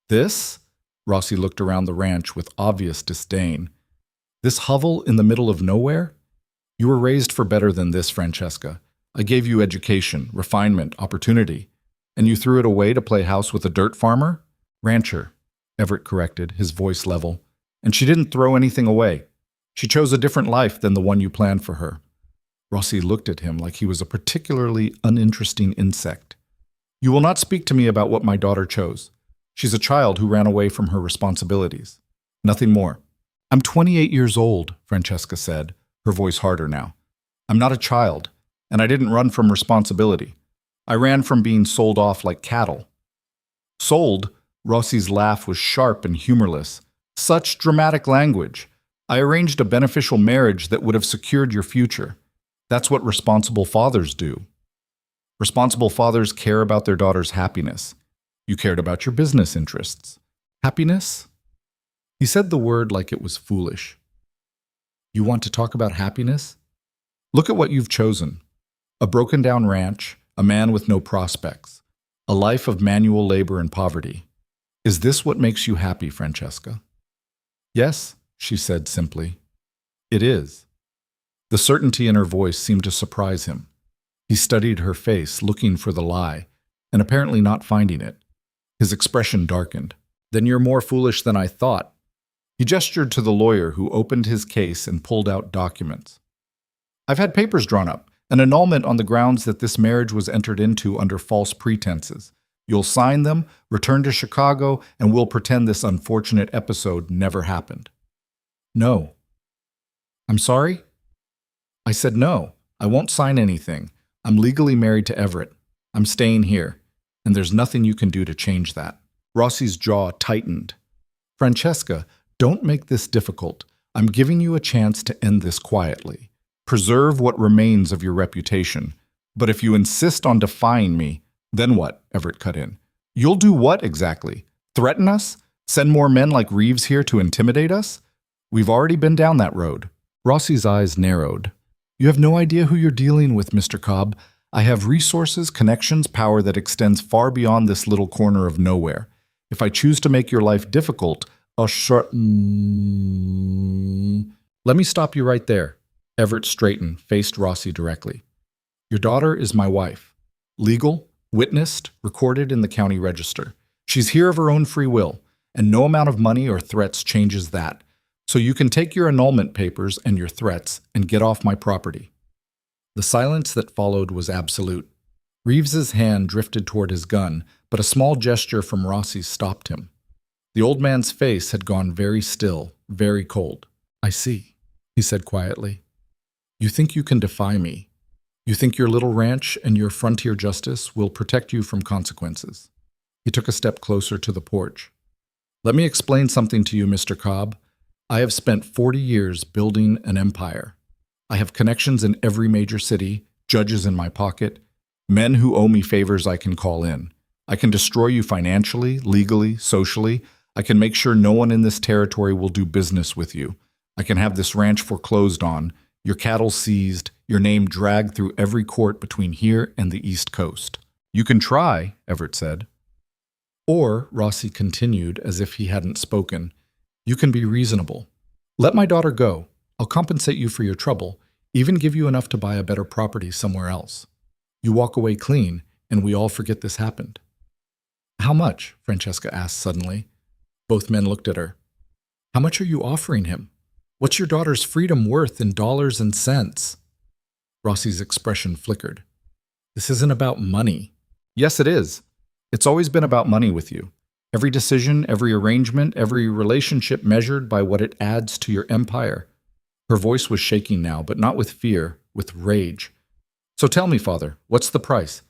"This?" Rossi looked around the ranch with obvious disdain. "This hovel in the middle of nowhere? You were raised for better than this, Francesca. I gave you education, refinement, opportunity, and you threw it away to play house with a dirt farmer?" "Rancher," Everett corrected, his voice level. "And she didn't throw anything away. She chose a different life than the one you planned for her." Rossi looked at him like he was a particularly uninteresting insect. "You will not speak to me about what my daughter chose. She's a child who ran away from her responsibilities. Nothing more." "I'm 28 years old," Francesca said, her voice harder now. "I'm not a child, and I didn't run from responsibility. I ran from being sold off like cattle." "Sold?" Rossi's laugh was sharp and humorless. "Such dramatic language. I arranged a beneficial marriage that would have secured your future. That's what responsible fathers do. Responsible fathers care about their daughter's happiness. You cared about your business interests. Happiness?" He said the word like it was foolish. "You want to talk about happiness? Look at what you've chosen. A broken-down ranch, a man with no prospects, a life of manual labor and poverty. Is this what makes you happy, Francesca?" "Yes," she said simply. "It is." The certainty in her voice seemed to surprise him. He studied her face, looking for the lie, and apparently not finding it. His expression darkened. "Then you're more foolish than I thought." He gestured to the lawyer who opened his case and pulled out documents. "I've had papers drawn up, an annulment on the grounds that this marriage was entered into under false pretenses. You'll sign them, return to Chicago, and we'll pretend this unfortunate episode never happened." "No." "I'm sorry?" "I said no. I won't sign anything. I'm legally married to Everett. I'm staying here, and there's nothing you can do to change that." Rossi's jaw tightened. "Francesca, don't make this difficult. I'm giving you a chance to end this quietly. Preserve what remains of your reputation. But if you insist on defying me, then what?" Everett cut in. "You'll do what exactly? Threaten us? Send more men like Reeves here to intimidate us? We've already been down that road." Rossi's eyes narrowed. "You have no idea who you're dealing with, Mr. Cobb. I have resources, connections, power that extends far beyond this little corner of nowhere. If I choose to make your life difficult, I'll Let me stop you right there." Everett straightened, faced Rossi directly. "Your daughter is my wife. Legal, witnessed, recorded in the county register. She's here of her own free will, and no amount of money or threats changes that. So you can take your annulment papers and your threats and get off my property." The silence that followed was absolute. Reeves's hand drifted toward his gun, but a small gesture from Rossi stopped him. The old man's face had gone very still, very cold. "I see," he said quietly. "You think you can defy me. You think your little ranch and your frontier justice will protect you from consequences." He took a step closer to the porch. "Let me explain something to you, Mr. Cobb. I have spent 40 years building an empire. I have connections in every major city, judges in my pocket, men who owe me favors I can call in. I can destroy you financially, legally, socially. I can make sure no one in this territory will do business with you. I can have this ranch foreclosed on, your cattle seized, your name dragged through every court between here and the East Coast." "You can try," Everett said. "Or," Rossi continued as if he hadn't spoken, "you can be reasonable. Let my daughter go. I'll compensate you for your trouble, even give you enough to buy a better property somewhere else. You walk away clean, and we all forget this happened." "How much?" Francesca asked suddenly. Both men looked at her. "How much are you offering him? What's your daughter's freedom worth in dollars and cents?" Rossi's expression flickered. "This isn't about money." "Yes, it is. It's always been about money with you. Every decision, every arrangement, every relationship measured by what it adds to your empire." Her voice was shaking now, but not with fear, with rage. "So tell me, Father, what's the price?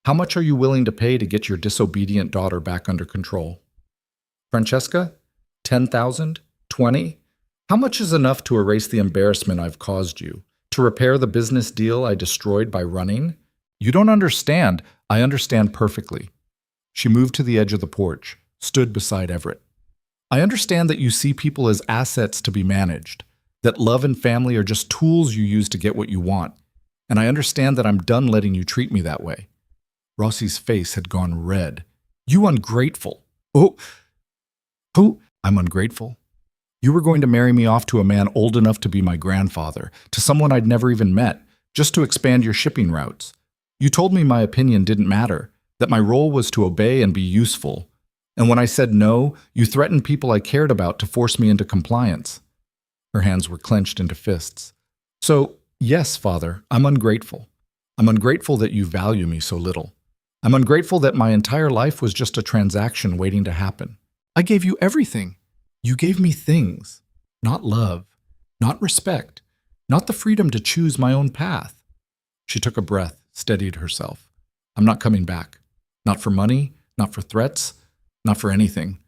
How much are you willing to pay to get your disobedient daughter back under control?" "Francesca, 10,000? 20? How much is enough to erase the embarrassment I've caused you? To repair the business deal I destroyed by running?" "You don't understand. I understand perfectly." She moved to the edge of the porch, stood beside Everett. "I understand that you see people as assets to be managed, that love and family are just tools you use to get what you want. And I understand that I'm done letting you treat me that way." Rossi's face had gone red. "You ungrateful." "Oh, who? I'm ungrateful. You were going to marry me off to a man old enough to be my grandfather, to someone I'd never even met, just to expand your shipping routes. You told me my opinion didn't matter, that my role was to obey and be useful. And when I said no, you threatened people I cared about to force me into compliance." Her hands were clenched into fists. "So, yes, Father, I'm ungrateful. I'm ungrateful that you value me so little. I'm ungrateful that my entire life was just a transaction waiting to happen. I gave you everything. You gave me things. Not love, not respect, not the freedom to choose my own path." She took a breath, steadied herself. "I'm not coming back. Not for money, not for threats, not for anything.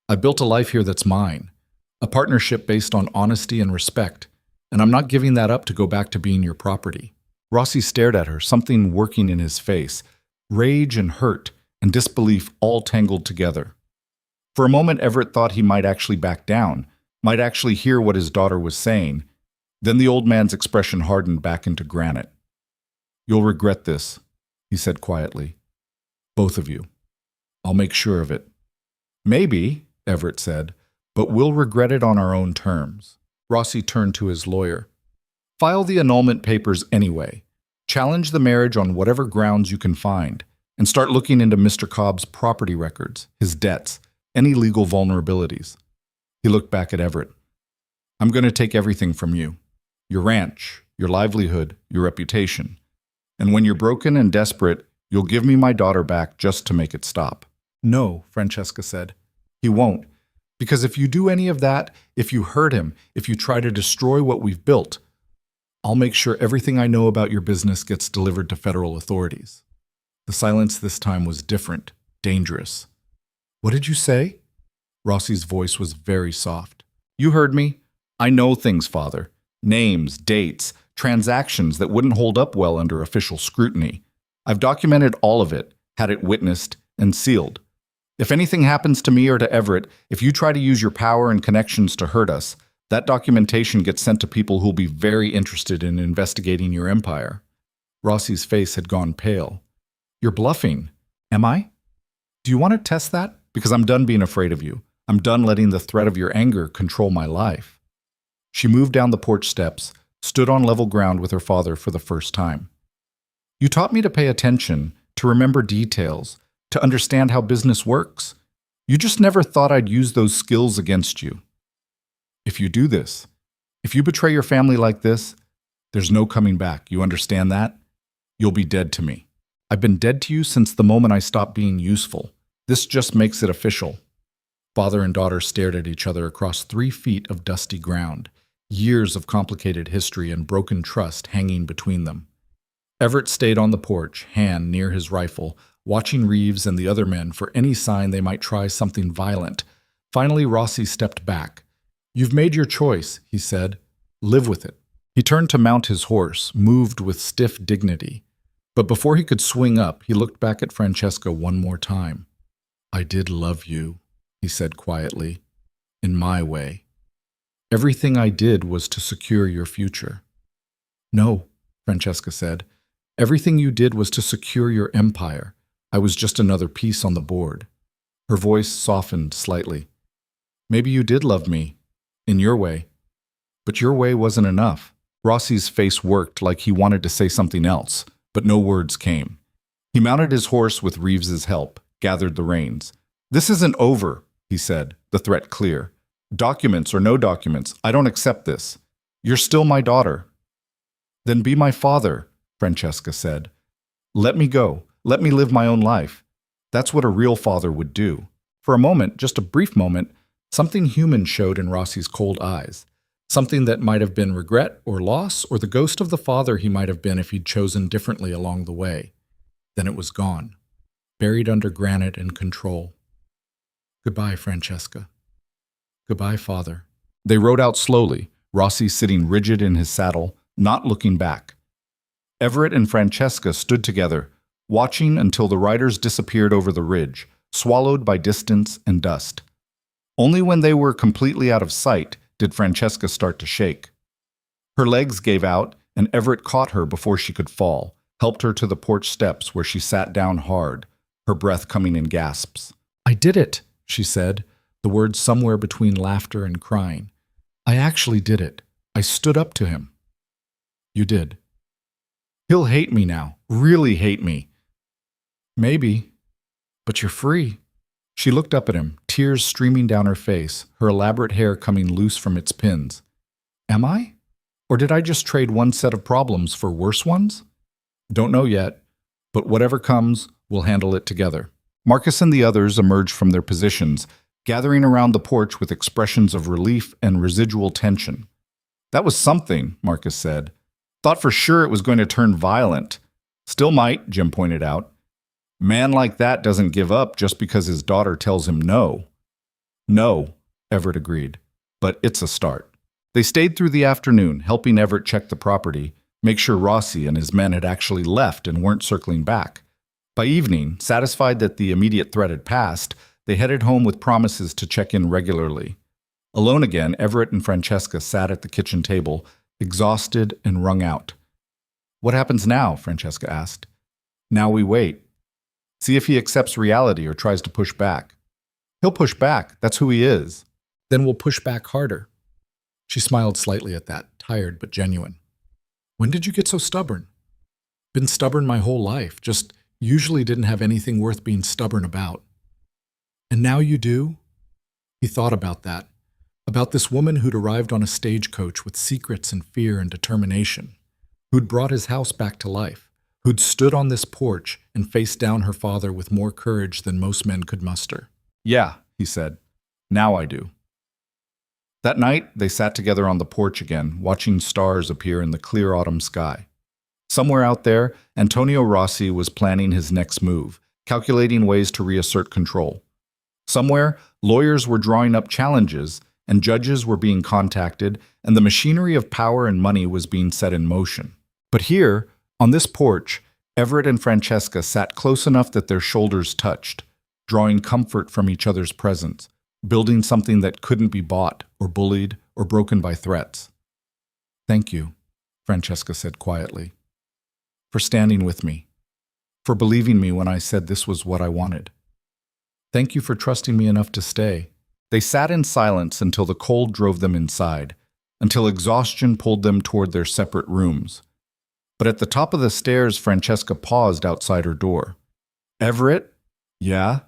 I built a life here that's mine, a partnership based on honesty and respect, and I'm not giving that up to go back to being your property." Rossi stared at her, something working in his face, rage and hurt and disbelief all tangled together. For a moment, Everett thought he might actually back down, might actually hear what his daughter was saying. Then the old man's expression hardened back into granite. "You'll regret this," he said quietly. "Both of you. I'll make sure of it." "Maybe," Everett said, "but we'll regret it on our own terms." Rossi turned to his lawyer. "File the annulment papers anyway. Challenge the marriage on whatever grounds you can find, and start looking into Mr. Cobb's property records, his debts, any legal vulnerabilities." He looked back at Everett. "I'm going to take everything from you. Your ranch, your livelihood, your reputation. And when you're broken and desperate, you'll give me my daughter back just to make it stop." "No," Francesca said. "He won't. Because if you do any of that, if you hurt him, if you try to destroy what we've built, I'll make sure everything I know about your business gets delivered to federal authorities." The silence this time was different, dangerous. "What did you say?" Rossi's voice was very soft. "You heard me. I know things, Father. Names, dates, transactions that wouldn't hold up well under official scrutiny. I've documented all of it, had it witnessed, and sealed. If anything happens to me or to Everett, if you try to use your power and connections to hurt us, that documentation gets sent to people who'll be very interested in investigating your empire." Rossi's face had gone pale. "You're bluffing. Am I? Do you want to test that? Because I'm done being afraid of you. I'm done letting the threat of your anger control my life." She moved down the porch steps, stood on level ground with her father for the first time. "You taught me to pay attention, to remember details, to understand how business works. You just never thought I'd use those skills against you." If you do this, if you betray your family like this, there's no coming back. You understand that? You'll be dead to me. I've been dead to you since the moment I stopped being useful. This just makes it official." Father and daughter stared at each other across 3 feet of dusty ground, years of complicated history and broken trust hanging between them. Everett stayed on the porch, hand near his rifle, watching Reeves and the other men for any sign they might try something violent. Finally, Rossi stepped back. "You've made your choice," he said. "Live with it." He turned to mount his horse, moved with stiff dignity. But before he could swing up, he looked back at Francesca one more time. "I did love you," he said quietly, "in my way. Everything I did was to secure your future." "No," Francesca said. "Everything you did was to secure your empire. I was just another piece on the board." Her voice softened slightly. "Maybe you did love me, in your way. But your way wasn't enough." Rossi's face worked like he wanted to say something else, but no words came. He mounted his horse with Reeves's help, gathered the reins. "This isn't over," he said, the threat clear. "Documents or no documents, I don't accept this. You're still my daughter." "Then be my father," Francesca said. "Let me go. Let me live my own life. That's what a real father would do." For a moment, just a brief moment, something human showed in Rossi's cold eyes. Something that might have been regret or loss or the ghost of the father he might have been if he'd chosen differently along the way. Then it was gone, buried under granite and control. "Goodbye, Francesca. Goodbye, Father." They rode out slowly, Rossi sitting rigid in his saddle, not looking back. Everett and Francesca stood together, watching until the riders disappeared over the ridge, swallowed by distance and dust. Only when they were completely out of sight did Francesca start to shake. Her legs gave out, and Everett caught her before she could fall, helped her to the porch steps where she sat down hard, her breath coming in gasps. "I did it," she said, the words somewhere between laughter and crying. "I actually did it. I stood up to him." "You did." "He'll hate me now, really hate me." "Maybe, but you're free." She looked up at him, tears streaming down her face, her elaborate hair coming loose from its pins. "Am I? Or did I just trade one set of problems for worse ones?" "Don't know yet, but whatever comes, we'll handle it together." Marcus and the others emerged from their positions, gathering around the porch with expressions of relief and residual tension. "That was something," Marcus said. "Thought for sure it was going to turn violent." "Still might," Jim pointed out. "Man like that doesn't give up just because his daughter tells him no." "No," Everett agreed, "but it's a start." They stayed through the afternoon, helping Everett check the property, make sure Rossi and his men had actually left and weren't circling back. By evening, satisfied that the immediate threat had passed, they headed home with promises to check in regularly. Alone again, Everett and Francesca sat at the kitchen table, exhausted and wrung out. "What happens now?" Francesca asked. "Now we wait. See if he accepts reality or tries to push back." "He'll push back. That's who he is." "Then we'll push back harder." She smiled slightly at that, tired but genuine. "When did you get so stubborn?" "Been stubborn my whole life, just usually didn't have anything worth being stubborn about." "And now you do?" He thought about that, about this woman who'd arrived on a stagecoach with secrets and fear and determination, who'd brought his house back to life, who'd stood on this porch and faced down her father with more courage than most men could muster. "Yeah," he said. "Now I do." That night, they sat together on the porch again, watching stars appear in the clear autumn sky. Somewhere out there, Antonio Rossi was planning his next move, calculating ways to reassert control. Somewhere, lawyers were drawing up challenges, and judges were being contacted, and the machinery of power and money was being set in motion. But here, on this porch, Everett and Francesca sat close enough that their shoulders touched, drawing comfort from each other's presence, building something that couldn't be bought or bullied or broken by threats. "Thank you," Francesca said quietly, "for standing with me, for believing me when I said this was what I wanted. Thank you for trusting me enough to stay." They sat in silence until the cold drove them inside, until exhaustion pulled them toward their separate rooms. But at the top of the stairs, Francesca paused outside her door. "Everett?" "Yeah?"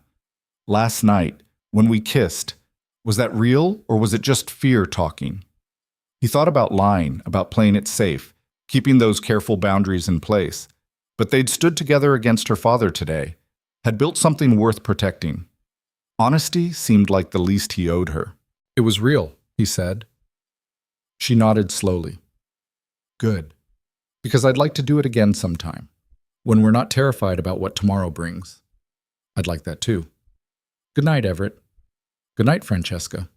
"Last night, when we kissed, Was that real, or was it just fear talking? He thought about lying, about playing it safe, keeping those careful boundaries in place. But they'd stood together against her father today, had built something worth protecting. Honesty seemed like the least he owed her. It was real, he said. She nodded slowly. Good. Because I'd like to do it again sometime, when we're not terrified about what tomorrow brings. I'd like that too. Good night, Everett. Good night, Francesca.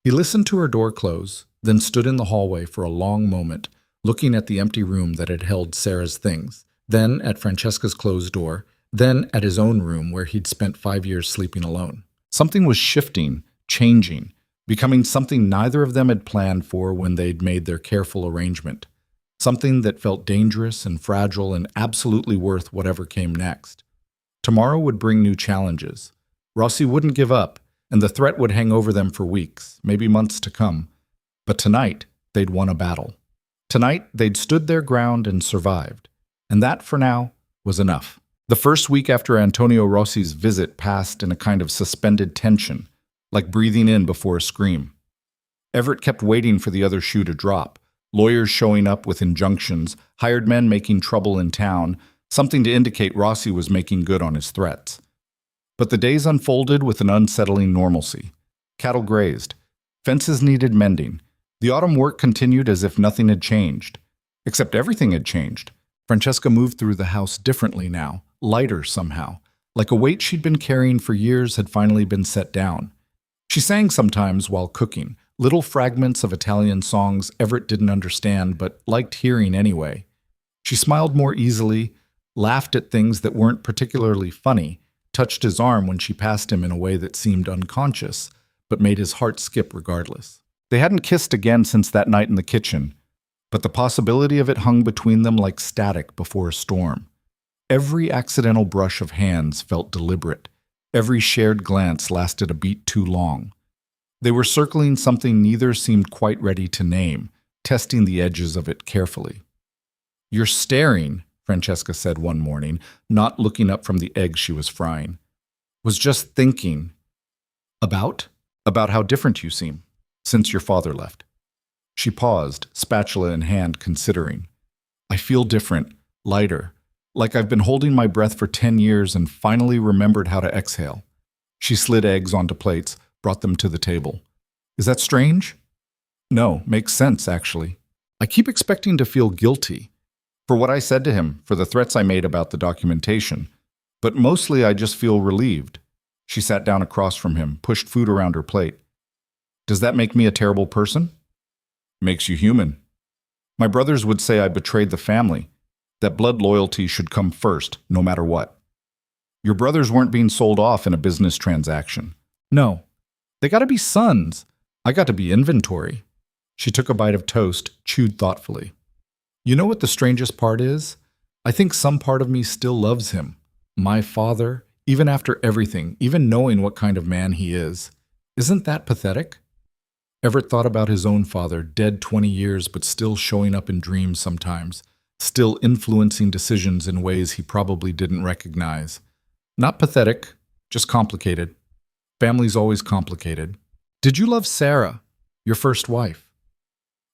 He listened to her door close, then stood in the hallway for a long moment, looking at the empty room that had held Sarah's things, then at Francesca's closed door, then at his own room where he'd spent 5 years sleeping alone. Something was shifting, changing, becoming something neither of them had planned for when they'd made their careful arrangement. Something that felt dangerous and fragile and absolutely worth whatever came next. Tomorrow would bring new challenges. Rossi wouldn't give up, and the threat would hang over them for weeks, maybe months to come. But tonight, they'd won a battle. Tonight, they'd stood their ground and survived. And that, for now, was enough. The first week after Antonio Rossi's visit passed in a kind of suspended tension, like breathing in before a scream. Everett kept waiting for the other shoe to drop, lawyers showing up with injunctions, hired men making trouble in town, something to indicate Rossi was making good on his threats. But the days unfolded with an unsettling normalcy. Cattle grazed. Fences needed mending. The autumn work continued as if nothing had changed. Except everything had changed. Francesca moved through the house differently now, lighter somehow, like a weight she'd been carrying for years had finally been set down. She sang sometimes while cooking, little fragments of Italian songs Everett didn't understand but liked hearing anyway. She smiled more easily, laughed at things that weren't particularly funny, touched his arm when she passed him in a way that seemed unconscious, but made his heart skip regardless. They hadn't kissed again since that night in the kitchen, but the possibility of it hung between them like static before a storm. Every accidental brush of hands felt deliberate. Every shared glance lasted a beat too long. They were circling something neither seemed quite ready to name, testing the edges of it carefully. "You're staring," Francesca said one morning, not looking up from the eggs she was frying. "Was just thinking." About? About how different you seem, since your father left." She paused, spatula in hand, considering. "I feel different, lighter, like I've been holding my breath for 10 years and finally remembered how to exhale." She slid eggs onto plates, brought them to the table. "Is that strange?" "No, makes sense, actually. I keep expecting to feel guilty. For what I said to him, for the threats I made about the documentation. But mostly I just feel relieved." She sat down across from him, pushed food around her plate. "Does that make me a terrible person?" "Makes you human. My brothers would say I betrayed the family, that blood loyalty should come first, no matter what. Your brothers weren't being sold off in a business transaction." "No. They gotta be sons. I got to be inventory." She took a bite of toast, chewed thoughtfully. "You know what the strangest part is? I think some part of me still loves him. My father, even after everything, even knowing what kind of man he is. Isn't that pathetic?" Everett thought about his own father, dead 20 years but still showing up in dreams sometimes, still influencing decisions in ways he probably didn't recognize. Not pathetic, just complicated. Family's always complicated. "Did you love Sarah, your first wife?"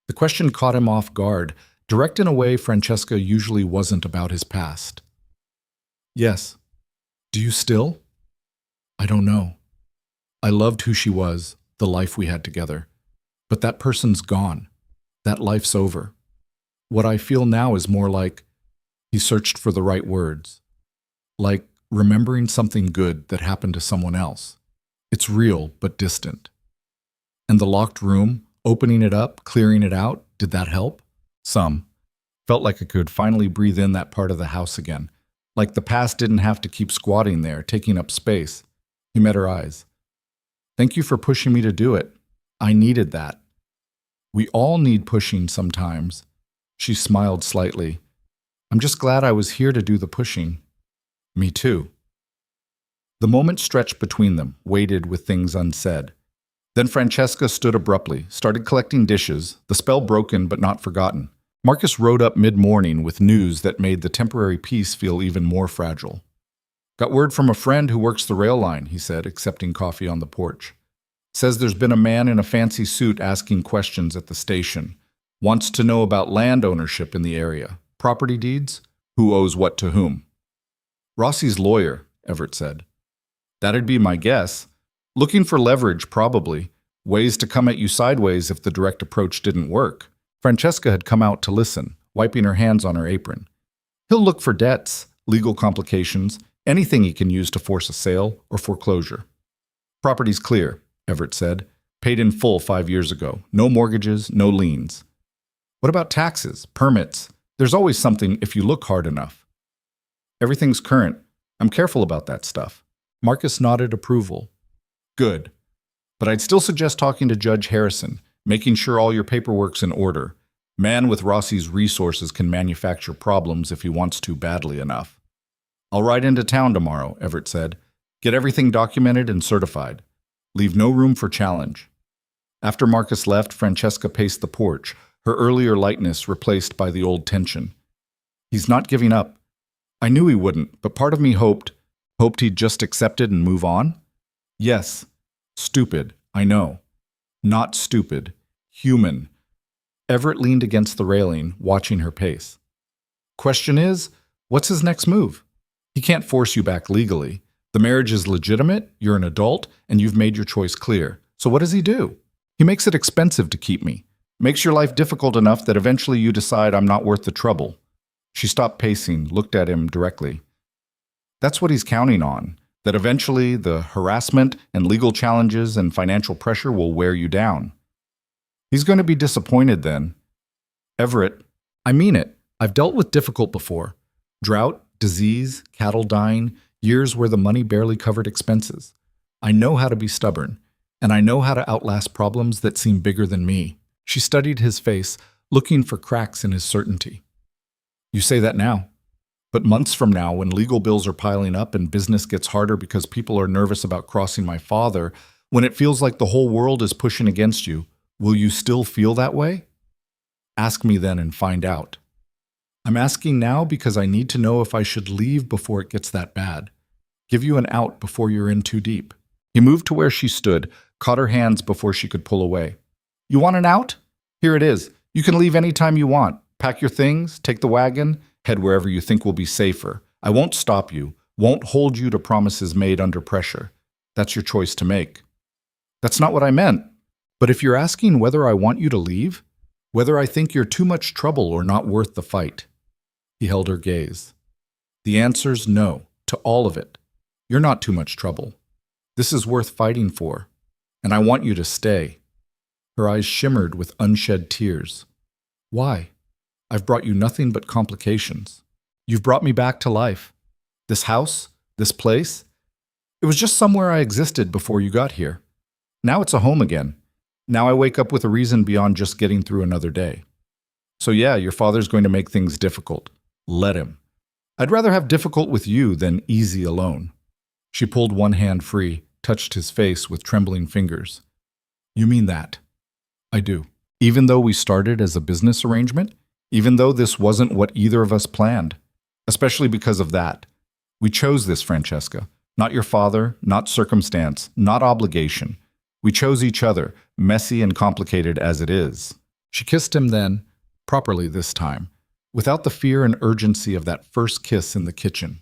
The question caught him off guard, direct in a way Francesca usually wasn't about his past. "Yes. Do you still?" "I don't know. I loved who she was, the life we had together. But that person's gone. That life's over. What I feel now is more like," he searched for the right words, "like remembering something good that happened to someone else. It's real, but distant." "And the locked room, opening it up, clearing it out, did that help?" "Some. Felt like I could finally breathe in that part of the house again. Like the past didn't have to keep squatting there, taking up space." He met her eyes. "Thank you for pushing me to do it. I needed that." "We all need pushing sometimes." She smiled slightly. "I'm just glad I was here to do the pushing." "Me too." The moment stretched between them, waited with things unsaid. Then Francesca stood abruptly, started collecting dishes, the spell broken but not forgotten. Marcus rode up mid-morning with news that made the temporary peace feel even more fragile. "Got word from a friend who works the rail line," he said, accepting coffee on the porch. Says there's been a man in a fancy suit asking questions at the station. Wants to know about land ownership in the area. Property deeds? Who owes what to whom? Rossi's lawyer, Everett said. That'd be my guess. Looking for leverage, probably. Ways to come at you sideways if the direct approach didn't work. Francesca had come out to listen, wiping her hands on her apron. He'll look for debts, legal complications, anything he can use to force a sale or foreclosure. Property's clear, Everett said. Paid in full 5 years ago. No mortgages, no liens. What about taxes, permits? There's always something if you look hard enough. Everything's current. I'm careful about that stuff. Marcus nodded approval. Good. But I'd still suggest talking to Judge Harrison, making sure all your paperwork's in order. Man with Rossi's resources can manufacture problems if he wants to badly enough. I'll ride into town tomorrow, Everett said. Get everything documented and certified. Leave no room for challenge. After Marcus left, Francesca paced the porch, her earlier lightness replaced by the old tension. He's not giving up. I knew he wouldn't, but part of me hoped he'd just accept it and move on. Yes. Stupid, I know. Not stupid. Human. Everett leaned against the railing, watching her pace. Question is, what's his next move? He can't force you back legally. The marriage is legitimate, you're an adult, and you've made your choice clear. So what does he do? He makes it expensive to keep me. Makes your life difficult enough that eventually you decide I'm not worth the trouble. She stopped pacing, looked at him directly. That's what he's counting on. That eventually the harassment and legal challenges and financial pressure will wear you down. He's going to be disappointed then. Everett, I mean it. I've dealt with difficult before. Drought, disease, cattle dying, years where the money barely covered expenses. I know how to be stubborn, and I know how to outlast problems that seem bigger than me. She studied his face, looking for cracks in his certainty. You say that now. But months from now, when legal bills are piling up and business gets harder because people are nervous about crossing my father, when it feels like the whole world is pushing against you, will you still feel that way? Ask me then and find out. I'm asking now because I need to know if I should leave before it gets that bad. Give you an out before you're in too deep. He moved to where she stood, caught her hands before she could pull away. You want an out? Here it is. You can leave any time you want. Pack your things, take the wagon, head wherever you think will be safer. I won't stop you, won't hold you to promises made under pressure. That's your choice to make. That's not what I meant. But if you're asking whether I want you to leave, whether I think you're too much trouble or not worth the fight. He held her gaze. The answer's no, to all of it. You're not too much trouble. This is worth fighting for, and I want you to stay. Her eyes shimmered with unshed tears. Why? I've brought you nothing but complications. You've brought me back to life. This house, this place, it was just somewhere I existed before you got here. Now it's a home again. Now I wake up with a reason beyond just getting through another day. So yeah, your father's going to make things difficult. Let him. I'd rather have difficult with you than easy alone. She pulled one hand free, touched his face with trembling fingers. You mean that? I do. Even though we started as a business arrangement? Even though this wasn't what either of us planned? Especially because of that. We chose this, Francesca. Not your father, not circumstance, not obligation. We chose each other, messy and complicated as it is. She kissed him then, properly this time, without the fear and urgency of that first kiss in the kitchen.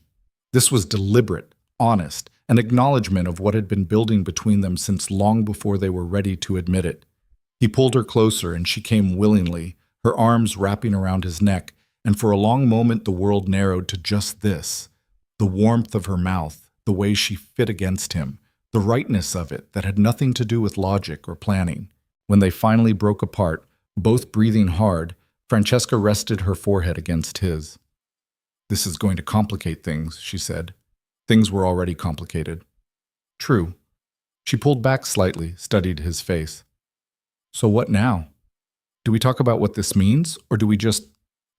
This was deliberate, honest, an acknowledgement of what had been building between them since long before they were ready to admit it. He pulled her closer and she came willingly, her arms wrapping around his neck, and for a long moment the world narrowed to just this, the warmth of her mouth, the way she fit against him, the rightness of it that had nothing to do with logic or planning. When they finally broke apart, both breathing hard, Francesca rested her forehead against his. This is going to complicate things, she said. Things were already complicated. True. She pulled back slightly, studied his face. So what now? Do we talk about what this means, or do we just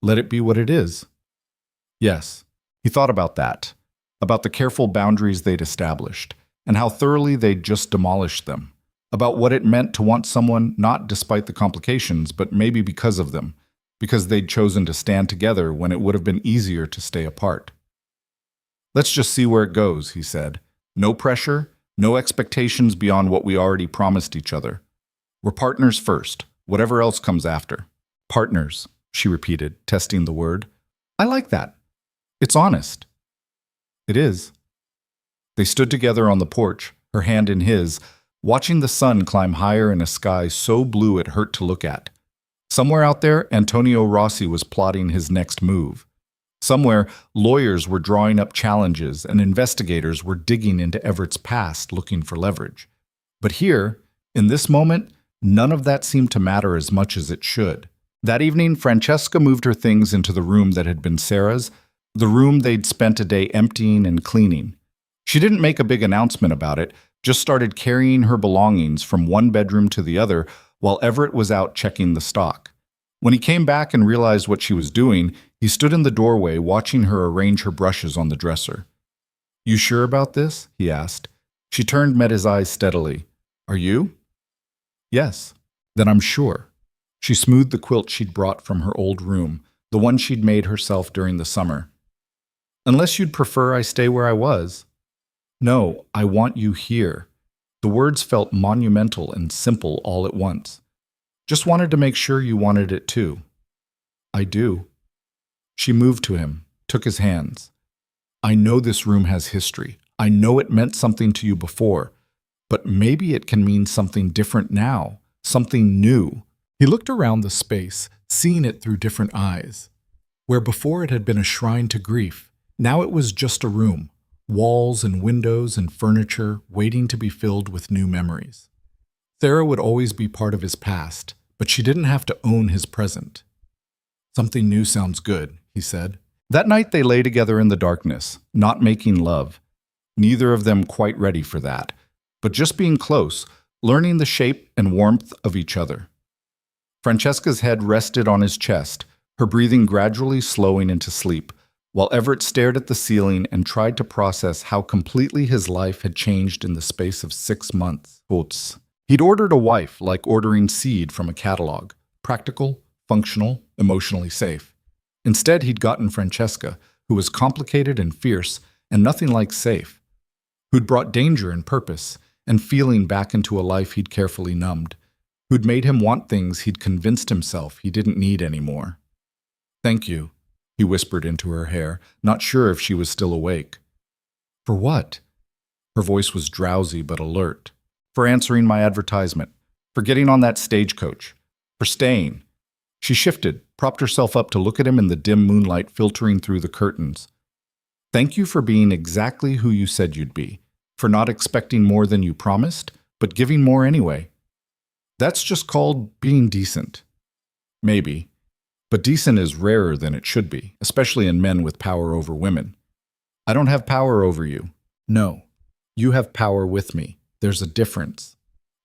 let it be what it is? Yes, he thought about that, about the careful boundaries they'd established, and how thoroughly they'd just demolished them, about what it meant to want someone not despite the complications, but maybe because of them, because they'd chosen to stand together when it would have been easier to stay apart. Let's just see where it goes, he said. No pressure, No expectations beyond what we already promised each other. We're partners first, whatever else comes after. Partners, she repeated, testing the word. I like that. It's honest. It is. They stood together on the porch, her hand in his, watching the sun climb higher in a sky so blue it hurt to look at. Somewhere out there, Antonio Rossi was plotting his next move. Somewhere, lawyers were drawing up challenges and investigators were digging into Everett's past looking for leverage. But here, in this moment, none of that seemed to matter as much as it should. That evening, Francesca moved her things into the room that had been Sarah's, the room they'd spent a day emptying and cleaning. She didn't make a big announcement about it, just started carrying her belongings from one bedroom to the other while Everett was out checking the stock. When he came back and realized what she was doing, he stood in the doorway watching her arrange her brushes on the dresser. You sure about this? He asked. She turned, met his eyes steadily. Are you? Yes. Then I'm sure. She smoothed the quilt she'd brought from her old room, the one she'd made herself during the summer. Unless you'd prefer I stay where I was. No, I want you here. The words felt monumental and simple all at once. Just wanted to make sure you wanted it too. I do. She moved to him, took his hands. I know this room has history. I know it meant something to you before, but maybe it can mean something different now, something new. He looked around the space, seeing it through different eyes. Where before it had been a shrine to grief, now it was just a room. Walls and windows and furniture waiting to be filled with new memories. Sarah would always be part of his past, but she didn't have to own his present. Something new sounds good, he said. That night they lay together in the darkness, not making love. Neither of them quite ready for that, but just being close, learning the shape and warmth of each other. Francesca's head rested on his chest, her breathing gradually slowing into sleep, while Everett stared at the ceiling and tried to process how completely his life had changed in the space of 6 months. He'd ordered a wife like ordering seed from a catalog, practical, functional, emotionally safe. Instead, he'd gotten Francesca, who was complicated and fierce and nothing like safe, who'd brought danger and purpose and feeling back into a life he'd carefully numbed, who'd made him want things he'd convinced himself he didn't need anymore. Thank you. He whispered into her hair, not sure if she was still awake. For what? Her voice was drowsy but alert. For answering my advertisement. For getting on that stagecoach. For staying. She shifted, propped herself up to look at him in the dim moonlight filtering through the curtains. Thank you for being exactly who you said you'd be. For not expecting more than you promised, but giving more anyway. That's just called being decent. Maybe. But decent is rarer than it should be, especially in men with power over women. I don't have power over you. No. You have power with me. There's a difference.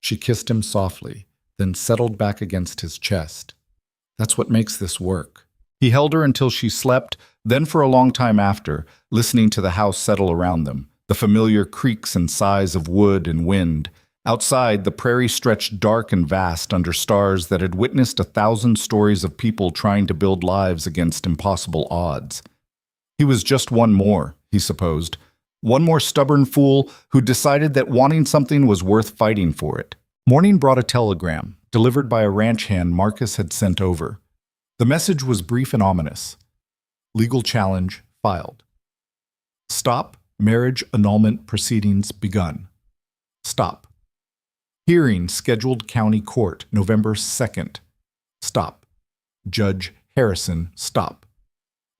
She kissed him softly, then settled back against his chest. That's what makes this work. He held her until she slept, then for a long time after, listening to the house settle around them, the familiar creaks and sighs of wood and wind. Outside, the prairie stretched dark and vast under stars that had witnessed 1,000 stories of people trying to build lives against impossible odds. He was just one more, he supposed. One more stubborn fool who decided that wanting something was worth fighting for it. Morning brought a telegram, delivered by a ranch hand Marcus had sent over. The message was brief and ominous. Legal challenge filed. Stop. Marriage annulment proceedings begun. Stop. Hearing scheduled county court, November 2nd. Stop. Judge Harrison, stop.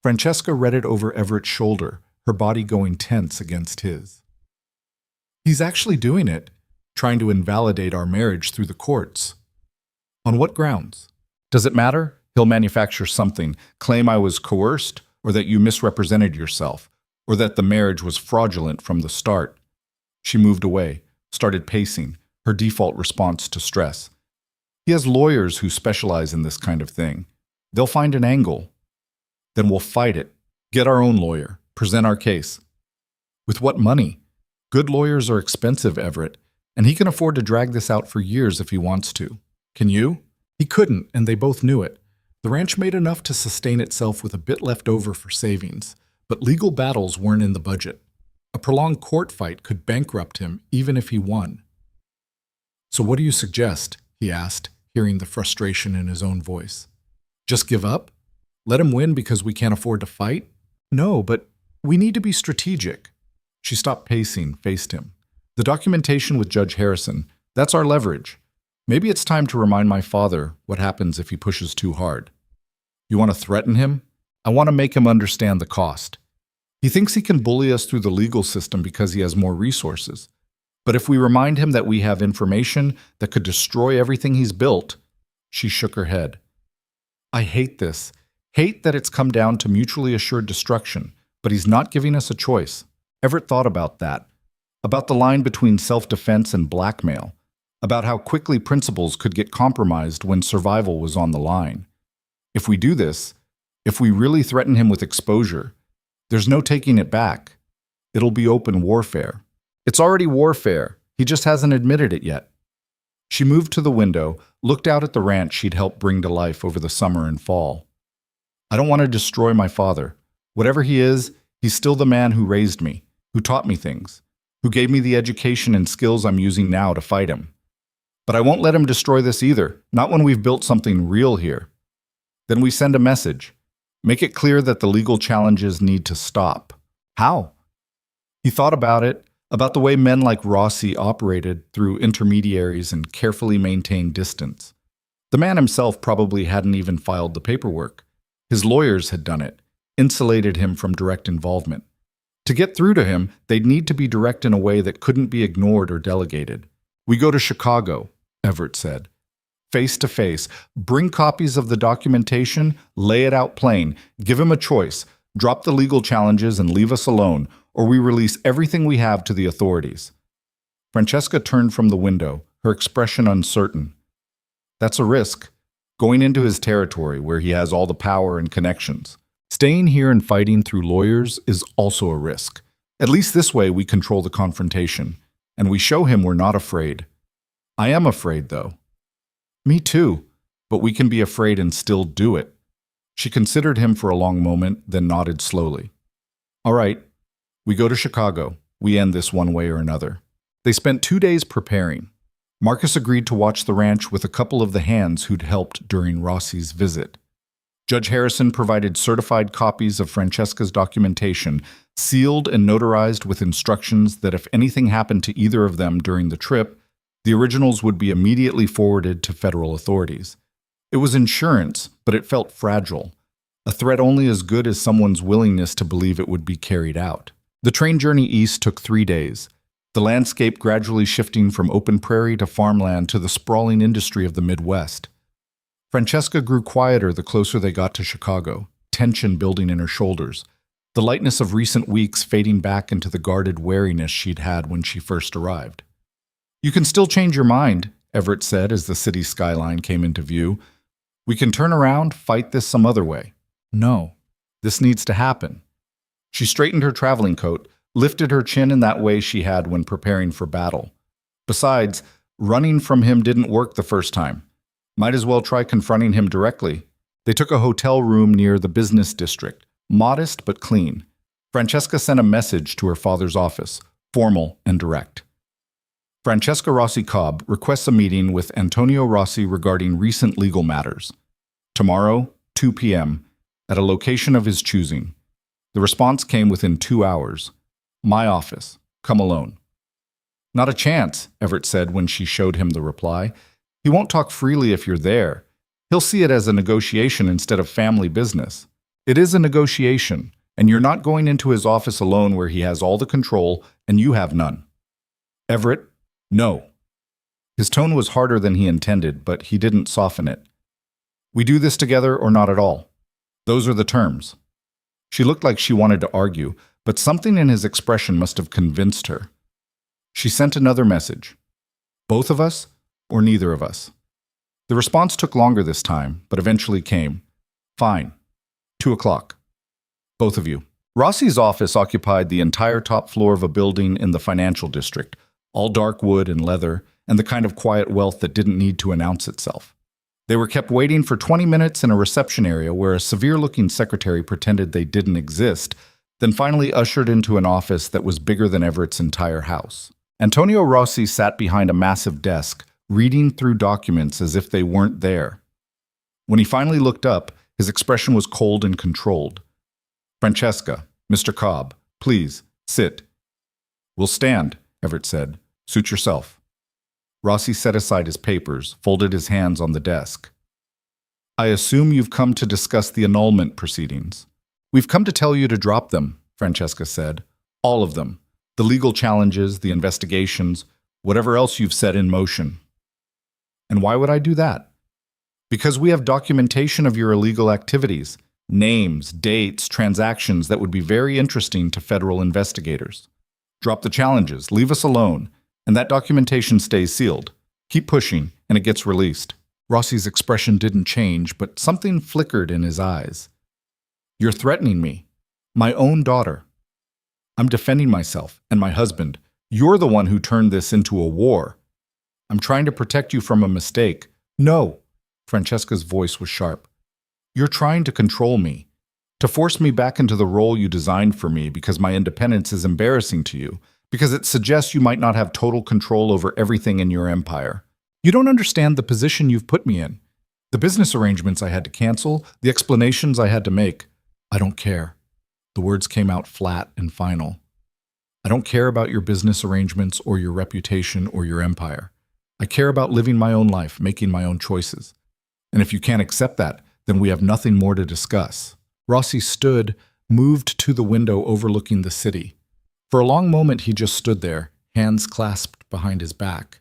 Francesca read it over Everett's shoulder, her body going tense against his. He's actually doing it, trying to invalidate our marriage through the courts. On what grounds? Does it matter? He'll manufacture something, claim I was coerced, or that you misrepresented yourself, or that the marriage was fraudulent from the start. She moved away, started pacing, her default response to stress. He has lawyers who specialize in this kind of thing. They'll find an angle. Then we'll fight it, get our own lawyer, present our case. With what money? Good lawyers are expensive, Everett, and he can afford to drag this out for years if he wants to. Can you? He couldn't, and they both knew it. The ranch made enough to sustain itself with a bit left over for savings, but legal battles weren't in the budget. A prolonged court fight could bankrupt him even if he won. "So what do you suggest?" he asked, hearing the frustration in his own voice. "Just give up? Let him win because we can't afford to fight?" "No, but we need to be strategic." She stopped pacing, faced him. "The documentation with Judge Harrison, that's our leverage. Maybe it's time to remind my father what happens if he pushes too hard." "You want to threaten him?" "I want to make him understand the cost. He thinks he can bully us through the legal system because he has more resources. But if we remind him that we have information that could destroy everything he's built," she shook her head. "I hate this. Hate that it's come down to mutually assured destruction, but he's not giving us a choice." Everett thought about that, about the line between self-defense and blackmail, about how quickly principles could get compromised when survival was on the line. If we do this, if we really threaten him with exposure, there's no taking it back. It'll be open warfare. It's already warfare. He just hasn't admitted it yet. She moved to the window, looked out at the ranch she'd helped bring to life over the summer and fall. "I don't want to destroy my father. Whatever he is, he's still the man who raised me, who taught me things, who gave me the education and skills I'm using now to fight him. But I won't let him destroy this either, not when we've built something real here." Then we send a message. Make it clear that the legal challenges need to stop. How? He thought about it, about the way men like Rossi operated through intermediaries and carefully maintained distance. The man himself probably hadn't even filed the paperwork. His lawyers had done it, insulated him from direct involvement. To get through to him, they'd need to be direct in a way that couldn't be ignored or delegated. "We go to Chicago," Everett said. "Face to face. Bring copies of the documentation, lay it out plain, give him a choice, drop the legal challenges and leave us alone, or we release everything we have to the authorities." Francesca turned from the window, her expression uncertain. "That's a risk. Going into his territory where he has all the power and connections. Staying here and fighting through lawyers is also a risk. At least this way we control the confrontation, and we show him we're not afraid. I am afraid, though." "Me too, but we can be afraid and still do it." She considered him for a long moment, then nodded slowly. "All right, we go to Chicago. We end this one way or another." They spent 2 days preparing. Marcus agreed to watch the ranch with a couple of the hands who'd helped during Rossi's visit. Judge Harrison provided certified copies of Francesca's documentation, sealed and notarized with instructions that if anything happened to either of them during the trip, the originals would be immediately forwarded to federal authorities. It was insurance, but it felt fragile, a threat only as good as someone's willingness to believe it would be carried out. The train journey east took 3 days, the landscape gradually shifting from open prairie to farmland to the sprawling industry of the Midwest. Francesca grew quieter the closer they got to Chicago, tension building in her shoulders, the lightness of recent weeks fading back into the guarded wariness she'd had when she first arrived. "You can still change your mind," Everett said as the city skyline came into view. "We can turn around, fight this some other way." "No, this needs to happen." She straightened her traveling coat, lifted her chin in that way she had when preparing for battle. Besides, running from him didn't work the first time. Might as well try confronting him directly. They took a hotel room near the business district, modest but clean. Francesca sent a message to her father's office, formal and direct. Francesca Rossi Cobb requests a meeting with Antonio Rossi regarding recent legal matters. Tomorrow, 2 p.m., at a location of his choosing. The response came within 2 hours. "My office. Come alone." "Not a chance," Everett said when she showed him the reply. "He won't talk freely if you're there. He'll see it as a negotiation instead of family business." "It is a negotiation, and you're not going into his office alone where he has all the control and you have none." "Everett, no." His tone was harder than he intended, but he didn't soften it. "We do this together or not at all. Those are the terms." She looked like she wanted to argue, but something in his expression must have convinced her. She sent another message. "Both of us or neither of us?" The response took longer this time, but eventually came. "Fine. 2 o'clock. Both of you." Rossi's office occupied the entire top floor of a building in the financial district, all dark wood and leather, and the kind of quiet wealth that didn't need to announce itself. They were kept waiting for 20 minutes in a reception area where a severe-looking secretary pretended they didn't exist, then finally ushered into an office that was bigger than Everett's entire house. Antonio Rossi sat behind a massive desk, reading through documents as if they weren't there. When he finally looked up, his expression was cold and controlled. "Francesca, Mr. Cobb, please, sit." "We'll stand," Everett said. "Suit yourself." Rossi set aside his papers, folded his hands on the desk. "I assume you've come to discuss the annulment proceedings." "We've come to tell you to drop them," Francesca said. "All of them. The legal challenges, the investigations, whatever else you've set in motion." "And why would I do that?" "Because we have documentation of your illegal activities, names, dates, transactions that would be very interesting to federal investigators. Drop the challenges, leave us alone, and that documentation stays sealed. Keep pushing, and it gets released." Rossi's expression didn't change, but something flickered in his eyes. "You're threatening me. My own daughter. I'm defending myself and my husband. You're the one who turned this into a war. I'm trying to protect you from a mistake." "No." Francesca's voice was sharp. "You're trying to control me, to force me back into the role you designed for me because my independence is embarrassing to you, because it suggests you might not have total control over everything in your empire. You don't understand the position you've put me in, the business arrangements I had to cancel, the explanations I had to make. I don't care." The words came out flat and final. "I don't care about your business arrangements or your reputation or your empire. I care about living my own life, making my own choices. And if you can't accept that, then we have nothing more to discuss." Rossi stood, moved to the window overlooking the city. For a long moment he just stood there, hands clasped behind his back.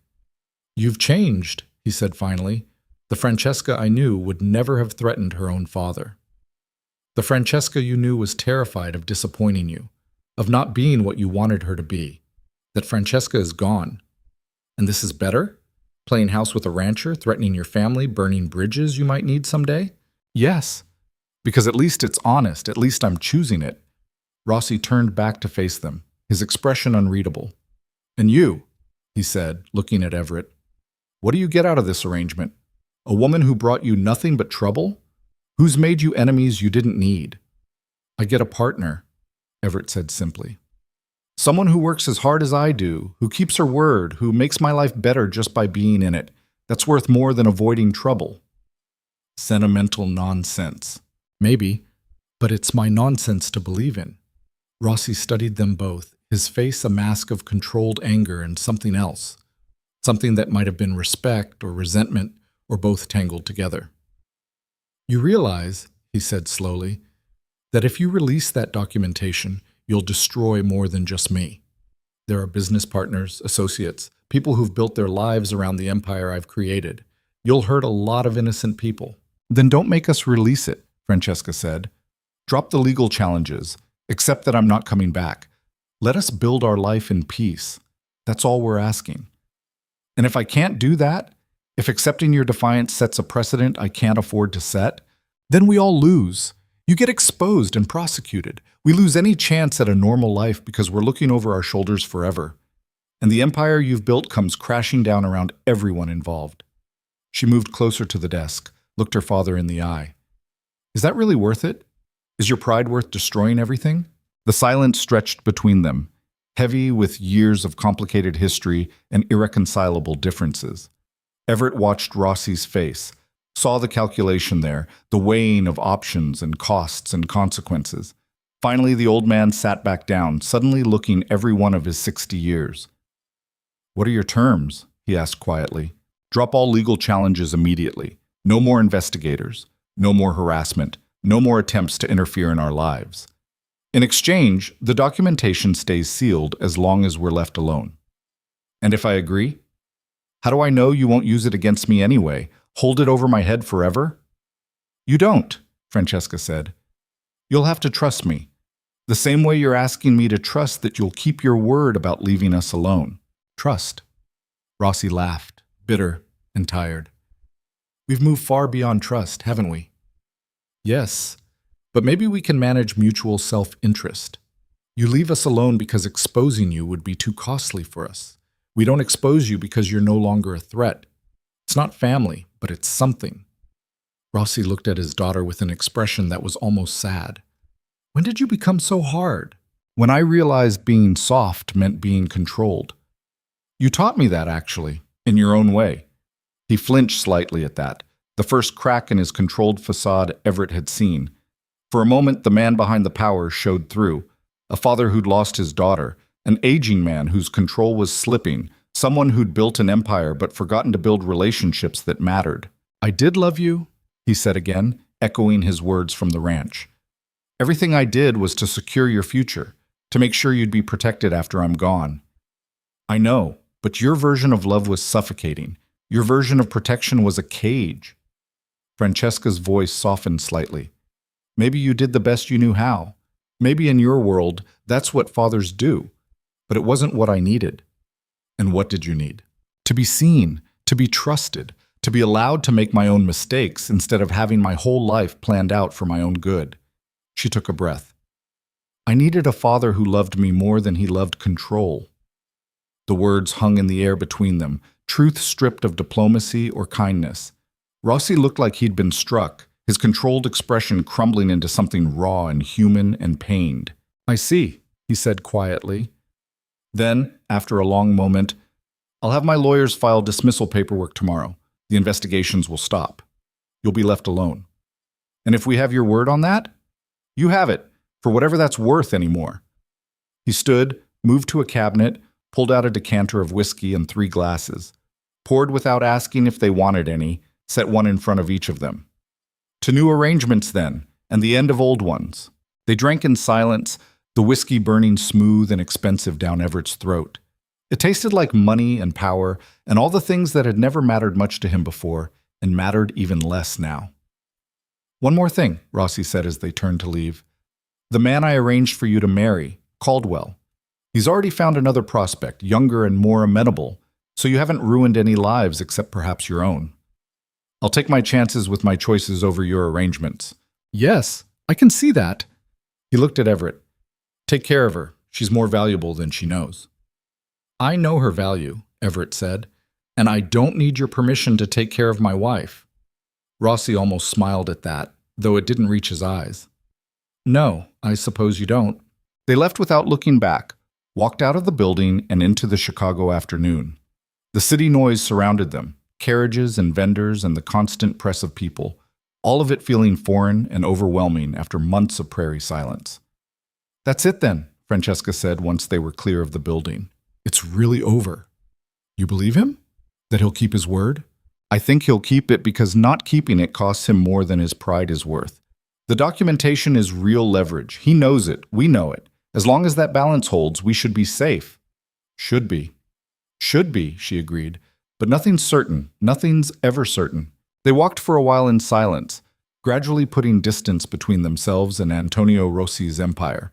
"You've changed," he said finally. "The Francesca I knew would never have threatened her own father. The Francesca you knew was terrified of disappointing you, of not being what you wanted her to be. That Francesca is gone. And this is better? Playing house with a rancher, threatening your family, burning bridges you might need someday?" "Yes, because at least it's honest, at least I'm choosing it." Rossi turned back to face them, his expression unreadable. "And you," he said, looking at Everett, "what do you get out of this arrangement? A woman who brought you nothing but trouble? Who's made you enemies you didn't need?" "I get a partner," Everett said simply. "Someone who works as hard as I do, who keeps her word, who makes my life better just by being in it. That's worth more than avoiding trouble." Sentimental nonsense. Maybe, but it's my nonsense to believe in. Rossi studied them both, his face a mask of controlled anger and something else, something that might have been respect or resentment or both tangled together. "You realize," he said slowly, "that if you release that documentation, you'll destroy more than just me. There are business partners, associates, people who've built their lives around the empire I've created. You'll hurt a lot of innocent people." "Then don't make us release it," Francesca said. "Drop the legal challenges. Accept that I'm not coming back. Let us build our life in peace. That's all we're asking. And if I can't do that, if accepting your defiance sets a precedent I can't afford to set, then we all lose. You get exposed and prosecuted. We lose any chance at a normal life because we're looking over our shoulders forever. And the empire you've built comes crashing down around everyone involved." She moved closer to the desk, looked her father in the eye. "Is that really worth it? Is your pride worth destroying everything?" The silence stretched between them, heavy with years of complicated history and irreconcilable differences. Everett watched Rossi's face, saw the calculation there, the weighing of options and costs and consequences. Finally, the old man sat back down, suddenly looking every one of his 60 years. "What are your terms?" he asked quietly. "Drop all legal challenges immediately. No more investigators. No more harassment. No more attempts to interfere in our lives. In exchange, the documentation stays sealed as long as we're left alone." "And if I agree? How do I know you won't use it against me anyway? Hold it over my head forever?" "You don't," Francesca said. "You'll have to trust me, the same way you're asking me to trust that you'll keep your word about leaving us alone. Trust." Rossi laughed, bitter and tired. "We've moved far beyond trust, haven't we?" "Yes, but maybe we can manage mutual self-interest. You leave us alone because exposing you would be too costly for us. We don't expose you because you're no longer a threat. It's not family, but it's something." Rossi looked at his daughter with an expression that was almost sad. When did you become so hard? When I realized being soft meant being controlled. You taught me that, actually, in your own way. He flinched slightly at that, the first crack in his controlled facade Everett had seen. For a moment, the man behind the power showed through, a father who'd lost his daughter, an aging man whose control was slipping, someone who'd built an empire but forgotten to build relationships that mattered. I did love you, he said again, echoing his words from the ranch. Everything I did was to secure your future, to make sure you'd be protected after I'm gone. I know, but your version of love was suffocating. Your version of protection was a cage. Francesca's voice softened slightly. Maybe you did the best you knew how. Maybe in your world, that's what fathers do. But it wasn't what I needed. And what did you need? To be seen, to be trusted, to be allowed to make my own mistakes instead of having my whole life planned out for my own good. She took a breath. I needed a father who loved me more than he loved control. The words hung in the air between them, truth stripped of diplomacy or kindness. Rossi looked like he'd been struck, his controlled expression crumbling into something raw and human and pained. I see, he said quietly. Then, after a long moment, I'll have my lawyers file dismissal paperwork tomorrow. The investigations will stop. You'll be left alone. And if we have your word on that, you have it, for whatever that's worth anymore. He stood, moved to a cabinet, pulled out a decanter of whiskey and 3 glasses, poured without asking if they wanted any, set one in front of each of them. To new arrangements then, and the end of old ones. They drank in silence, the whiskey burning smooth and expensive down Everett's throat. It tasted like money and power, and all the things that had never mattered much to him before, and mattered even less now. One more thing, Rossi said as they turned to leave. The man I arranged for you to marry, Caldwell. He's already found another prospect, younger and more amenable, so you haven't ruined any lives except perhaps your own. I'll take my chances with my choices over your arrangements. Yes, I can see that. He looked at Everett. Take care of her. She's more valuable than she knows. I know her value, Everett said, and I don't need your permission to take care of my wife. Rossi almost smiled at that, though it didn't reach his eyes. No, I suppose you don't. They left without looking back, walked out of the building and into the Chicago afternoon. The city noise surrounded them, carriages and vendors and the constant press of people, all of it feeling foreign and overwhelming after months of prairie silence. That's it then, Francesca said once they were clear of the building. It's really over. You believe him? That he'll keep his word? I think he'll keep it because not keeping it costs him more than his pride is worth. The documentation is real leverage. He knows it. We know it. As long as that balance holds, we should be safe. Should be. Should be, she agreed. But nothing's certain. Nothing's ever certain. They walked for a while in silence, gradually putting distance between themselves and Antonio Rossi's empire.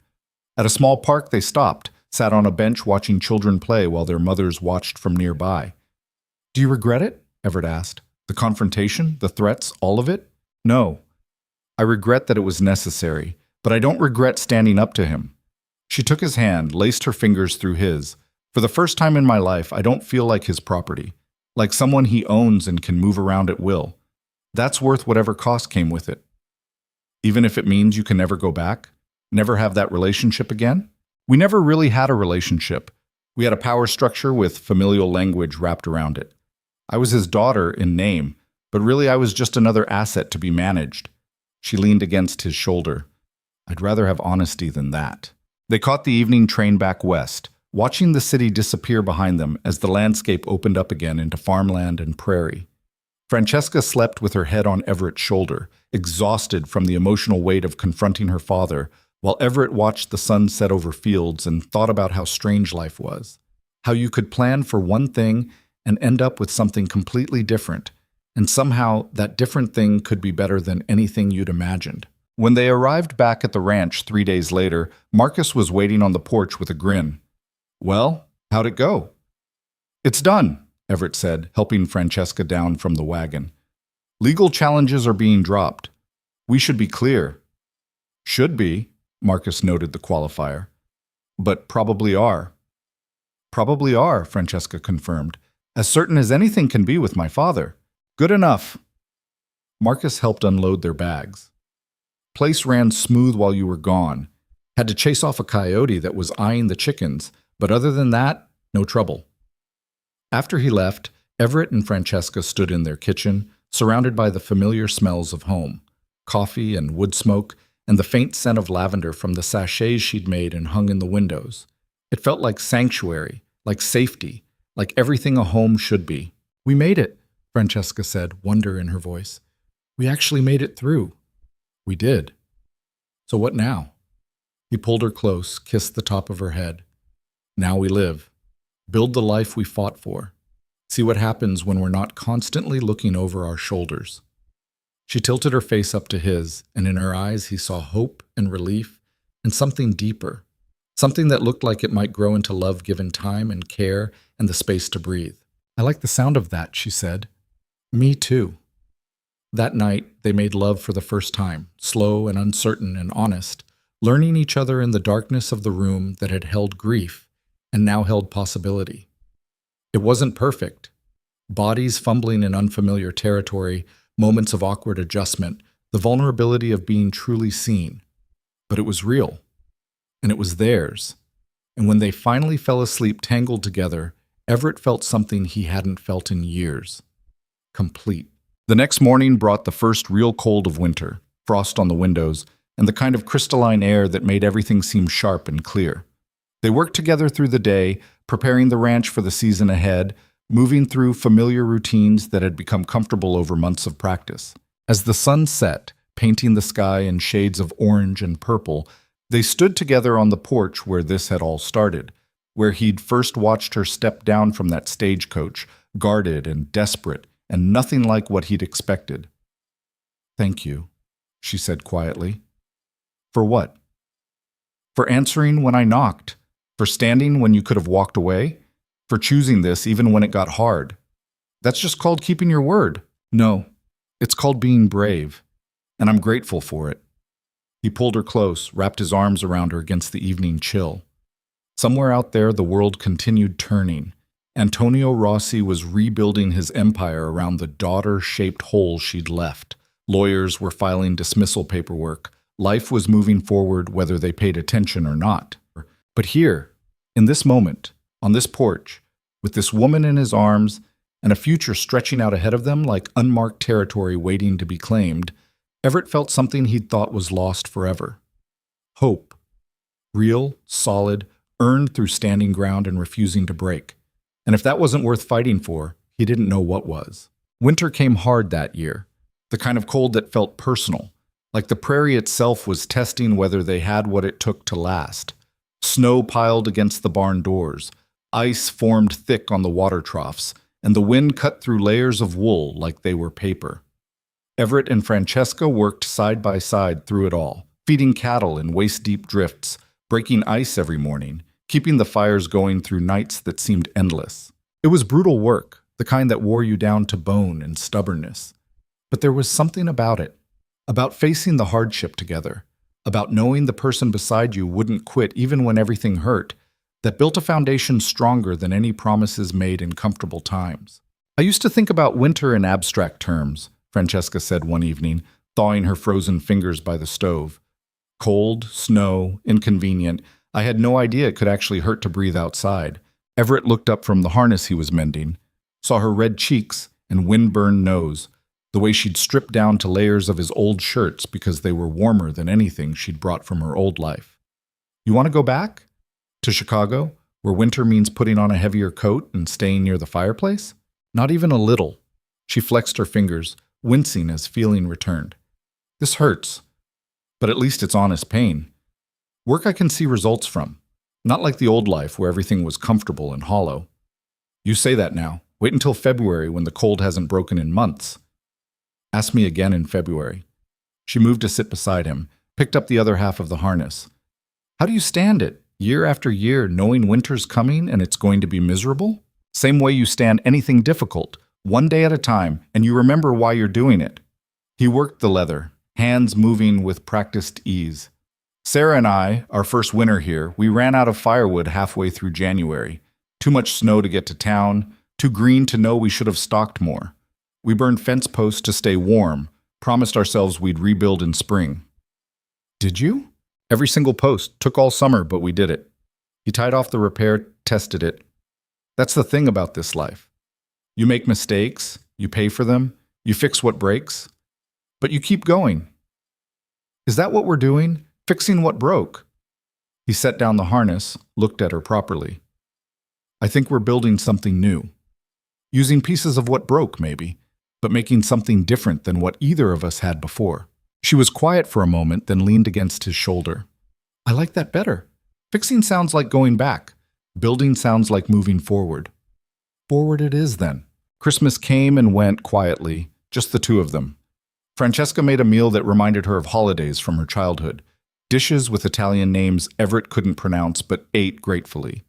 At a small park, they stopped, sat on a bench watching children play while their mothers watched from nearby. Do you regret it? Everett asked. The confrontation, the threats, all of it? No. I regret that it was necessary, but I don't regret standing up to him. She took his hand, laced her fingers through his. For the first time in my life, I don't feel like his property, like someone he owns and can move around at will. That's worth whatever cost came with it. Even if it means you can never go back, never have that relationship again? We never really had a relationship. We had a power structure with familial language wrapped around it. I was his daughter in name, but really I was just another asset to be managed. She leaned against his shoulder. I'd rather have honesty than that. They caught the evening train back west, watching the city disappear behind them as the landscape opened up again into farmland and prairie. Francesca slept with her head on Everett's shoulder, exhausted from the emotional weight of confronting her father, while Everett watched the sun set over fields and thought about how strange life was. How you could plan for one thing and end up with something completely different, and somehow that different thing could be better than anything you'd imagined. When they arrived back at the ranch 3 days later, Marcus was waiting on the porch with a grin. Well, how'd it go? It's done, Everett said, helping Francesca down from the wagon. Legal challenges are being dropped. We should be clear. Should be, Marcus noted the qualifier. But probably are. Probably are, Francesca confirmed. As certain as anything can be with my father. Good enough. Marcus helped unload their bags. Place ran smooth while you were gone. Had to chase off a coyote that was eyeing the chickens, but other than that, no trouble. After he left, Everett and Francesca stood in their kitchen, surrounded by the familiar smells of home, coffee and wood smoke, and the faint scent of lavender from the sachets she'd made and hung in the windows. It felt like sanctuary, like safety, like everything a home should be. "We made it," Francesca said, wonder in her voice. "We actually made it through." "We did. So what now?" He pulled her close, kissed the top of her head. "Now we live. Build the life we fought for. See what happens when we're not constantly looking over our shoulders." She tilted her face up to his, and in her eyes he saw hope and relief and something deeper, something that looked like it might grow into love given time and care and the space to breathe. "I like the sound of that," she said. "Me too." That night, they made love for the first time, slow and uncertain and honest, learning each other in the darkness of the room that had held grief and now held possibility. It wasn't perfect. Bodies fumbling in unfamiliar territory, moments of awkward adjustment, the vulnerability of being truly seen. But it was real, and it was theirs. And when they finally fell asleep tangled together, Everett felt something he hadn't felt in years. Complete. The next morning brought the first real cold of winter, frost on the windows, and the kind of crystalline air that made everything seem sharp and clear. They worked together through the day, preparing the ranch for the season ahead, moving through familiar routines that had become comfortable over months of practice. As the sun set, painting the sky in shades of orange and purple, they stood together on the porch where this had all started, where he'd first watched her step down from that stagecoach, guarded and desperate, and nothing like what he'd expected. "Thank you," she said quietly. "For what?" "For answering when I knocked. For standing when you could have walked away. For choosing this even when it got hard. That's just called keeping your word." "No, it's called being brave, and I'm grateful for it." He pulled her close, wrapped his arms around her against the evening chill. Somewhere out there, the world continued turning. Antonio Rossi was rebuilding his empire around the daughter-shaped hole she'd left. Lawyers were filing dismissal paperwork. Life was moving forward whether they paid attention or not. But here, in this moment, on this porch, with this woman in his arms and a future stretching out ahead of them like unmarked territory waiting to be claimed, Everett felt something he'd thought was lost forever. Hope. Real, solid, earned through standing ground and refusing to break. And if that wasn't worth fighting for, he didn't know what was. Winter came hard that year, the kind of cold that felt personal, like the prairie itself was testing whether they had what it took to last. Snow piled against the barn doors, ice formed thick on the water troughs, and the wind cut through layers of wool like they were paper. Everett and Francesca worked side by side through it all, feeding cattle in waist-deep drifts, breaking ice every morning, keeping the fires going through nights that seemed endless. It was brutal work, the kind that wore you down to bone and stubbornness. But there was something about it, about facing the hardship together, about knowing the person beside you wouldn't quit even when everything hurt, that built a foundation stronger than any promises made in comfortable times. "I used to think about winter in abstract terms," Francesca said one evening, thawing her frozen fingers by the stove. "Cold, snow, inconvenient. I had no idea it could actually hurt to breathe outside." Everett looked up from the harness he was mending, saw her red cheeks and wind-burned nose, the way she'd stripped down to layers of his old shirts because they were warmer than anything she'd brought from her old life. "You want to go back? To Chicago, where winter means putting on a heavier coat and staying near the fireplace?" "Not even a little." She flexed her fingers, wincing as feeling returned. "This hurts, but at least it's honest pain. Work I can see results from. Not like the old life where everything was comfortable and hollow." "You say that now. Wait until February when the cold hasn't broken in months." "Ask me again in February." She moved to sit beside him, picked up the other half of the harness. "How do you stand it, year after year, knowing winter's coming and it's going to be miserable? Same way you stand anything difficult, one day at a time, and you remember why you're doing it." He worked the leather, hands moving with practiced ease. "Sarah and I, our first winter here, we ran out of firewood halfway through January. Too much snow to get to town, too green to know we should have stocked more. We burned fence posts to stay warm, promised ourselves we'd rebuild in spring. Did you? Every single post. Took all summer, but we did it. He tied off the repair, tested it. That's the thing about this life. You make mistakes, you pay for them, you fix what breaks, but you keep going. Is that what we're doing? Fixing what broke? He set down the harness, looked at her properly. I think we're building something new. Using pieces of what broke, maybe, but making something different than what either of us had before. She was quiet for a moment, then leaned against his shoulder. I like that better. Fixing sounds like going back. Building sounds like moving forward. Forward it is, then. Christmas came and went quietly, just the two of them. Francesca made a meal that reminded her of holidays from her childhood. Dishes with Italian names Everett couldn't pronounce but ate gratefully.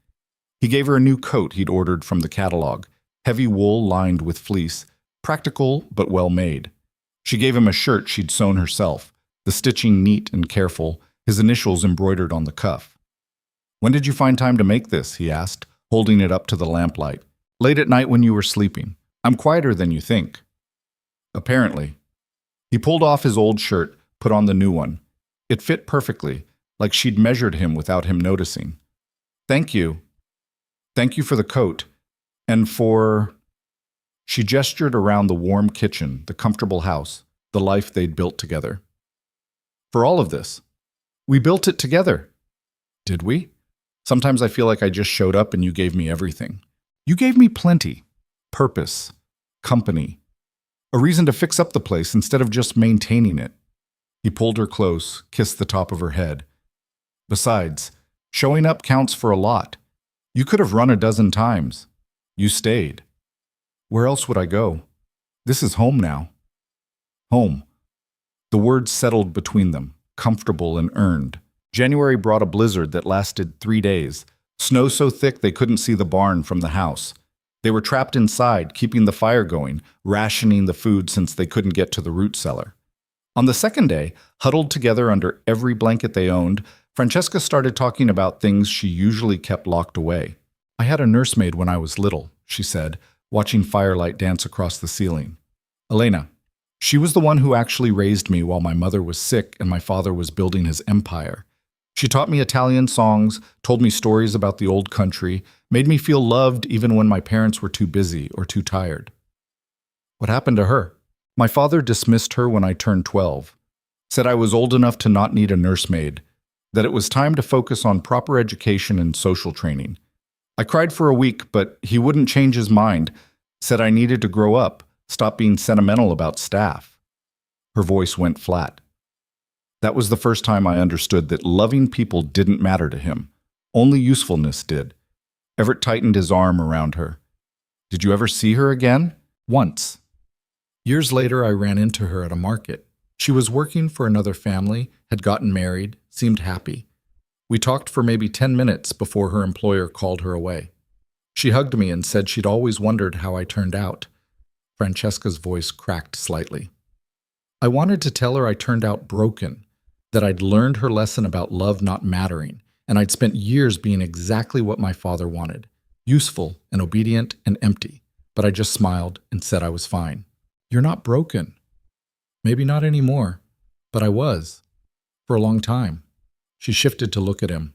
He gave her a new coat he'd ordered from the catalog, heavy wool lined with fleece, practical but well made. She gave him a shirt she'd sewn herself, the stitching neat and careful, his initials embroidered on the cuff. When did you find time to make this? He asked, holding it up to the lamplight. Late at night when you were sleeping. I'm quieter than you think. Apparently. He pulled off his old shirt, put on the new one. It fit perfectly, like she'd measured him without him noticing. Thank you. Thank you for the coat. And for... She gestured around the warm kitchen, the comfortable house, the life they'd built together. For all of this. We built it together. Did we? Sometimes I feel like I just showed up and you gave me everything. You gave me plenty. Purpose. Company. A reason to fix up the place instead of just maintaining it. He pulled her close, kissed the top of her head. Besides, showing up counts for a lot. You could have run a dozen times. You stayed. Where else would I go? This is home now. Home. The words settled between them, comfortable and earned. January brought a blizzard that lasted 3 days, snow so thick they couldn't see the barn from the house. They were trapped inside, keeping the fire going, rationing the food since they couldn't get to the root cellar. On the second day, huddled together under every blanket they owned, Francesca started talking about things she usually kept locked away. I had a nursemaid when I was little, she said, watching firelight dance across the ceiling. Elena. She was the one who actually raised me while my mother was sick and my father was building his empire. She taught me Italian songs, told me stories about the old country, made me feel loved even when my parents were too busy or too tired. What happened to her? My father dismissed her when I turned 12, said I was old enough to not need a nursemaid, that it was time to focus on proper education and social training. I cried for a week, but he wouldn't change his mind, said I needed to grow up, stop being sentimental about staff. Her voice went flat. That was the first time I understood that loving people didn't matter to him. Only usefulness did. Everett tightened his arm around her. Did you ever see her again? Once. Years later, I ran into her at a market. She was working for another family, had gotten married, seemed happy. We talked for maybe 10 minutes before her employer called her away. She hugged me and said she'd always wondered how I turned out. Francesca's voice cracked slightly. I wanted to tell her I turned out broken, that I'd learned her lesson about love not mattering, and I'd spent years being exactly what my father wanted, useful and obedient and empty, but I just smiled and said I was fine. You're not broken. Maybe not anymore, but I was, for a long time. She shifted to look at him.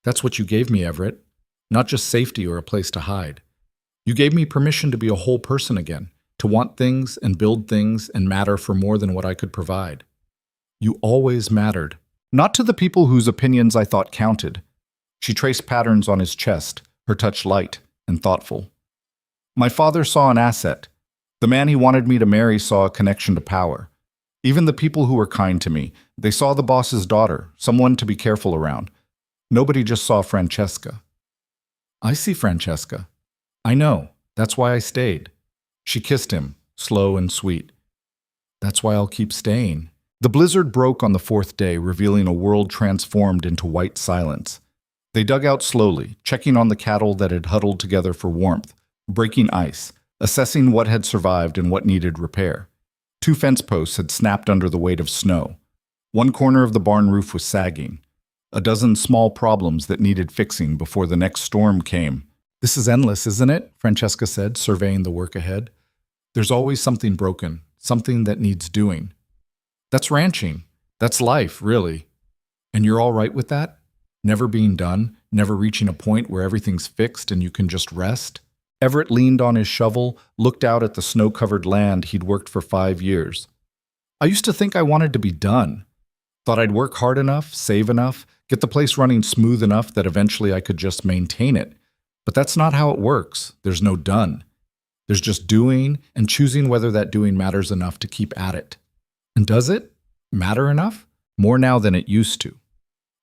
That's what you gave me, Everett, not just safety or a place to hide. You gave me permission to be a whole person again, to want things and build things and matter for more than what I could provide. You always mattered, not to the people whose opinions I thought counted. She traced patterns on his chest, her touch light and thoughtful. My father saw an asset. The man he wanted me to marry saw a connection to power. Even the people who were kind to me, they saw the boss's daughter, someone to be careful around. Nobody just saw Francesca. I see Francesca. I know. That's why I stayed. She kissed him, slow and sweet. That's why I'll keep staying. The blizzard broke on the 4th day, revealing a world transformed into white silence. They dug out slowly, checking on the cattle that had huddled together for warmth, breaking ice, assessing what had survived and what needed repair. 2 fence posts had snapped under the weight of snow. One corner of the barn roof was sagging. A dozen small problems that needed fixing before the next storm came. This is endless, isn't it? Francesca said, surveying the work ahead. There's always something broken, something that needs doing. That's ranching. That's life, really. And you're all right with that? Never being done, never reaching a point where everything's fixed and you can just rest? Everett leaned on his shovel, looked out at the snow-covered land he'd worked for 5 years. I used to think I wanted to be done. Thought I'd work hard enough, save enough, get the place running smooth enough that eventually I could just maintain it. But that's not how it works. There's no done. There's just doing and choosing whether that doing matters enough to keep at it. And does it matter enough? More now than it used to.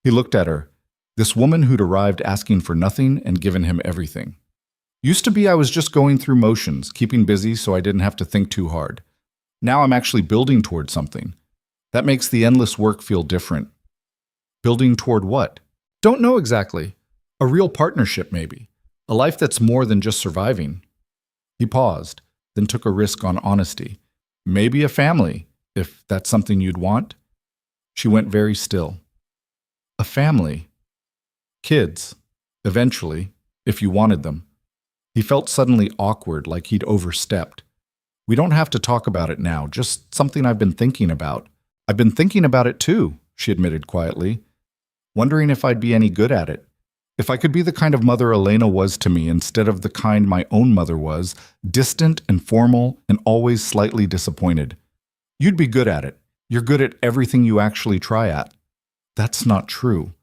He looked at her, this woman who'd arrived asking for nothing and given him everything. Used to be I was just going through motions, keeping busy so I didn't have to think too hard. Now I'm actually building toward something. That makes the endless work feel different. Building toward what? Don't know exactly. A real partnership, maybe. A life that's more than just surviving. He paused, then took a risk on honesty. Maybe a family, if that's something you'd want. She went very still. A family. Kids. Eventually, if you wanted them. He felt suddenly awkward, like he'd overstepped. We don't have to talk about it now, just something I've been thinking about. I've been thinking about it too, she admitted quietly. Wondering if I'd be any good at it. If I could be the kind of mother Elena was to me instead of the kind my own mother was, distant and formal and always slightly disappointed. You'd be good at it. You're good at everything you actually try at. That's not true.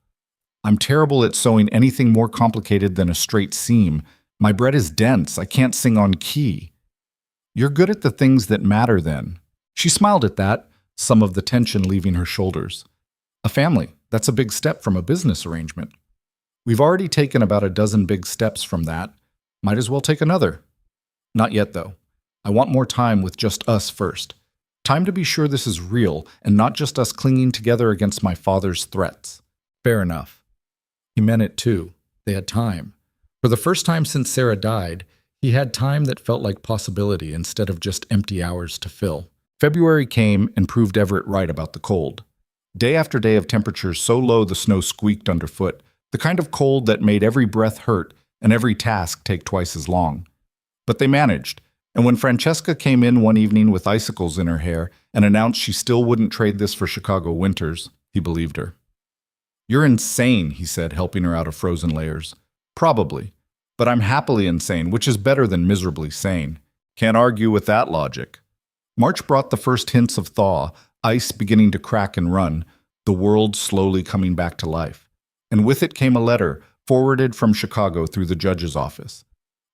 I'm terrible at sewing anything more complicated than a straight seam. My bread is dense. I can't sing on key. You're good at the things that matter then. She smiled at that, some of the tension leaving her shoulders. A family, that's a big step from a business arrangement. We've already taken about a dozen big steps from that. Might as well take another. Not yet, though. I want more time with just us first. Time to be sure this is real and not just us clinging together against my father's threats. Fair enough. He meant it too. They had time. For the first time since Sarah died, he had time that felt like possibility instead of just empty hours to fill. February came and proved Everett right about the cold. Day after day of temperatures so low the snow squeaked underfoot, the kind of cold that made every breath hurt and every task take twice as long. But they managed, and when Francesca came in one evening with icicles in her hair and announced she still wouldn't trade this for Chicago winters, he believed her. You're insane, he said, helping her out of frozen layers. Probably. But I'm happily insane, which is better than miserably sane. Can't argue with that logic. March brought the first hints of thaw, ice beginning to crack and run, the world slowly coming back to life. And with it came a letter, forwarded from Chicago through the judge's office.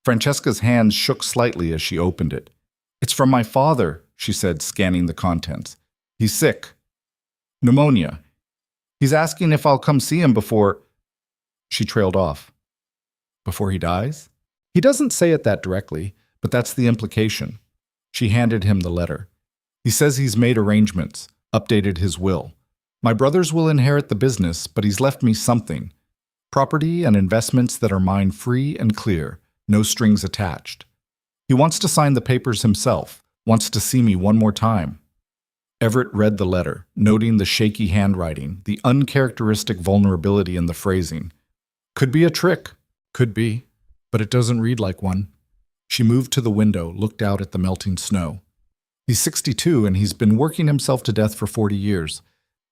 Francesca's hands shook slightly as she opened it. It's from my father, she said, scanning the contents. He's sick. Pneumonia. He's asking if I'll come see him before... She trailed off. Before he dies? He doesn't say it that directly, but that's the implication. She handed him the letter. He says he's made arrangements, updated his will. My brothers will inherit the business, but he's left me something. Property and investments that are mine free and clear, no strings attached. He wants to sign the papers himself, wants to see me one more time. Everett read the letter, noting the shaky handwriting, the uncharacteristic vulnerability in the phrasing. Could be a trick. Could be. But it doesn't read like one. She moved to the window, looked out at the melting snow. He's 62 and he's been working himself to death for 40 years.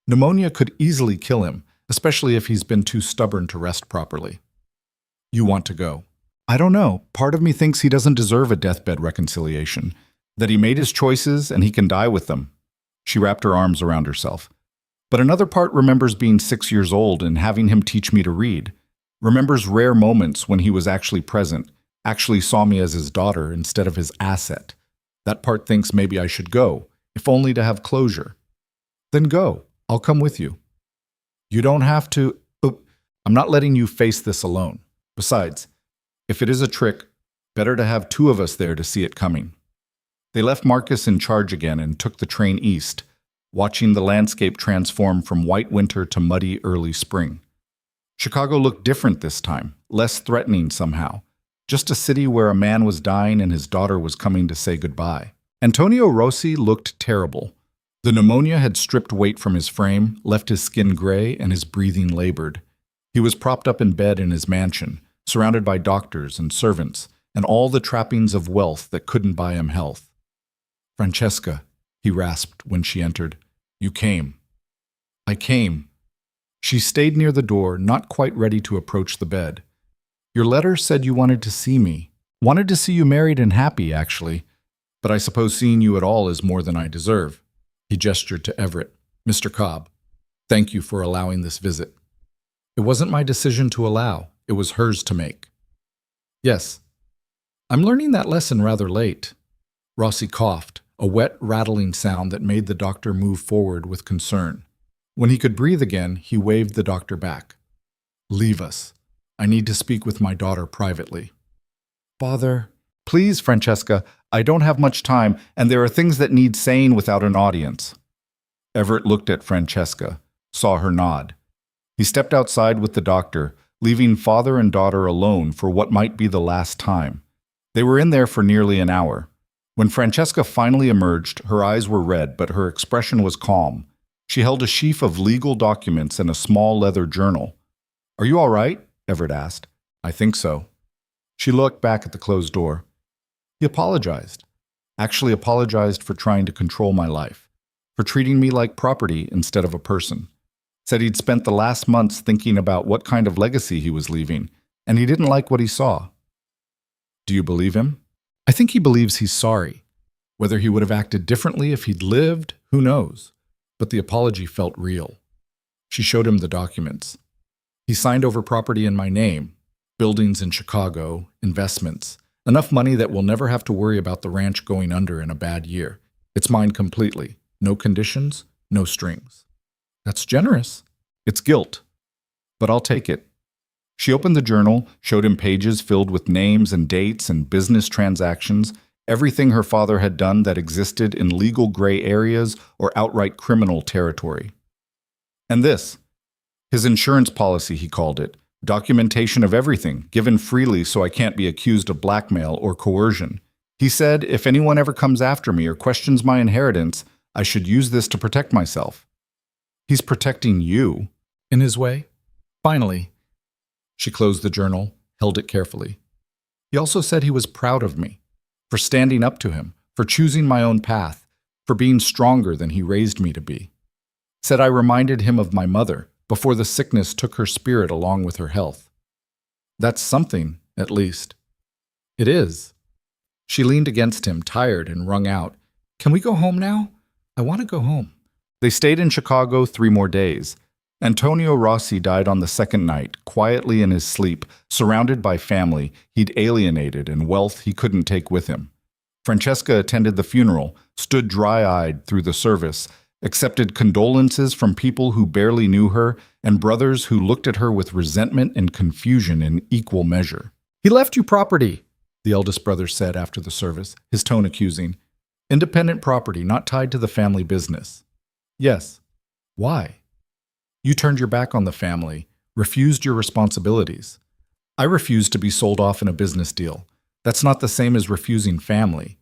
Pneumonia could easily kill him, especially if he's been too stubborn to rest properly. You want to go. I don't know. Part of me thinks he doesn't deserve a deathbed reconciliation, that he made his choices and he can die with them. She wrapped her arms around herself. But another part remembers being 6 years old and having him teach me to read. Remembers rare moments when he was actually present, actually saw me as his daughter instead of his asset. That part thinks maybe I should go, if only to have closure. Then go. I'll come with you. You don't have to... Oh, I'm not letting you face this alone. Besides, if it is a trick, better to have 2 of us there to see it coming. They left Marcus in charge again and took the train east, watching the landscape transform from white winter to muddy early spring. Chicago looked different this time, less threatening somehow. Just a city where a man was dying and his daughter was coming to say goodbye. Antonio Rossi looked terrible. The pneumonia had stripped weight from his frame, left his skin gray and his breathing labored. He was propped up in bed in his mansion, surrounded by doctors and servants, and all the trappings of wealth that couldn't buy him health. Francesca, he rasped when she entered. You came. I came. She stayed near the door, not quite ready to approach the bed. Your letter said you wanted to see me. Wanted to see you married and happy, actually. But I suppose seeing you at all is more than I deserve. He gestured to Everett. Mr. Cobb, thank you for allowing this visit. It wasn't my decision to allow. It was hers to make. Yes. I'm learning that lesson rather late. Rossi coughed, a wet, rattling sound that made the doctor move forward with concern. When he could breathe again, he waved the doctor back. Leave us. I need to speak with my daughter privately. Father. Please, Francesca, I don't have much time, and there are things that need saying without an audience. Everett looked at Francesca, saw her nod. He stepped outside with the doctor, leaving father and daughter alone for what might be the last time. They were in there for nearly an hour. When Francesca finally emerged, her eyes were red, but her expression was calm. She held a sheaf of legal documents and a small leather journal. Are you all right? Everett asked. I think so. She looked back at the closed door. He apologized. Actually apologized for trying to control my life, for treating me like property instead of a person. Said he'd spent the last months thinking about what kind of legacy he was leaving, and he didn't like what he saw. Do you believe him? I think he believes he's sorry. Whether he would have acted differently if he'd lived, who knows? But the apology felt real. She showed him the documents. He signed over property in my name, buildings in Chicago, investments, enough money that we'll never have to worry about the ranch going under in a bad year. It's mine completely. No conditions, no strings. That's generous. It's guilt. But I'll take it. She opened the journal, showed him pages filled with names and dates and business transactions, everything her father had done that existed in legal gray areas or outright criminal territory. And this, his insurance policy, he called it, documentation of everything, given freely so I can't be accused of blackmail or coercion. He said if anyone ever comes after me or questions my inheritance, I should use this to protect myself. He's protecting you. In his way. Finally. She closed the journal, held it carefully. He also said he was proud of me, for standing up to him, for choosing my own path, for being stronger than he raised me to be. Said I reminded him of my mother, before the sickness took her spirit along with her health. That's something, at least. It is. She leaned against him, tired, and wrung out, Can we go home now? I want to go home. They stayed in Chicago 3 more days. Antonio Rossi died on the second night, quietly in his sleep, surrounded by family he'd alienated and wealth he couldn't take with him. Francesca attended the funeral, stood dry-eyed through the service, accepted condolences from people who barely knew her and brothers who looked at her with resentment and confusion in equal measure. He left you property, the eldest brother said after the service, his tone accusing. Independent property, not tied to the family business. Yes. Why? You turned your back on the family, refused your responsibilities. I refused to be sold off in a business deal. That's not the same as refusing family.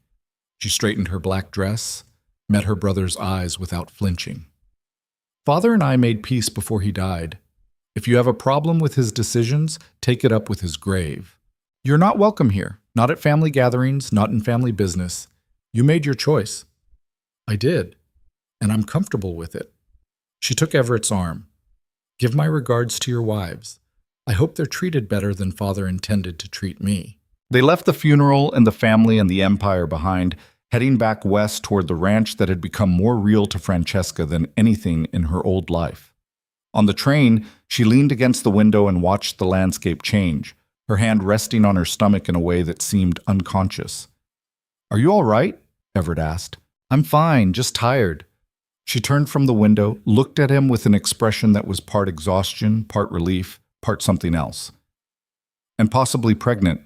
She straightened her black dress, met her brother's eyes without flinching. Father and I made peace before he died. If you have a problem with his decisions, take it up with his grave. You're not welcome here, not at family gatherings, not in family business. You made your choice. I did, and I'm comfortable with it. She took Everett's arm. Give my regards to your wives. I hope they're treated better than Father intended to treat me. They left the funeral and the family and the empire behind, heading back west toward the ranch that had become more real to Francesca than anything in her old life. On the train, she leaned against the window and watched the landscape change, her hand resting on her stomach in a way that seemed unconscious. Are you all right? Everett asked. I'm fine, just tired. She turned from the window, looked at him with an expression that was part exhaustion, part relief, part something else. And possibly pregnant.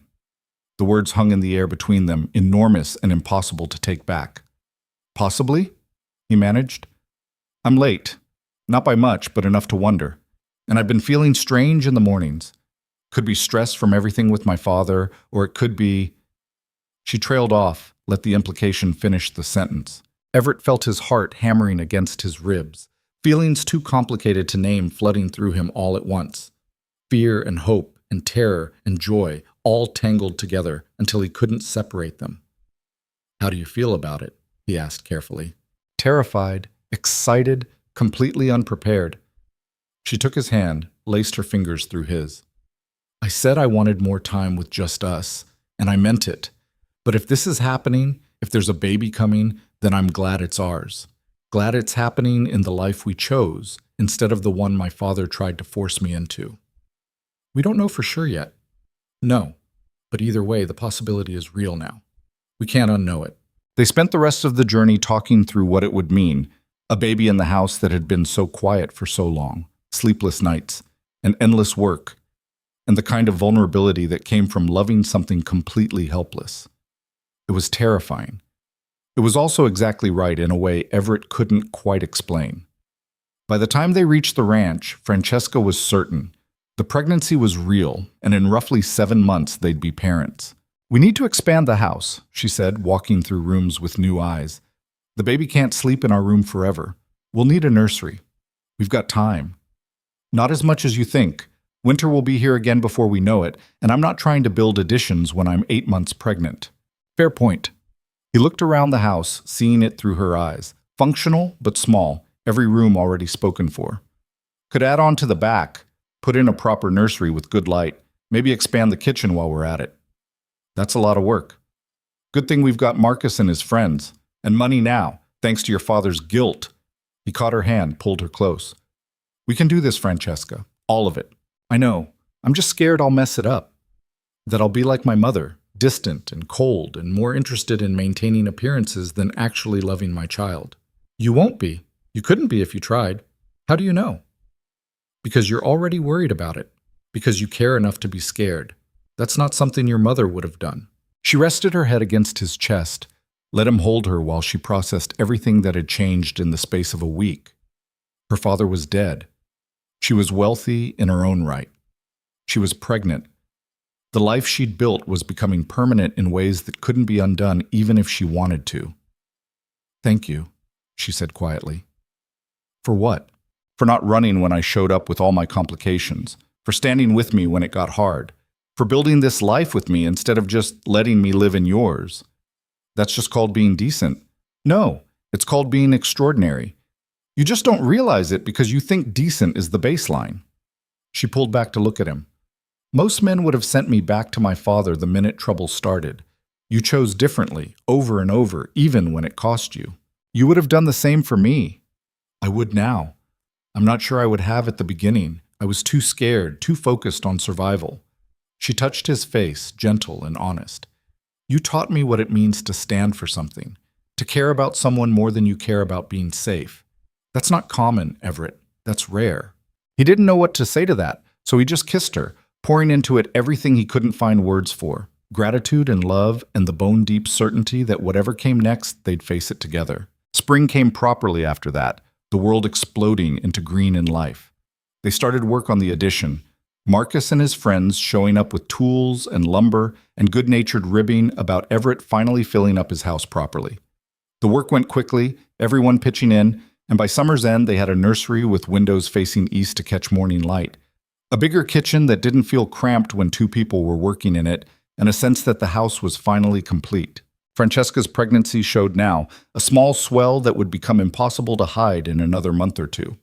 The words hung in the air between them, enormous and impossible to take back. Possibly? He managed. I'm late. Not by much, but enough to wonder. And I've been feeling strange in the mornings. Could be stress from everything with my father, or it could be... She trailed off, let the implication finish the sentence. Everett felt his heart hammering against his ribs, feelings too complicated to name flooding through him all at once. Fear and hope and terror and joy all tangled together until he couldn't separate them. How do you feel about it? He asked carefully. Terrified, excited, completely unprepared. She took his hand, laced her fingers through his. I said I wanted more time with just us, and I meant it. But if this is happening, if there's a baby coming, then I'm glad it's ours. Glad it's happening in the life we chose, instead of the one my father tried to force me into. We don't know for sure yet. No, but either way, the possibility is real now. We can't unknow it. They spent the rest of the journey talking through what it would mean, a baby in the house that had been so quiet for so long, sleepless nights, and endless work, and the kind of vulnerability that came from loving something completely helpless. It was terrifying. It was also exactly right in a way Everett couldn't quite explain. By the time they reached the ranch, Francesca was certain. The pregnancy was real, and in roughly 7 months they'd be parents. We need to expand the house, she said, walking through rooms with new eyes. The baby can't sleep in our room forever. We'll need a nursery. We've got time. Not as much as you think. Winter will be here again before we know it, and I'm not trying to build additions when I'm 8 months pregnant. Fair point. He looked around the house, seeing it through her eyes. Functional, but small, every room already spoken for. Could add on to the back, put in a proper nursery with good light, maybe expand the kitchen while we're at it. That's a lot of work. Good thing we've got Marcus and his friends, and money now, thanks to your father's guilt. He caught her hand, pulled her close. We can do this, Francesca. All of it. I know. I'm just scared I'll mess it up. That I'll be like my mother, distant and cold and more interested in maintaining appearances than actually loving my child. You won't be. You couldn't be if you tried. How do you know? Because you're already worried about it. Because you care enough to be scared. That's not something your mother would have done. She rested her head against his chest, let him hold her while she processed everything that had changed in the space of a week. Her father was dead. She was wealthy in her own right. She was pregnant. The life she'd built was becoming permanent in ways that couldn't be undone even if she wanted to. Thank you, she said quietly. For what? For not running when I showed up with all my complications. For standing with me when it got hard. For building this life with me instead of just letting me live in yours. That's just called being decent. No, it's called being extraordinary. You just don't realize it because you think decent is the baseline. She pulled back to look at him. Most men would have sent me back to my father the minute trouble started. You chose differently, over and over, even when it cost you. You would have done the same for me. I would now. I'm not sure I would have at the beginning. I was too scared, too focused on survival. She touched his face, gentle and honest. You taught me what it means to stand for something, to care about someone more than you care about being safe. That's not common, Everett. That's rare. He didn't know what to say to that, so he just kissed her, pouring into it everything he couldn't find words for. Gratitude and love and the bone-deep certainty that whatever came next, they'd face it together. Spring came properly after that, the world exploding into green and life. They started work on the addition, Marcus and his friends showing up with tools and lumber and good-natured ribbing about Everett finally filling up his house properly. The work went quickly, everyone pitching in, and by summer's end they had a nursery with windows facing east to catch morning light. A bigger kitchen that didn't feel cramped when 2 people were working in it, and a sense that the house was finally complete. Francesca's pregnancy showed now, a small swell that would become impossible to hide in another month or 2.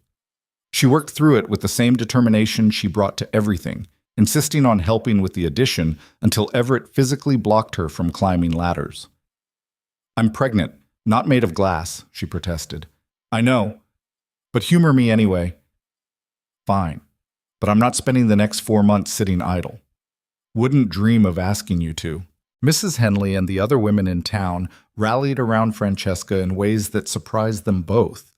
She worked through it with the same determination she brought to everything, insisting on helping with the addition until Everett physically blocked her from climbing ladders. I'm pregnant, not made of glass, she protested. I know, but humor me anyway. Fine, but I'm not spending the next 4 months sitting idle. Wouldn't dream of asking you to. Mrs. Henley and the other women in town rallied around Francesca in ways that surprised them both,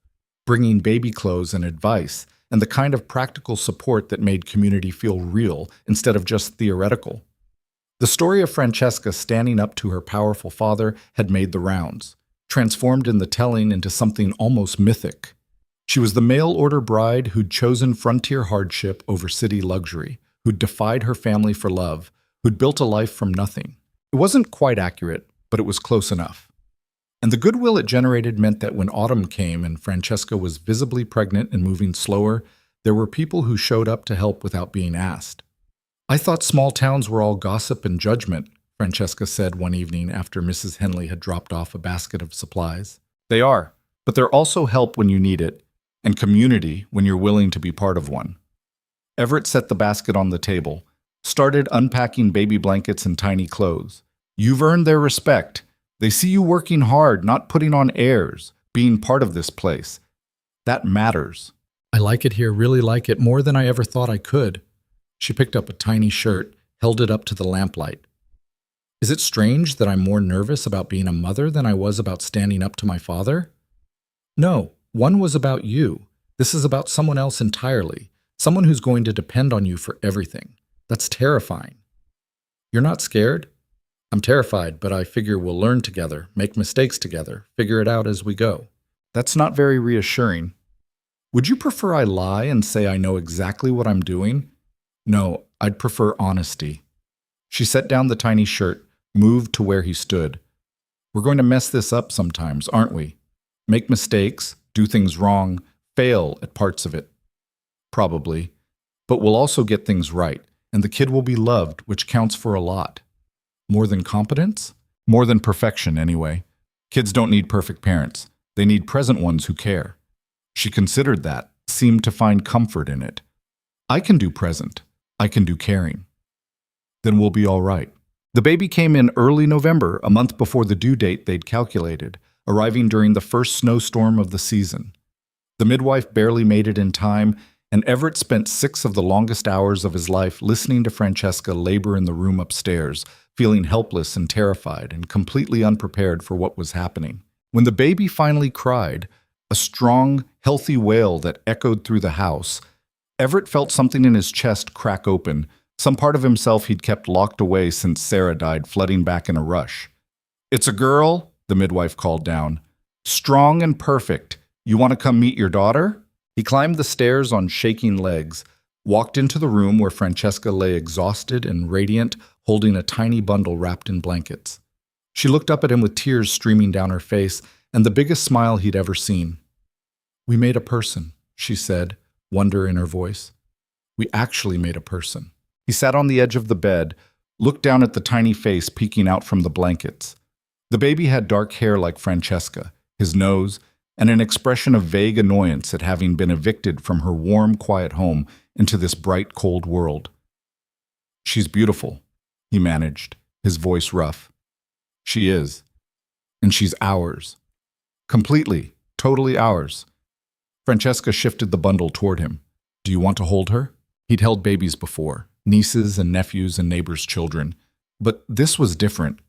bringing baby clothes and advice, and the kind of practical support that made community feel real instead of just theoretical. The story of Francesca standing up to her powerful father had made the rounds, transformed in the telling into something almost mythic. She was the mail-order bride who'd chosen frontier hardship over city luxury, who'd defied her family for love, who'd built a life from nothing. It wasn't quite accurate, but it was close enough. And the goodwill it generated meant that when autumn came and Francesca was visibly pregnant and moving slower, there were people who showed up to help without being asked. I thought small towns were all gossip and judgment, Francesca said one evening after Mrs. Henley had dropped off a basket of supplies. They are, but they're also help when you need it. and community when you're willing to be part of one. Everett set the basket on the table, started unpacking baby blankets and tiny clothes. You've earned their respect. They see you working hard, not putting on airs, being part of this place. That matters. I like it here, really like it, more than I ever thought I could. She picked up a tiny shirt, held it up to the lamplight. Is it strange that I'm more nervous about being a mother than I was about standing up to my father? No, one was about you. This is about someone else entirely, someone who's going to depend on you for everything. That's terrifying. You're not scared? I'm terrified, but I figure we'll learn together, make mistakes together, figure it out as we go. That's not very reassuring. Would you prefer I lie and say I know exactly what I'm doing? No, I'd prefer honesty. She set down the tiny shirt, moved to where he stood. We're going to mess this up sometimes, aren't we? Make mistakes, do things wrong, fail at parts of it. Probably. But we'll also get things right, and the kid will be loved, which counts for a lot. More than competence? More than perfection, anyway. Kids don't need perfect parents. They need present ones who care. She considered that, seemed to find comfort in it. I can do present. I can do caring. Then we'll be all right. The baby came in early November, a month before the due date they'd calculated, arriving during the first snowstorm of the season. The midwife barely made it in time, and Everett spent 6 of the longest hours of his life listening to Francesca labor in the room upstairs, feeling helpless and terrified and completely unprepared for what was happening. When the baby finally cried, a strong, healthy wail that echoed through the house, Everett felt something in his chest crack open, some part of himself he'd kept locked away since Sarah died, flooding back in a rush. "It's a girl," the midwife called down. "Strong and perfect. You want to come meet your daughter?" He climbed the stairs on shaking legs, walked into the room where Francesca lay exhausted and radiant, holding a tiny bundle wrapped in blankets. She looked up at him with tears streaming down her face and the biggest smile he'd ever seen. "We made a person," she said, wonder in her voice. "We actually made a person." He sat on the edge of the bed, looked down at the tiny face peeking out from the blankets. The baby had dark hair like Francesca, his nose, and an expression of vague annoyance at having been evicted from her warm, quiet home into this bright, cold world. "She's beautiful," he managed, his voice rough. "She is. And she's ours. Completely, totally ours." Francesca shifted the bundle toward him. "Do you want to hold her?" He'd held babies before, nieces and nephews and neighbors' children. But this was different.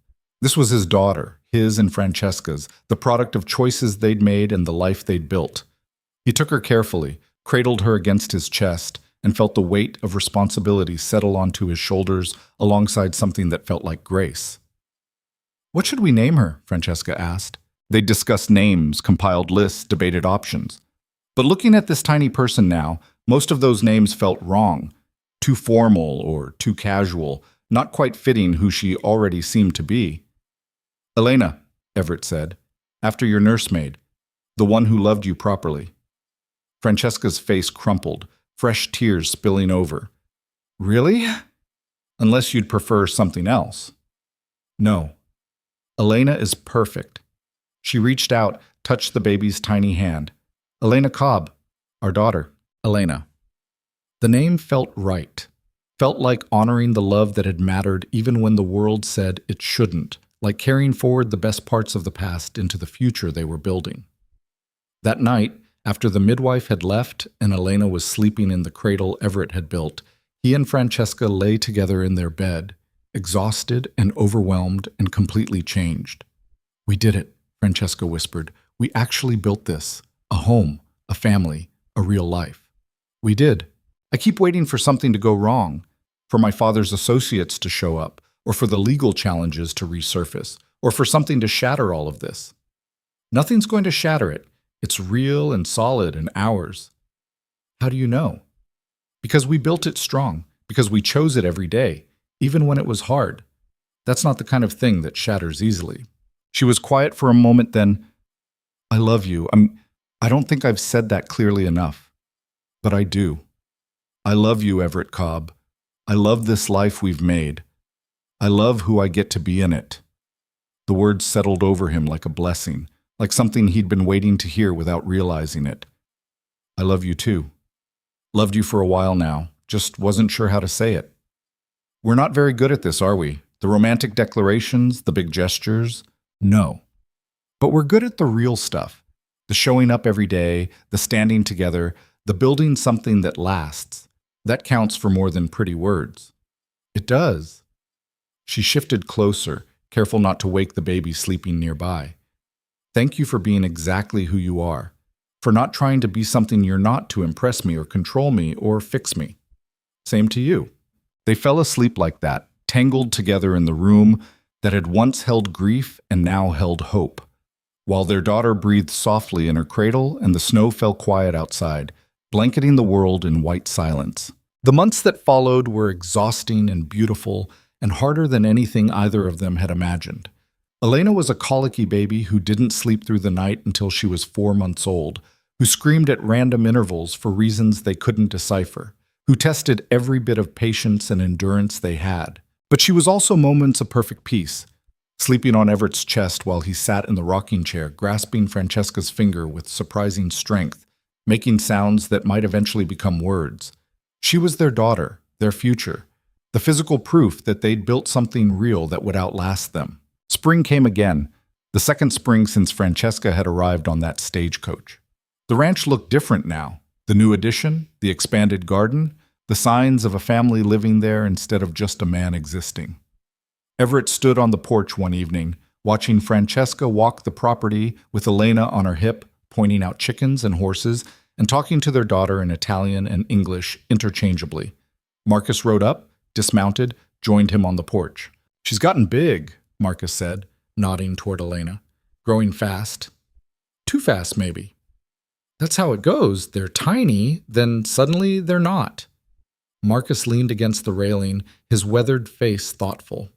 This was his daughter, his and Francesca's, the product of choices they'd made and the life they'd built. He took her carefully, cradled her against his chest, and felt the weight of responsibility settle onto his shoulders alongside something that felt like grace. "What should we name her?" Francesca asked. They'd discussed names, compiled lists, debated options. But looking at this tiny person now, most of those names felt wrong, too formal or too casual, not quite fitting who she already seemed to be. "Elena," Everett said, "after your nursemaid, the one who loved you properly." Francesca's face crumpled, fresh tears spilling over. "Really? Unless you'd prefer something else." "No. Elena is perfect." She reached out, touched the baby's tiny hand. "Elena Cobb, our daughter, Elena." The name felt right, felt like honoring the love that had mattered even when the world said it shouldn't, like carrying forward the best parts of the past into the future they were building. That night, after the midwife had left and Elena was sleeping in the cradle Everett had built, he and Francesca lay together in their bed, exhausted and overwhelmed and completely changed. "We did it," Francesca whispered. "We actually built this. A home, a family, a real life. We did. I keep waiting for something to go wrong, for my father's associates to show up, or for the legal challenges to resurface, or for something to shatter all of this. Nothing's going to shatter it. It's real and solid and ours." "How do you know?" "Because we built it strong, because we chose it every day, even when it was hard. That's not the kind of thing that shatters easily." She was quiet for a moment, then, "I love you. I don't think I've said that clearly enough, but I do. I love you, Everett Cobb. I love this life we've made. I love who I get to be in it." The words settled over him like a blessing, like something he'd been waiting to hear without realizing it. I love you too. Loved you for a while now, just wasn't sure how to say it. We're not very good at this, are we? The romantic declarations, the big gestures? No. But we're good at the real stuff. The showing up every day, the standing together, the building something that lasts. That counts for more than pretty words. It does. She shifted closer, careful not to wake the baby sleeping nearby. Thank you for being exactly who you are, for not trying to be something you're not to impress me or control me or fix me. Same to you. They fell asleep like that, tangled together in the room that had once held grief and now held hope, while their daughter breathed softly in her cradle and the snow fell quiet outside, blanketing the world in white silence. The months that followed were exhausting and beautiful and harder than anything either of them had imagined. Elena was a colicky baby who didn't sleep through the night until she was 4 months old, who screamed at random intervals for reasons they couldn't decipher, who tested every bit of patience and endurance they had. But she was also moments of perfect peace, sleeping on Everett's chest while he sat in the rocking chair, grasping Francesca's finger with surprising strength, making sounds that might eventually become words. She was their daughter, their future, the physical proof that they'd built something real that would outlast them. Spring came again, the second spring since Francesca had arrived on that stagecoach. The ranch looked different now. The new addition, the expanded garden, the signs of a family living there instead of just a man existing. Everett stood on the porch one evening, watching Francesca walk the property with Elena on her hip, pointing out chickens and horses, and talking to their daughter in Italian and English interchangeably. Marcus rode up, dismounted, joined him on the porch. "She's gotten big," Marcus said, nodding toward Elena. "Growing fast. Too fast, maybe." "That's how it goes. They're tiny, then suddenly they're not." Marcus leaned against the railing, his weathered face thoughtful.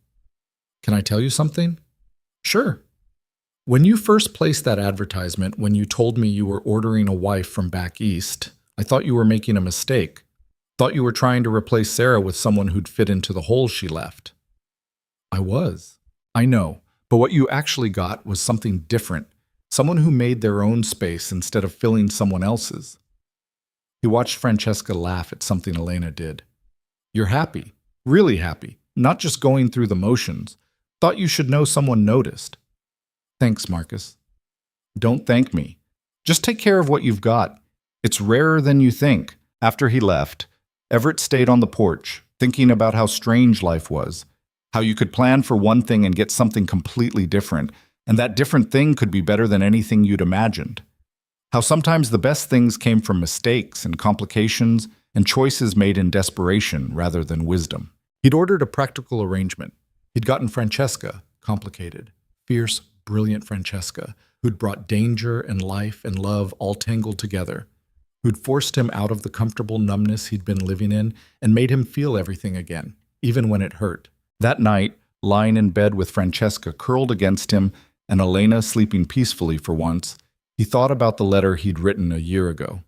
"Can I tell you something?" "Sure." "When you first placed that advertisement, when you told me you were ordering a wife from back east, I thought you were making a mistake. Thought you were trying to replace Sarah with someone who'd fit into the hole she left." "I was. I know. But what you actually got was something different. Someone who made their own space instead of filling someone else's." He watched Francesca laugh at something Elena did. "You're happy. Really happy. Not just going through the motions. Thought you should know someone noticed." "Thanks, Marcus." "Don't thank me. Just take care of what you've got. It's rarer than you think." After he left, Everett stayed on the porch, thinking about how strange life was, how you could plan for one thing and get something completely different, and that different thing could be better than anything you'd imagined. How sometimes the best things came from mistakes and complications and choices made in desperation rather than wisdom. He'd ordered a practical arrangement. He'd gotten Francesca, complicated, fierce, brilliant Francesca, who'd brought danger and life and love all tangled together, who'd forced him out of the comfortable numbness he'd been living in and made him feel everything again, even when it hurt. That night, lying in bed with Francesca curled against him and Elena sleeping peacefully for once, he thought about the letter he'd written a year ago.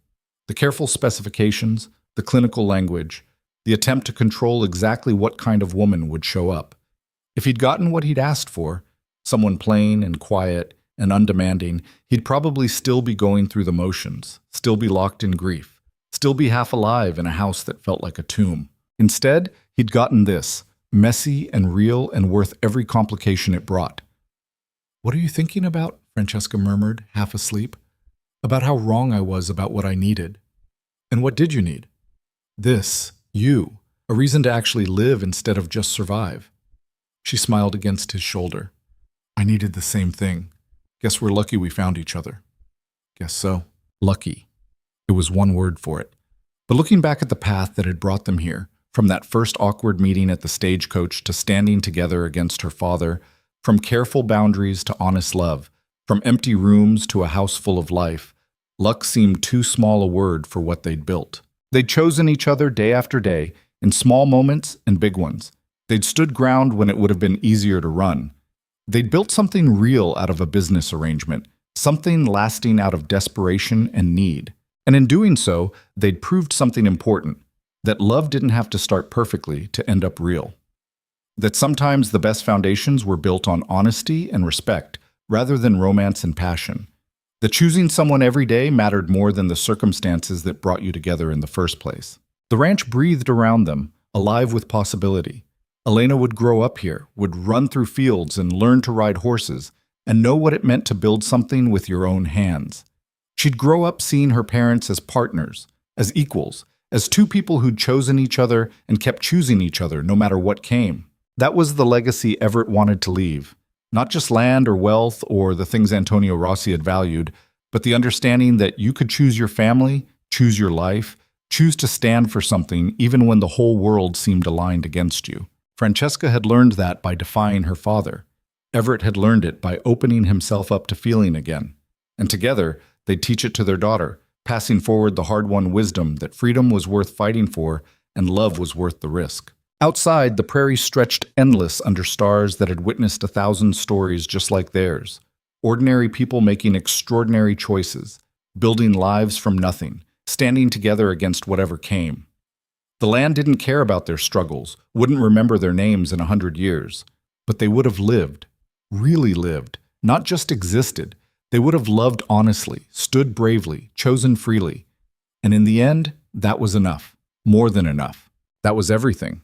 The careful specifications, the clinical language, the attempt to control exactly what kind of woman would show up. If he'd gotten what he'd asked for, someone plain and quiet and undemanding, he'd probably still be going through the motions, still be locked in grief, still be half alive in a house that felt like a tomb. Instead, he'd gotten this, messy and real and worth every complication it brought. "What are you thinking about?" Francesca murmured, half asleep. "About how wrong I was about what I needed." "And what did you need?" "This, you, a reason to actually live instead of just survive." She smiled against his shoulder. "I needed the same thing. Guess we're lucky we found each other." "Guess so." Lucky. It was one word for it. But looking back at the path that had brought them here, from that first awkward meeting at the stagecoach to standing together against her father, from careful boundaries to honest love, from empty rooms to a house full of life, luck seemed too small a word for what they'd built. They'd chosen each other day after day, in small moments and big ones. They'd stood ground when it would have been easier to run. They'd built something real out of a business arrangement, something lasting out of desperation and need. And in doing so, they'd proved something important, that love didn't have to start perfectly to end up real. That sometimes the best foundations were built on honesty and respect, rather than romance and passion. That choosing someone every day mattered more than the circumstances that brought you together in the first place. The ranch breathed around them, alive with possibility. Elena would grow up here, would run through fields and learn to ride horses, and know what it meant to build something with your own hands. She'd grow up seeing her parents as partners, as equals, as two people who'd chosen each other and kept choosing each other no matter what came. That was the legacy Everett wanted to leave. Not just land or wealth or the things Antonio Rossi had valued, but the understanding that you could choose your family, choose your life, choose to stand for something even when the whole world seemed aligned against you. Francesca had learned that by defying her father. Everett had learned it by opening himself up to feeling again. And together, they'd teach it to their daughter, passing forward the hard-won wisdom that freedom was worth fighting for and love was worth the risk. Outside, the prairie stretched endless under stars that had witnessed 1,000 stories just like theirs. Ordinary people making extraordinary choices, building lives from nothing, standing together against whatever came. The land didn't care about their struggles, wouldn't remember their names in 100 years, but they would have lived, really lived, not just existed. They would have loved honestly, stood bravely, chosen freely. And in the end, that was enough, more than enough. That was everything.